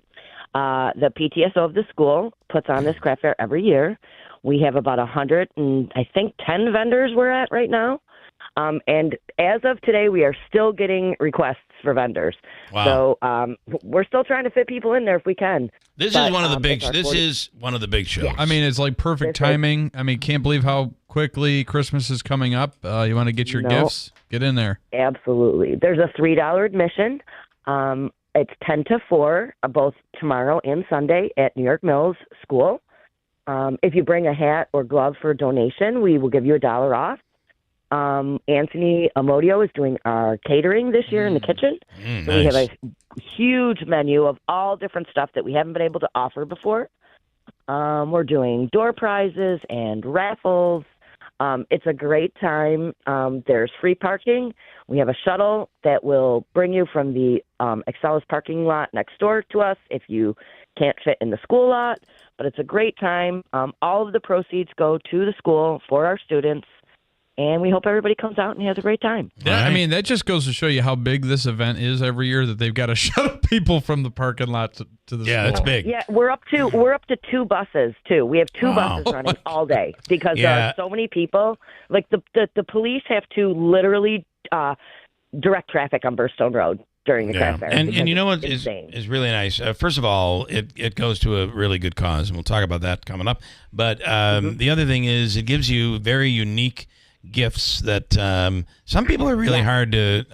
The PTSO of the school puts on this craft fair every year. We have about 10 vendors we're at right now. And as of today, we are still getting requests for vendors.
Wow.
So we're still trying to fit people in there if we can.
This is one of the big. This is one of the big shows.
Yeah.
I mean, it's like perfect timing. I mean, can't believe how quickly Christmas is coming up. You want to get your gifts? Get in there.
Absolutely. There's a $3 admission. It's 10 to 4, both tomorrow and Sunday at New York Mills School. If you bring a hat or glove for a donation, we will give you $1 off. Anthony Amodio is doing our catering this year in the kitchen. So we have a huge menu of all different stuff that we haven't been able to offer before. We're doing door prizes and raffles. It's a great time. There's free parking. We have a shuttle that will bring you from the Excellus parking lot next door to us if you can't fit in the school lot. But it's a great time. All of the proceeds go to the school for our students. And we hope everybody comes out and has a great time.
Yeah, I mean, that just goes to show you how big this event is every year, that they've got to shuttle people from the parking lot to the school.
Yeah, it's big.
Yeah, we're up to 2 buses too. We have 2 buses running all day because there are so many people. Like the police have to literally direct traffic on Burstone Road during the craft fair.
And you know what is really nice? First of all, it goes to a really good cause, and we'll talk about that coming up. But the other thing is it gives you very unique gifts that some people are really hard to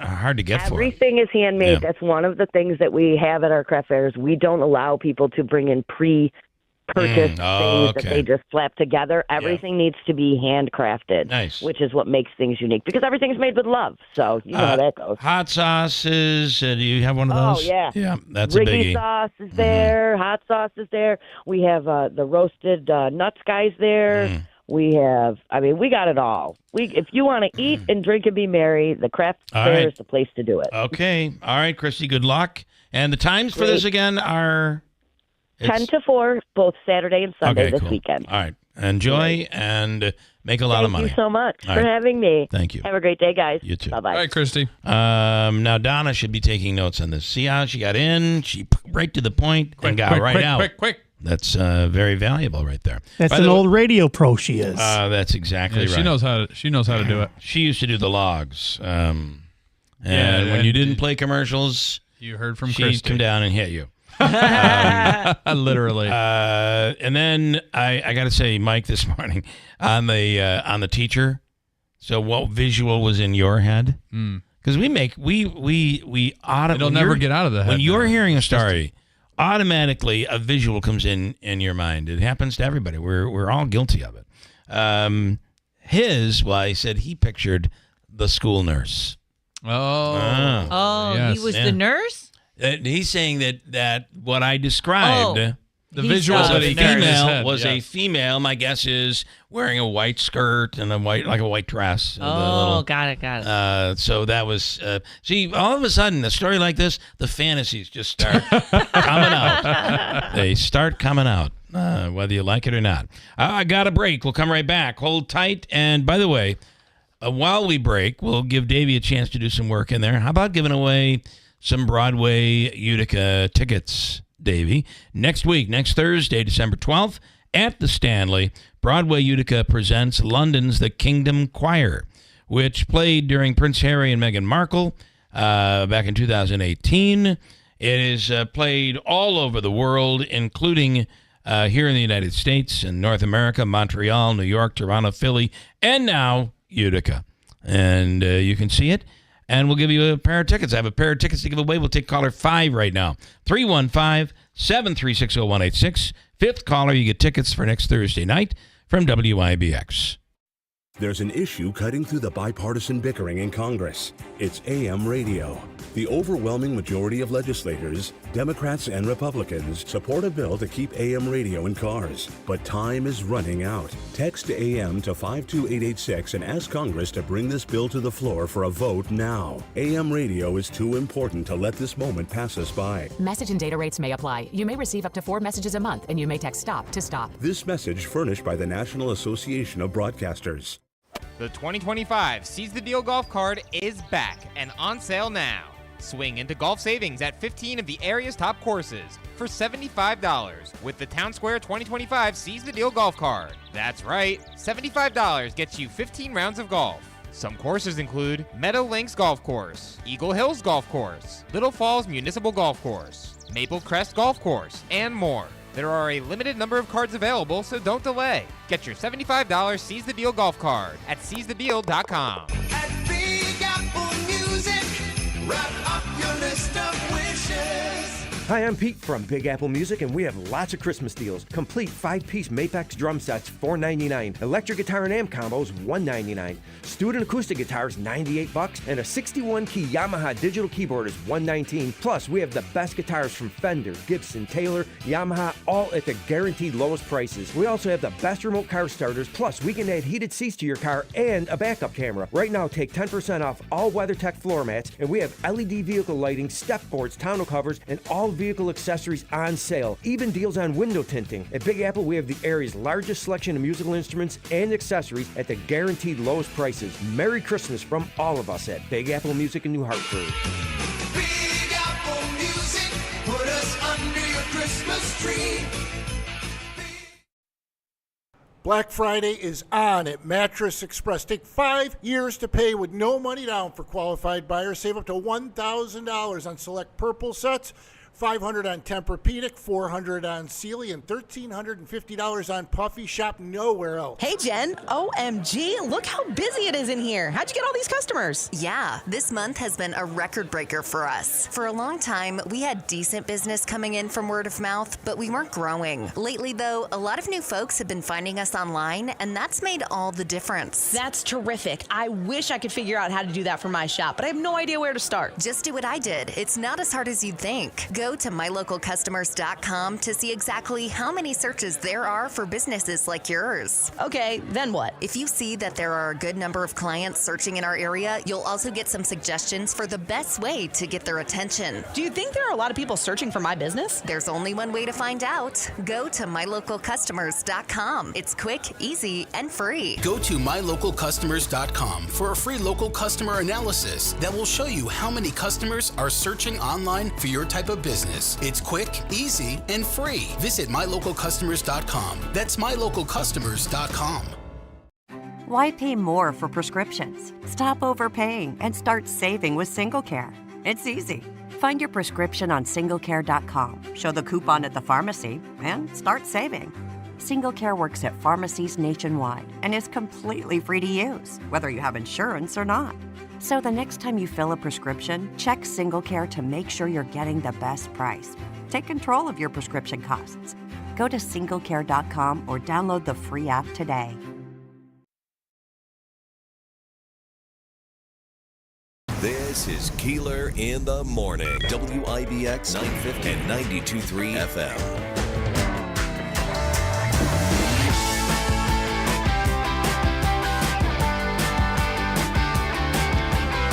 get for.
Everything is handmade.
Yeah.
That's one of the things that we have at our craft fairs. We don't allow people to bring in pre-purchased things that they just slap together. Everything needs to be handcrafted.
Nice.
Which is what makes things unique because everything's made with love. So you know how that goes.
Hot sauces. Do you have one of those?
Oh yeah.
Yeah, that's
Riggy
a biggie.
sauce is there. Hot sauce is there. We have the roasted nuts guys there. We have, we got it all. If you want to eat and drink and be merry, the craft fair is the place to do it.
Okay. All right, Christy, good luck. And the times for this again are?
10 to 4, both Saturday and Sunday this
cool.
weekend.
All right. Enjoy and make a lot of money.
Thank you so much
All
for
right.
having me.
Thank you.
Have a great day, guys.
You too.
Bye-bye.
All right, Christy.
Now, Donna should be taking notes on this. See how she got in? She right to the point and got right out.
Quick.
That's very valuable right there.
That's an old radio pro she is.
That's exactly right.
She knows how to do it.
She used to do the logs. And when you didn't play commercials,
you heard from
she'd
Christy.
come down and hit you.
Literally.
And then I got to say, Mike, this morning on the teacher. So what visual was in your head? Because we
It'll never get out of the head.
When you're hearing a story, automatically a visual comes in your mind. It happens to everybody. We're all guilty of it. He said he pictured the school nurse.
Oh, yes.
He was the nurse?
He's saying that what I described,
the visual that he
was a female. My guess is wearing a white skirt and a white dress.
Got it.
So that was see. All of a sudden, a story like this, the fantasies just start coming out. They start coming out, whether you like it or not. I got a break. We'll come right back. Hold tight. And by the way, while we break, we'll give Davey a chance to do some work in there. How about giving away some Broadway Utica tickets, Davey? Next week, next Thursday, December 12th at the Stanley, Broadway Utica presents London's The Kingdom Choir, which played during Prince Harry and Meghan Markle back in 2018. It is played all over the world, including here in the United States and North America, Montreal, New York, Toronto, Philly, and now Utica. And you can see it. And we'll give you a pair of tickets. I have a pair of tickets to give away. We'll take caller 5 right now. 315-736-0186. Fifth caller, you get tickets for next Thursday night from WIBX.
There's an issue cutting through the bipartisan bickering in Congress. It's AM radio. The overwhelming majority of legislators, Democrats and Republicans, support a bill to keep AM radio in cars. But time is running out. Text AM to 52886 and ask Congress to bring this bill to the floor for a vote now. AM radio is too important to let this moment pass us by.
Message and data rates may apply. You may receive up to 4 messages a month, and you may text STOP to stop.
This message furnished by the National Association of Broadcasters.
The 2025 Seize the Deal golf card is back and on sale now. Swing into golf savings at 15 of the area's top courses for $75 with the Town Square 2025 Seize the Deal golf card. That's right, $75 gets you 15 rounds of golf. Some courses include Meadow Links Golf Course, Eagle Hills Golf Course, Little Falls Municipal Golf Course, Maple Crest Golf Course, and more. There are a limited number of cards available, so don't delay. Get your $75 Seize the Deal golf card at seizethedeal.com.
At Big Apple Music, wrap up your list of wishes.
Hi, I'm Pete from Big Apple Music, and we have lots of Christmas deals. Complete 5-piece Mapex drum sets, $4.99. Electric guitar and amp combos, $1.99. Student acoustic guitars, $98. And a 61-key Yamaha digital keyboard is $119. Plus, we have the best guitars from Fender, Gibson, Taylor, Yamaha, all at the guaranteed lowest prices. We also have the best remote car starters. Plus, we can add heated seats to your car and a backup camera. Right now, take 10% off all WeatherTech floor mats, and we have LED vehicle lighting, step boards, tonneau covers, and all vehicle accessories on sale. Even deals on window tinting. At Big Apple, we have the area's largest selection of musical instruments and accessories at the guaranteed lowest prices. Merry Christmas from all of us at Big Apple Music in New Hartford.
Big Apple Music, put us under your Christmas tree.
Black Friday is on at Mattress Express. Take 5 years to pay with no money down for qualified buyers. Save up to $1,000 on select Purple sets, $500 on Tempur-Pedic, $400 on Sealy, and $1,350 on Puffy. Shop nowhere else.
Hey, Jen. OMG, look how busy it is in here. How'd you get all these customers?
Yeah, this month has been a record breaker for us. For a long time, we had decent business coming in from word of mouth, but we weren't growing. Lately, though, a lot of new folks have been finding us online, and that's made all the difference.
That's terrific. I wish I could figure out how to do that for my shop, but I have no idea where to start.
Just do what I did. It's not as hard as you'd think. Go to mylocalcustomers.com to see exactly how many searches there are for businesses like yours.
Okay, then what?
If you see that there are a good number of clients searching in our area, you'll also get some suggestions for the best way to get their attention.
Do you think there are a lot of people searching for my business?
There's only one way to find out. Go to mylocalcustomers.com. It's quick, easy, and free.
Go to mylocalcustomers.com for a free local customer analysis that will show you how many customers are searching online for your type of business. It's quick, easy, and free. Visit mylocalcustomers.com. That's mylocalcustomers.com.
Why pay more for prescriptions? Stop overpaying and start saving with SingleCare. It's easy. Find your prescription on singlecare.com, show the coupon at the pharmacy, and start saving. SingleCare works at pharmacies nationwide and is completely free to use, whether you have insurance or not. So the next time you fill a prescription, check SingleCare to make sure you're getting the best price. Take control of your prescription costs. Go to singlecare.com or download the free app today.
This is Keeler in the Morning. WIBX 950 and 92.3 FM.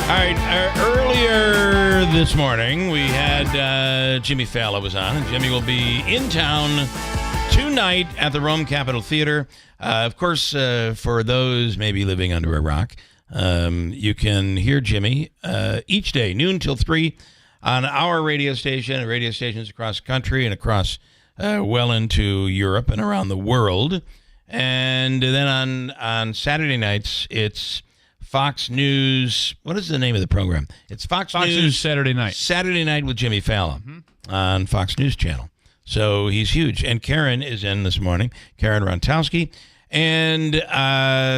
All right, earlier this morning, we had Jimmy Failla was on, and Jimmy will be in town tonight at the Rome Capitol Theater. Of course, for those maybe living under a rock, you can hear Jimmy each day, noon till 3, on our radio station and radio stations across the country and across well into Europe and around the world. And then on Saturday nights, it's Fox News. What is the name of the program? It's Fox News
Saturday Night.
Saturday Night with Jimmy Failla on Fox News Channel. So he's huge. And Karen is in this morning, Karen Ronowski. And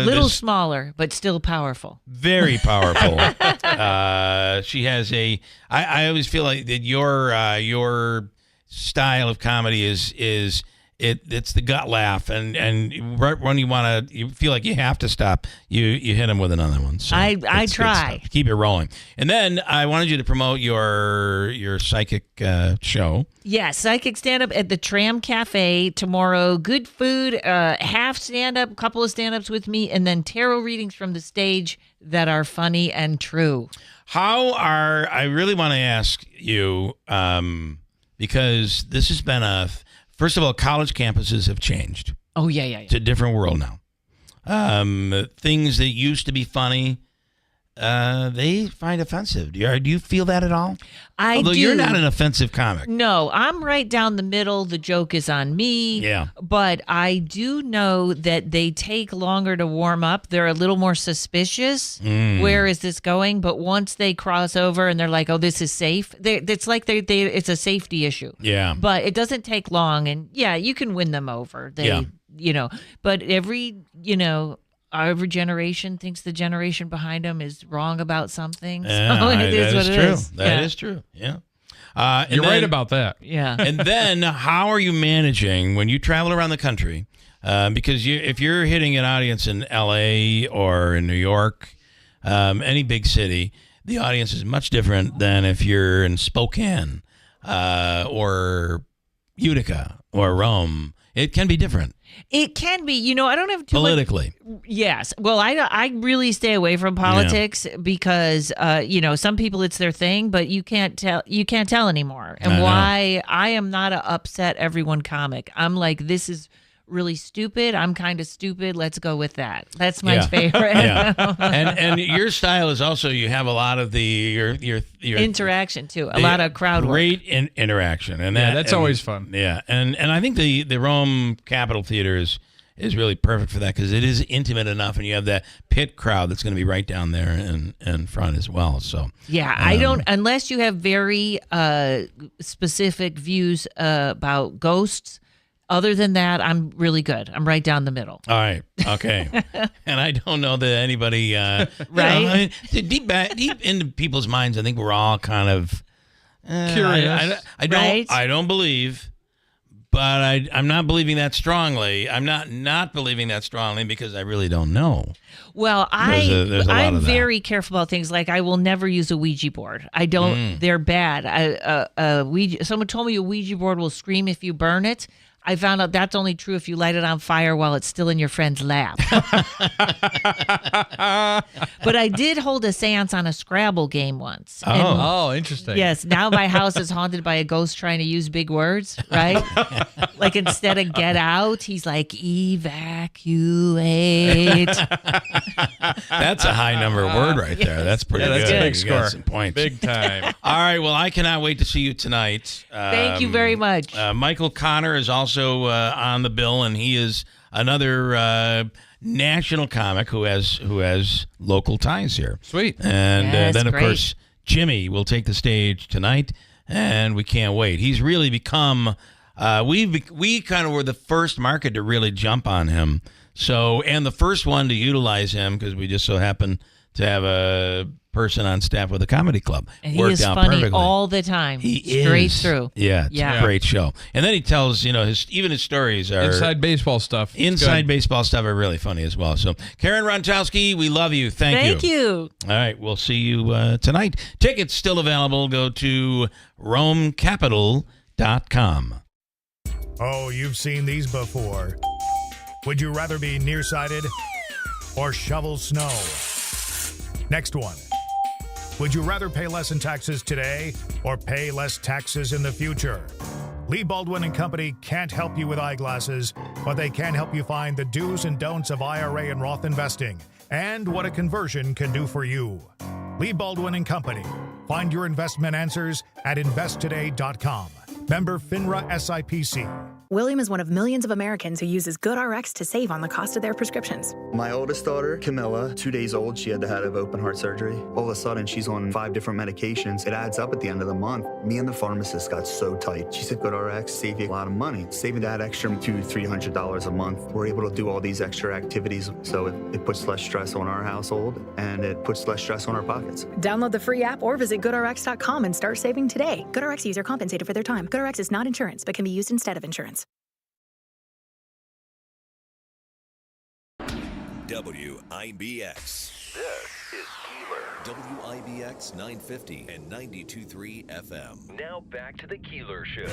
little smaller, but still powerful.
Very powerful. She has I always feel like that your style of comedy is it's the gut laugh, and right when you feel like you have to stop, you hit him with another one. So
I try.
Keep it rolling. And then I wanted you to promote your psychic show.
Yes, psychic stand-up at the Tram Cafe tomorrow. Good food, half stand-up, couple of stand-ups with me, and then tarot readings from the stage that are funny and true.
I really want to ask you, because this has been first of all, college campuses have changed.
Oh, yeah.
It's a different world now. Things that used to be funny, they find offensive. Do you feel that at all? Although you're not an offensive comic.
No, I'm right down the middle. The joke is on me.
Yeah.
But I do know that they take longer to warm up. They're a little more suspicious. Where is this going? But once they cross over and they're like, oh, this is safe, it's like it's a safety issue.
Yeah.
But it doesn't take long. And, yeah, you can win them over. But every generation thinks the generation behind them is wrong about something. So it is what it is.
That is true. Yeah.
You're right about that.
Yeah.
And then how are you managing when you travel around the country? Because if you're hitting an audience in L.A. or in New York, any big city, the audience is much different than if you're in Spokane or Utica or Rome. It can be different.
It can be. I don't have too
politically.
Yes. Well, I really stay away from politics because some people it's their thing, but you can't tell anymore. And why I am not an upset everyone comic. I'm like, this is really stupid. I'm kind of stupid. Let's go with that. That's my favorite.
Yeah. And your style is also, you have a lot of your
interaction too. A lot of crowd work.
Great interaction. And
that's always fun.
Yeah. And I think the Rome Capitol Theater is really perfect for that because it is intimate enough, and you have that pit crowd that's going to be right down there in front as well. So
yeah, I don't, unless you have very specific views about ghosts. Other than that, I'm really good. I'm right down the middle.
All right. Okay. And I don't know that anybody,
right?
Deep into people's minds, I think we're all kind of
curious.
I don't believe, but I'm not believing that strongly. I'm not believing that strongly because I really don't know.
Well, I'm very careful about things. Like I will never use a Ouija board. I don't. They're bad. Someone told me a Ouija board will scream if you burn it. I found out that's only true if you light it on fire while it's still in your friend's lap. But I did hold a seance on a Scrabble game once.
Oh, interesting.
Yes. Now my house is haunted by a ghost trying to use big words, right? Like instead of get out, he's like, evacuate.
That's a high number word right there. That's pretty good.
That's a big score.
Some points.
Big time.
All right. Well, I cannot wait to see you tonight.
Thank you very much.
Michael Connor is also on the bill, and he is another national comic who has local ties here.
Sweet.
And then of
great.
course Jimmy will take the stage tonight, and we can't wait. He's really become we kind of were the first market to really jump on him. So, and the first one to utilize him because we just so happen to have a person on staff with a comedy club.
And he is funny
perfectly.
All the time.
He
straight
is.
Through.
Yeah, it's a great show. And then he tells, his stories are
inside baseball stuff.
Inside baseball stuff are really funny as well. So, Karen Ronowski, we love you. Thank you. All right, we'll see you tonight. Tickets still available. Go to RomeCapital.com.
Oh, you've seen these before. Would you rather be nearsighted or shovel snow? Next one. Would you rather pay less in taxes today or pay less taxes in the future? Lee Baldwin & Company can't help you with eyeglasses, but they can help you find the do's and don'ts of IRA and Roth investing and what a conversion can do for you. Lee Baldwin & Company. Find your investment answers at investtoday.com. Member FINRA SIPC.
William is one of millions of Americans who uses GoodRx to save on the cost of their prescriptions.
My oldest daughter, Camilla, 2 days old, she had had open heart surgery. All of a sudden, she's on 5 different medications. It adds up at the end of the month. Me and the pharmacist got so tight. She said, GoodRx save you a lot of money. Saving that extra $200-300 a month. We're able to do all these extra activities, so it puts less stress on our household, and it puts less stress on our pockets.
Download the free app or visit GoodRx.com and start saving today. GoodRx user compensated for their time. GoodRx is not insurance, but can be used instead of insurance.
WIBX. This is Keeler. WIBX 950 and 92.3 FM. Now back to the Keeler Show.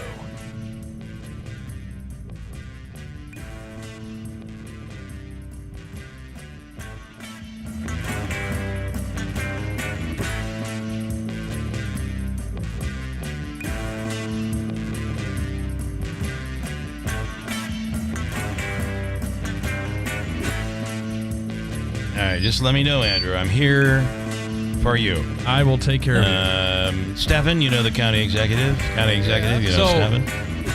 All right, just let me know, Andrew. I'm here for you.
I will take care of you.
Stefan, you know the county executive? County executive, you know Stefan?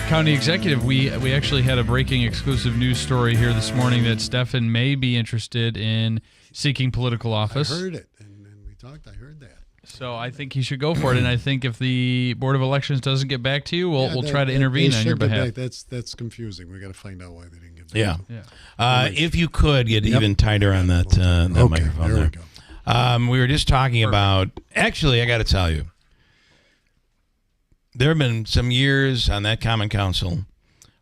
County executive, we actually had a breaking exclusive news story here this morning that Stefan may be interested in seeking political office.
I heard it, and we talked. I heard that.
So I think he should go for it, and I think if the Board of Elections doesn't get back to you, we'll try to intervene on your behalf.
That's confusing. We got to find out why they didn't get back.
Yeah. If you could get even tighter on that microphone
there.
We go. We were just talking about. Actually, I got to tell you, there have been some years on that Common Council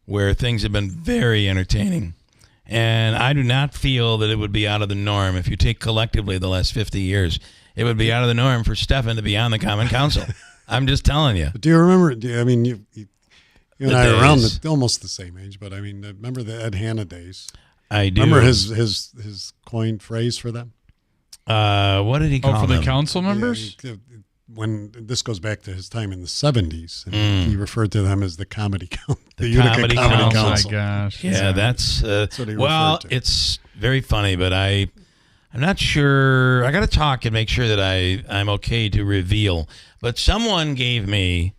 where things have been very entertaining. And I do not feel that it would be out of the norm if you take collectively the last 50 years. It would be out of the norm for Stefan to be on the Common Council. I'm just telling you.
But do you remember? You and I are around almost the same age, but I mean, remember the Ed Hanna days?
I do.
Remember his coined phrase for them?
What did he call them?
The council members?
Yeah, when this goes back to his time in the 70s, and he referred to them as the Comedy Council. The Utica Comedy Council.
Oh, my gosh.
Yeah, that's
what he referred to.
It's very funny, but I'm not sure. I got to talk and make sure that I'm okay to reveal. But someone gave me,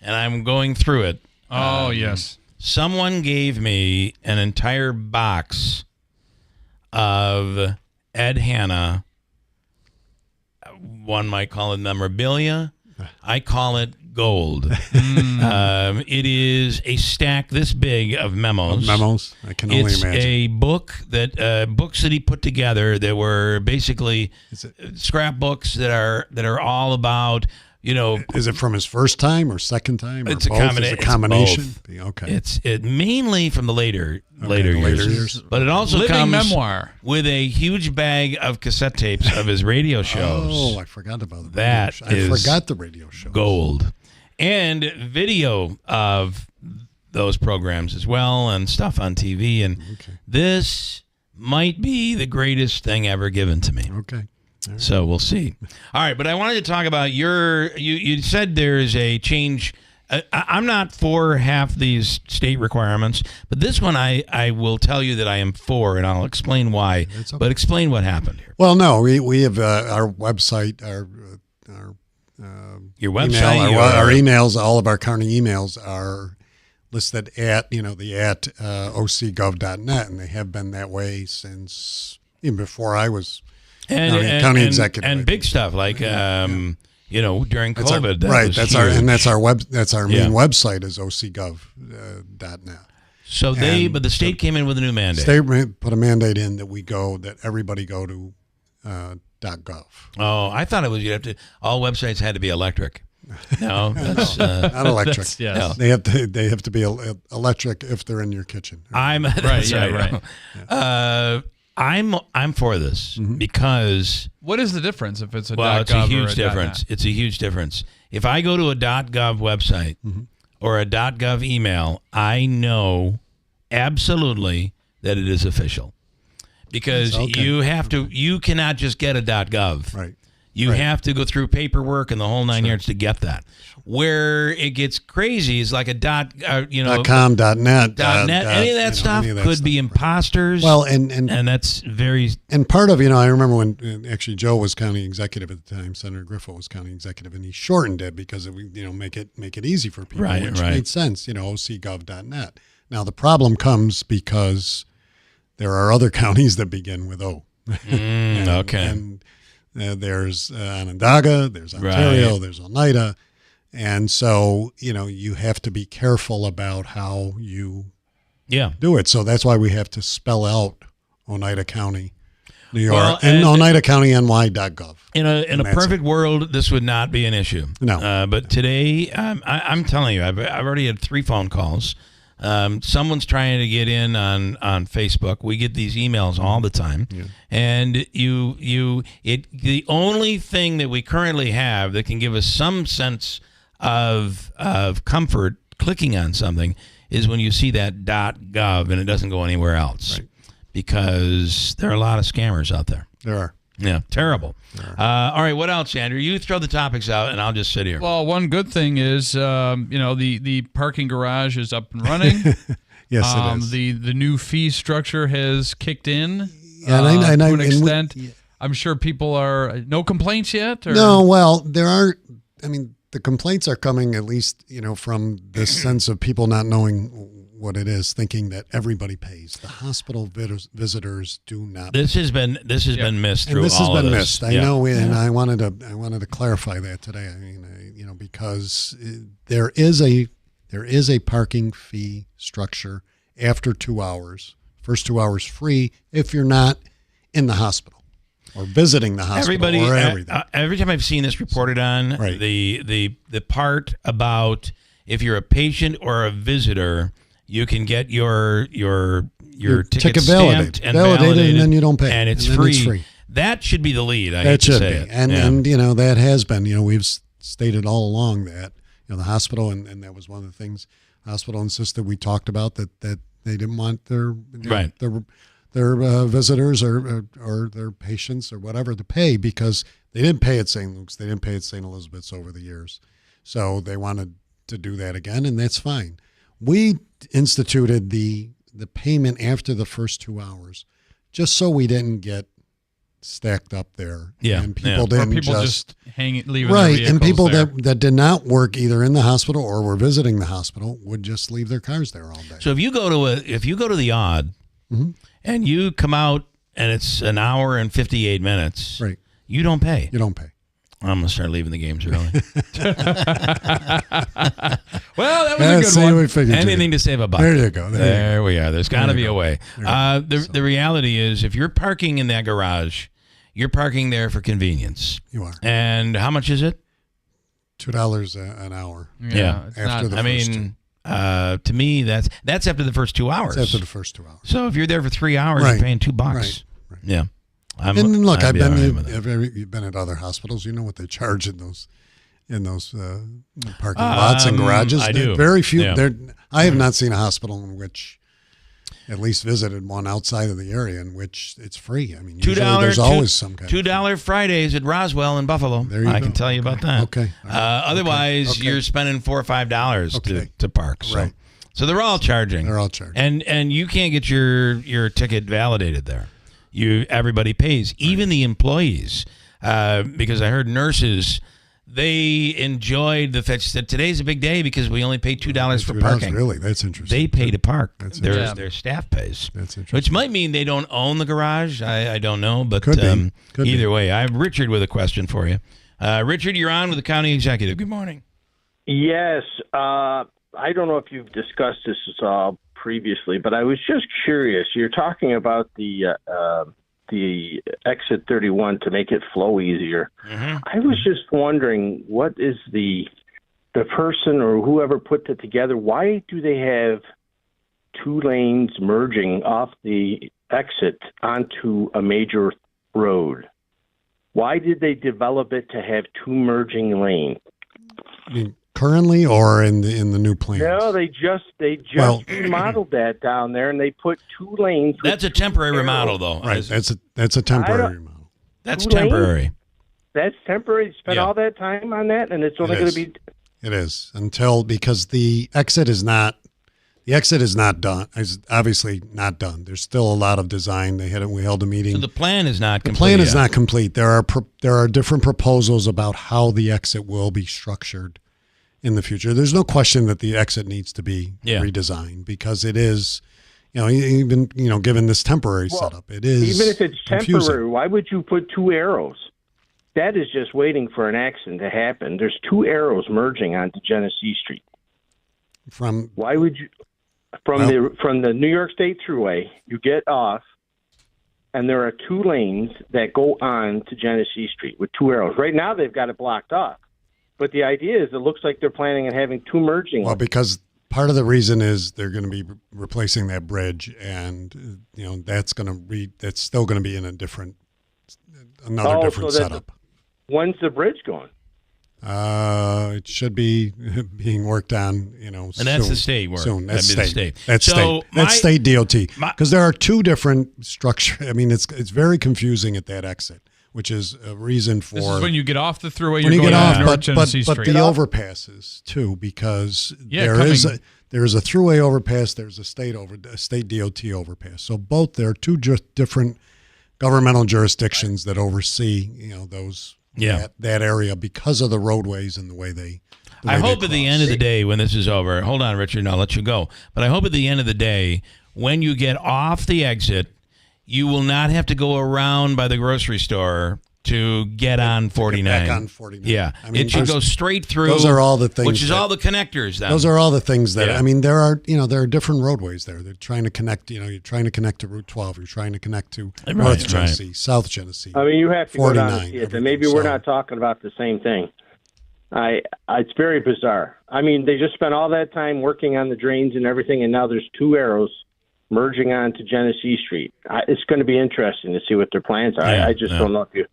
and I'm going through it.
Oh, yes.
Someone gave me an entire box of Ed Hanna. One might call it memorabilia. I call it gold. It is a stack this big of memos.
I can only imagine.
It's a book books that he put together that were basically scrapbooks that are all about,
Is it from his first time or second time? Or
it's
both?
a
combination.
Both.
Okay.
It's mainly from the later years. But it also
Living
comes
memoir with
a huge bag of cassette tapes of his radio shows.
Oh, I forgot about
that.
I forgot the radio shows.
Gold. And video of those programs as well, and stuff on TV. And this might be the greatest thing ever given to me.
Okay. Right.
So we'll see. All right, but I wanted to talk about you said there's a change. I'm not for half these state requirements, but this one I will tell you that I am for, and I'll explain why. Okay. But explain what happened here.
Well, no, we have our website,
your website,
our emails, all of our county emails are listed at ocgov.net, and they have been that way since even before I was county executive.
And big stuff like during COVID.
That's our main website is ocgov.net.
So but the state came in with a new mandate.
State put a mandate in that everybody go to .gov.
Oh, I thought it was all websites had to be electric. No, that's
not electric.
No.
They have to be electric if they're in your kitchen.
I'm for this because
what is the difference if it's a
it's
.gov
a huge
or a
difference.
.net?
It's a huge difference. If I go to a .gov website or a .gov email, I know absolutely that it is official because you cannot just get a .gov.
Right.
You have to go through paperwork and the whole 9 yards to get that. Where it gets crazy is like a
.com, .net,
.net. Any of that stuff could be imposters.
Well, and
that's very.
And part of, I remember when actually Joe was county executive at the time, Senator Griffo was county executive, and he shortened it because it would, make it easy for people, which made sense, ocgov.net. Now the problem comes because there are other counties that begin with O. And there's Onondaga, there's Ontario, there's Oneida. And so, you have to be careful about how you do it. So that's why we have to spell out Oneida County, New York, and Oneida County NY.gov. In
a perfect world, this would not be an issue.
No.
But today, I'm telling you, I've already had 3 phone calls. Someone's trying to get in on Facebook. We get these emails all the time, and the only thing that we currently have that can give us some sense of comfort clicking on something is when you see that .gov and it doesn't go anywhere else, because there are a lot of scammers out there.
There are.
Yeah, terrible. All right, what else, Andrew? You throw the topics out, and I'll just sit here.
Well, one good thing is, the parking garage is up and running.
Yes, it is.
The new fee structure has kicked in
to
an extent. I'm sure people are no complaints yet. Or?
No, well, there are. The complaints are coming at least, from this sense of people not knowing what it is, thinking that everybody pays. The hospital visitors do not.
This has been missed through all of this.
This has been missed. I know, and I wanted to clarify that today. Because there is a parking fee structure after 2 hours. First 2 hours free if you're not in the hospital or visiting the hospital or everything.
Every time I've seen this reported on, the part about if you're a patient or a visitor, you can get your ticket stamped and validated,
and then you don't pay,
and it's free. That should be the lead.
That should be, and that has been. We've stated all along that the hospital, and that was one of the things the hospital insisted we talked about, that they didn't want their visitors or their patients or whatever to pay, because they didn't pay at St. Luke's, they didn't pay at St. Elizabeth's over the years, so they wanted to do that again, and that's fine. We instituted the payment after the first 2 hours, just so we didn't get stacked up there. And people didn't just
leave their
vehicles and people
there.
that did not work either in the hospital or were visiting the hospital would just leave their cars there all day.
So if you go to the Odd and you come out and it's an hour and 58 minutes, you don't pay.
You don't pay.
I'm going to start leaving the games early.
Well, that was a good one.
Anything to save a buck.
There you go.
There we are. There's got to be a way. The reality is, if you're parking in that garage, you're parking there for convenience.
You are.
And how much is it?
$2 an hour.
Yeah.
After the first two.
To me, that's after the first 2 hours.
That's after the first 2 hours.
So if you're there for 3 hours, you're paying $2. Right. Yeah.
And look, you've been at other hospitals. You know what they charge in those parking lots and garages.
I do.
Very few. Yeah. I have not seen a hospital in which, at least visited one outside of the area, in which it's free. I mean, usually there's always some kind of
$2 Fridays at Roswell in Buffalo. I can tell you about that.
Okay.
Otherwise, you're spending $4 or $5 to park. So. So they're all charging.
They're all charging.
And you can't get your ticket validated there. Everybody pays, even the employees, because I heard nurses, they enjoyed the fact that today's a big day because we only pay $2 for parking.
Really, that's interesting.
They pay to park. Their staff pays.
That's interesting.
Which might mean they don't own the garage. I don't know, but
Could
either way, I have Richard with a question for you. Richard, you're on with the county executive. Good morning.
Yes, I don't know if you've discussed this previously, but I was just curious. You're talking about the exit 31 to make it flow easier. I was just wondering, what is the person or whoever put it together? Why do they have 2 lanes merging off the exit onto a major road? Why did they develop it to have 2 merging lanes?
Currently, or in the new plans?
No, they just remodeled that down there, and they put 2 lanes.
That's a temporary remodel, though.
Right. That's a temporary remodel.
That's temporary.
That's temporary. Spend all that time on that, and it's only going to be.
It is because the exit is not done. It's obviously not done. There's still a lot of design. We held a meeting.
So the plan is not complete.
The plan is
yet.
not complete. There are different proposals about how the exit will be structured in the future. There's no question that the exit needs to be redesigned because it is, even given this temporary setup, it is.
Even if it's
confusing.
temporary, why would you put two arrows? That is just waiting for an accident to happen. There's two arrows merging onto Genesee Street. Why would you? From the New York State Thruway, you get off, and there are two lanes that go on to Genesee Street with two arrows. Right now, they've got it blocked off. But the idea is it looks like they're planning on having two merging.
Well, because part of the reason is they're going to be replacing that bridge, and that's still going to be in another different setup.
When's the bridge going?
It should be being worked on,
and that's the state work.
Soon. That's
That'd be
state.
the state.
That's
So
state. That's state DOT. Because there are two different structures. I mean, it's very confusing at that exit, which is a reason for.
This is when you get off the thruway.
When you get off,
North Genesee
but
Street.
the overpasses too, because there is a thruway overpass. There's a state DOT overpass. So there are two different governmental jurisdictions that oversee those. That area because of the roadways and the way they.
I hope at the end of the day, when this is over, hold on, Richard, and I'll let you go. But I hope at the end of the day, when you get off the exit, you will not have to go around by the grocery store to get on 49.
Back on 49.
Yeah, it should go straight through.
Those are all the things.
Which is all the connectors. Then.
Those are all the things that I mean. There are different roadways there. They're trying to connect. You're trying to connect to Route 12. You're trying to connect to North Genesee, South Genesee.
I mean, you have to go down and see it. And maybe we're not talking about the same thing. It's very bizarre. I mean, they just spent all that time working on the drains and everything, and now there's two arrows merging onto Genesee Street. It's going to be interesting to see what their plans are. I just don't know if you.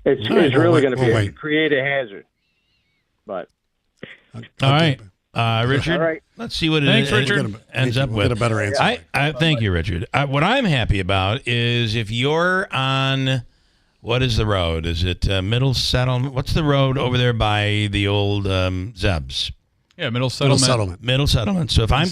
It's really going to create a hazard. But
all right, Richard.
All right.
Let's see what
Thanks,
it
Richard.
ends up with.
Get a better answer.
Thank you, Richard. What I'm happy about is if you're on, what is the road? Is it Middle Settlement? What's the road over there by the old Zebs?
Yeah, Middle Settlement.
Middle Settlement. So if I'm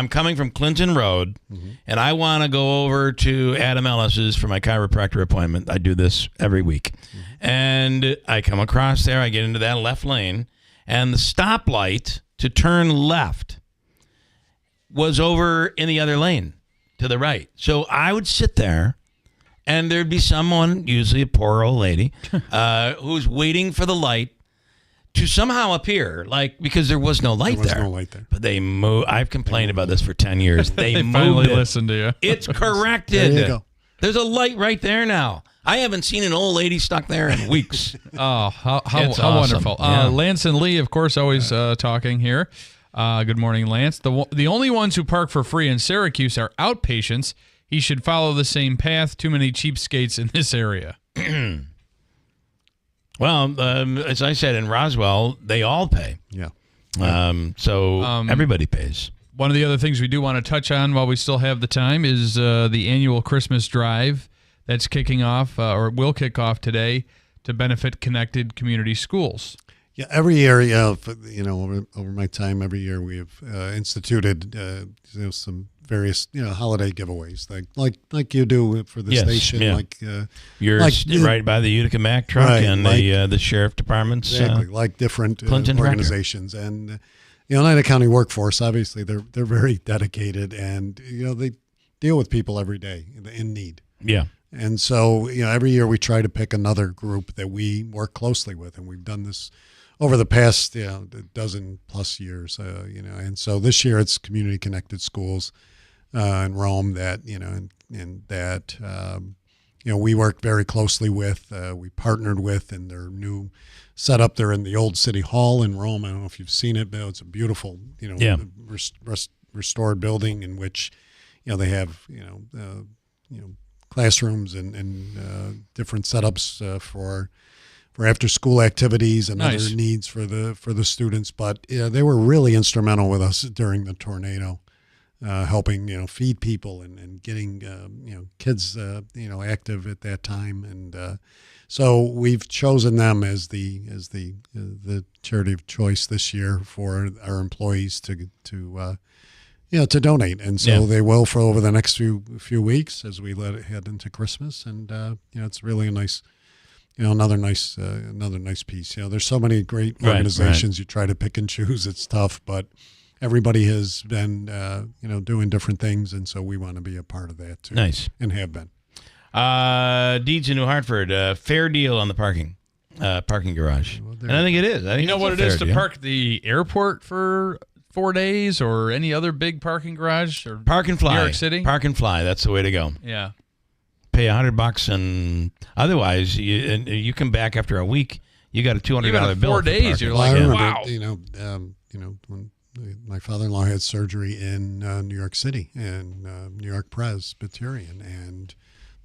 coming from Clinton Road, and I want to go over to Adam Ellis's for my chiropractor appointment, I do this every week, and I come across there. I get into that left lane, and the stoplight to turn left was over in the other lane to the right. So I would sit there, and there'd be someone, usually a poor old lady, who's waiting for the light to somehow appear, because there was no light there.
No light there.
But they move. I've complained about this for 10 years. They
finally
moved
listened to you.
It's corrected.
There you go.
There's a light right there now. I haven't seen an old lady stuck there in weeks.
Oh, how
awesome.
wonderful.
Yeah.
Lance and Lee, of course, always talking here. Good morning, Lance. The only ones who park for free in Syracuse are outpatients. He should follow the same path. Too many cheapskates in this area.
Well, as I said, in Roswell, they all pay.
Yeah.
So everybody pays.
One of the other things we do want to touch on while we still have the time is the annual Christmas drive that's kicking off or will kick off today to benefit Connected Community Schools.
Yeah, every year, over my time, every year we have instituted some various holiday giveaways like you do for the station.
Yeah. You're right by the Utica Mac truck and the sheriff departments.
Exactly, like different
Clinton
organizations and the Oneida County workforce. Obviously, they're very dedicated and they deal with people every day in need.
Yeah.
And so every year we try to pick another group that we work closely with, and we've done this over the past dozen plus years. And so this year it's Community Connected Schools in Rome that we work very closely with. We partnered with in their new setup. They're in the old City Hall in Rome. I don't know if you've seen it, but it's a beautiful restored building in which they have classrooms and different setups for after school activities and other needs for the students. But they were really instrumental with us during the tornado helping feed people and getting kids active at that time, and so we've chosen them as the charity of choice this year for our employees to donate, and so they will for over the next few weeks as we head into Christmas, and it's really a nice. Another nice piece. There's so many great organizations. Right. You try to pick and choose. It's tough, but everybody has been, doing different things, and so we want to be a part of that too.
Nice,
and have been.
Deeds in New Hartford, fair deal on the parking garage, and I think it is.
You know what it is to park the airport for 4 days, or any other big parking garage, or
Park and Fly,
New York City.
Park and Fly. That's the way to go.
Yeah.
Pay $100, and otherwise you come back after a week. You got a $200 bill.
4 days. You're like,
I remember,
wow.
When my father-in-law had surgery in New York City and New York Presbyterian, and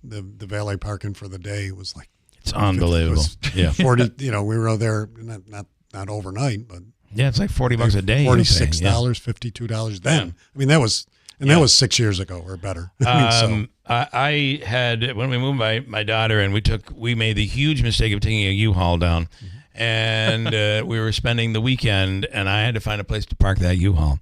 the valet parking for the day was like
it's unbelievable.
40. We were there not overnight, but
it's like $40 a day.
$46, $52 then. I mean, that was. And that was 6 years ago or better.
I had, when we moved my daughter, and we made the huge mistake of taking a U-Haul down, and we were spending the weekend, and I had to find a place to park that U-Haul.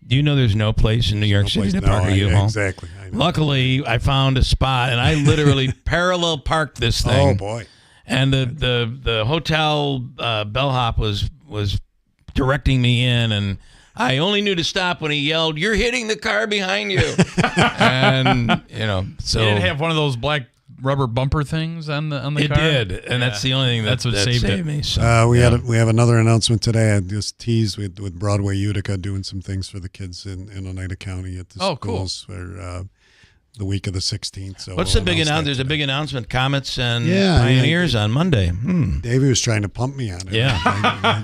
Do you know there's no place in New York City to park a U-Haul?
Exactly.
Luckily, I found a spot, and I literally parallel parked this thing.
Oh boy!
And the hotel bellhop was directing me in, and I only knew to stop when he yelled, "You're hitting the car behind you!" And so
you didn't have one of those black rubber bumper things on the car.
It did, and that's the only thing that saved me. So,
we have another announcement today. I just teased with Broadway Utica doing some things for the kids in Oneida County at the schools for the week of the 16th. So
what's the big announcement? There's a big announcement. Comets and Pioneers on Monday.
Davey was trying to pump me on it.
Yeah,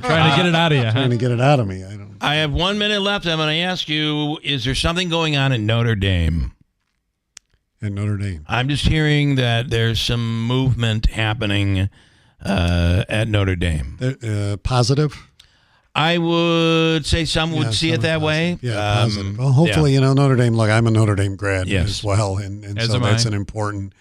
trying to get it out of you.
Trying to get it out of me.
I have 1 minute left. I'm going to ask you: is there something going on at Notre Dame?
At Notre Dame,
I'm just hearing that there's some movement happening at Notre Dame.
Positive.
I would say some would see it that way.
Yeah, positive. Well, hopefully, Notre Dame. Look, I'm a Notre Dame grad as well, and so that's an important.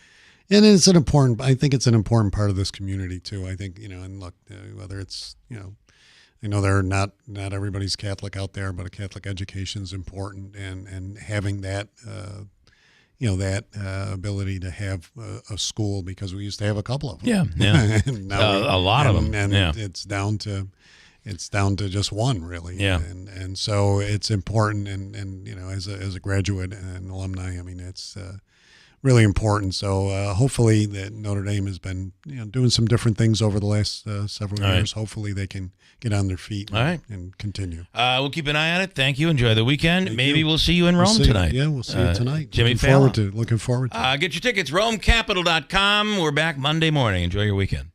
And I think it's an important part of this community too. I think and look, whether it's I know not everybody's Catholic out there, but a Catholic education is important, and having that. That ability to have a school, because we used to have a couple of them.
Yeah.
And now
a lot of them.
And it's down to just one, really.
Yeah.
And so it's important, and as a graduate and alumni, I mean, it's really important. So hopefully that Notre Dame has been doing some different things over the last several years. Right. Hopefully they can get on their feet and continue.
We'll keep an eye on it. Thank you. Enjoy the weekend. Maybe we'll see you in Rome tonight.
Yeah, we'll see you tonight.
Jimmy
Failla. Looking forward to it.
Get your tickets, RomeCapital.com. We're back Monday morning. Enjoy your weekend.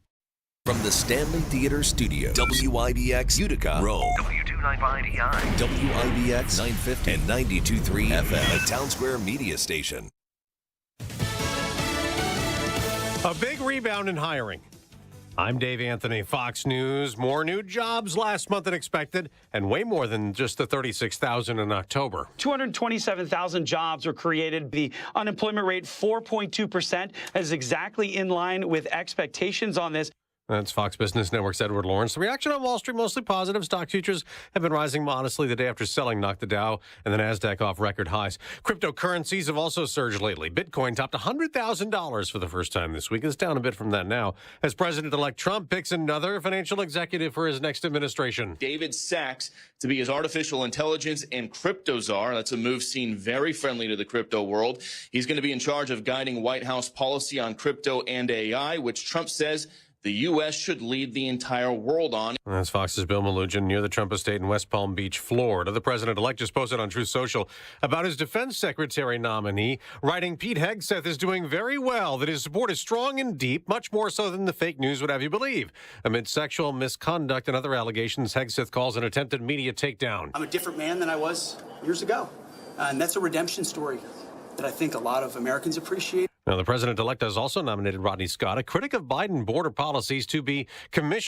From the Stanley Theater Studio, WIBX Utica, Rome, W295EI, WIBX 950 and 92.3 FM, a Town Square media station.
A big rebound in hiring. I'm Dave Anthony, Fox News. More new jobs last month than expected, and way more than just the 36,000 in October.
227,000 jobs were created. The unemployment rate, 4.2%. That is exactly in line with expectations on this.
That's Fox Business Network's Edward Lawrence. The reaction on Wall Street mostly positive. Stock futures have been rising modestly. The day after selling knocked the Dow and the Nasdaq off record highs. Cryptocurrencies have also surged lately. Bitcoin topped $100,000 for the first time this week. It's down a bit from that now, as President-elect Trump picks another financial executive for his next administration.
David Sachs to be his artificial intelligence and crypto czar. That's a move seen very friendly to the crypto world. He's going to be in charge of guiding White House policy on crypto and AI, which Trump says the U.S. should lead the entire world on.
That's Fox's Bill Malugin near the Trump estate in West Palm Beach, Florida. The president-elect just posted on Truth Social about his defense secretary nominee, writing Pete Hegseth is doing very well, that his support is strong and deep, much more so than the fake news would have you believe. Amid sexual misconduct and other allegations, Hegseth calls an attempted media takedown.
I'm a different man than I was years ago, and that's a redemption story that I think a lot of Americans appreciate.
Now, the president-elect has also nominated Rodney Scott, a critic of Biden border policies, to be commissioner.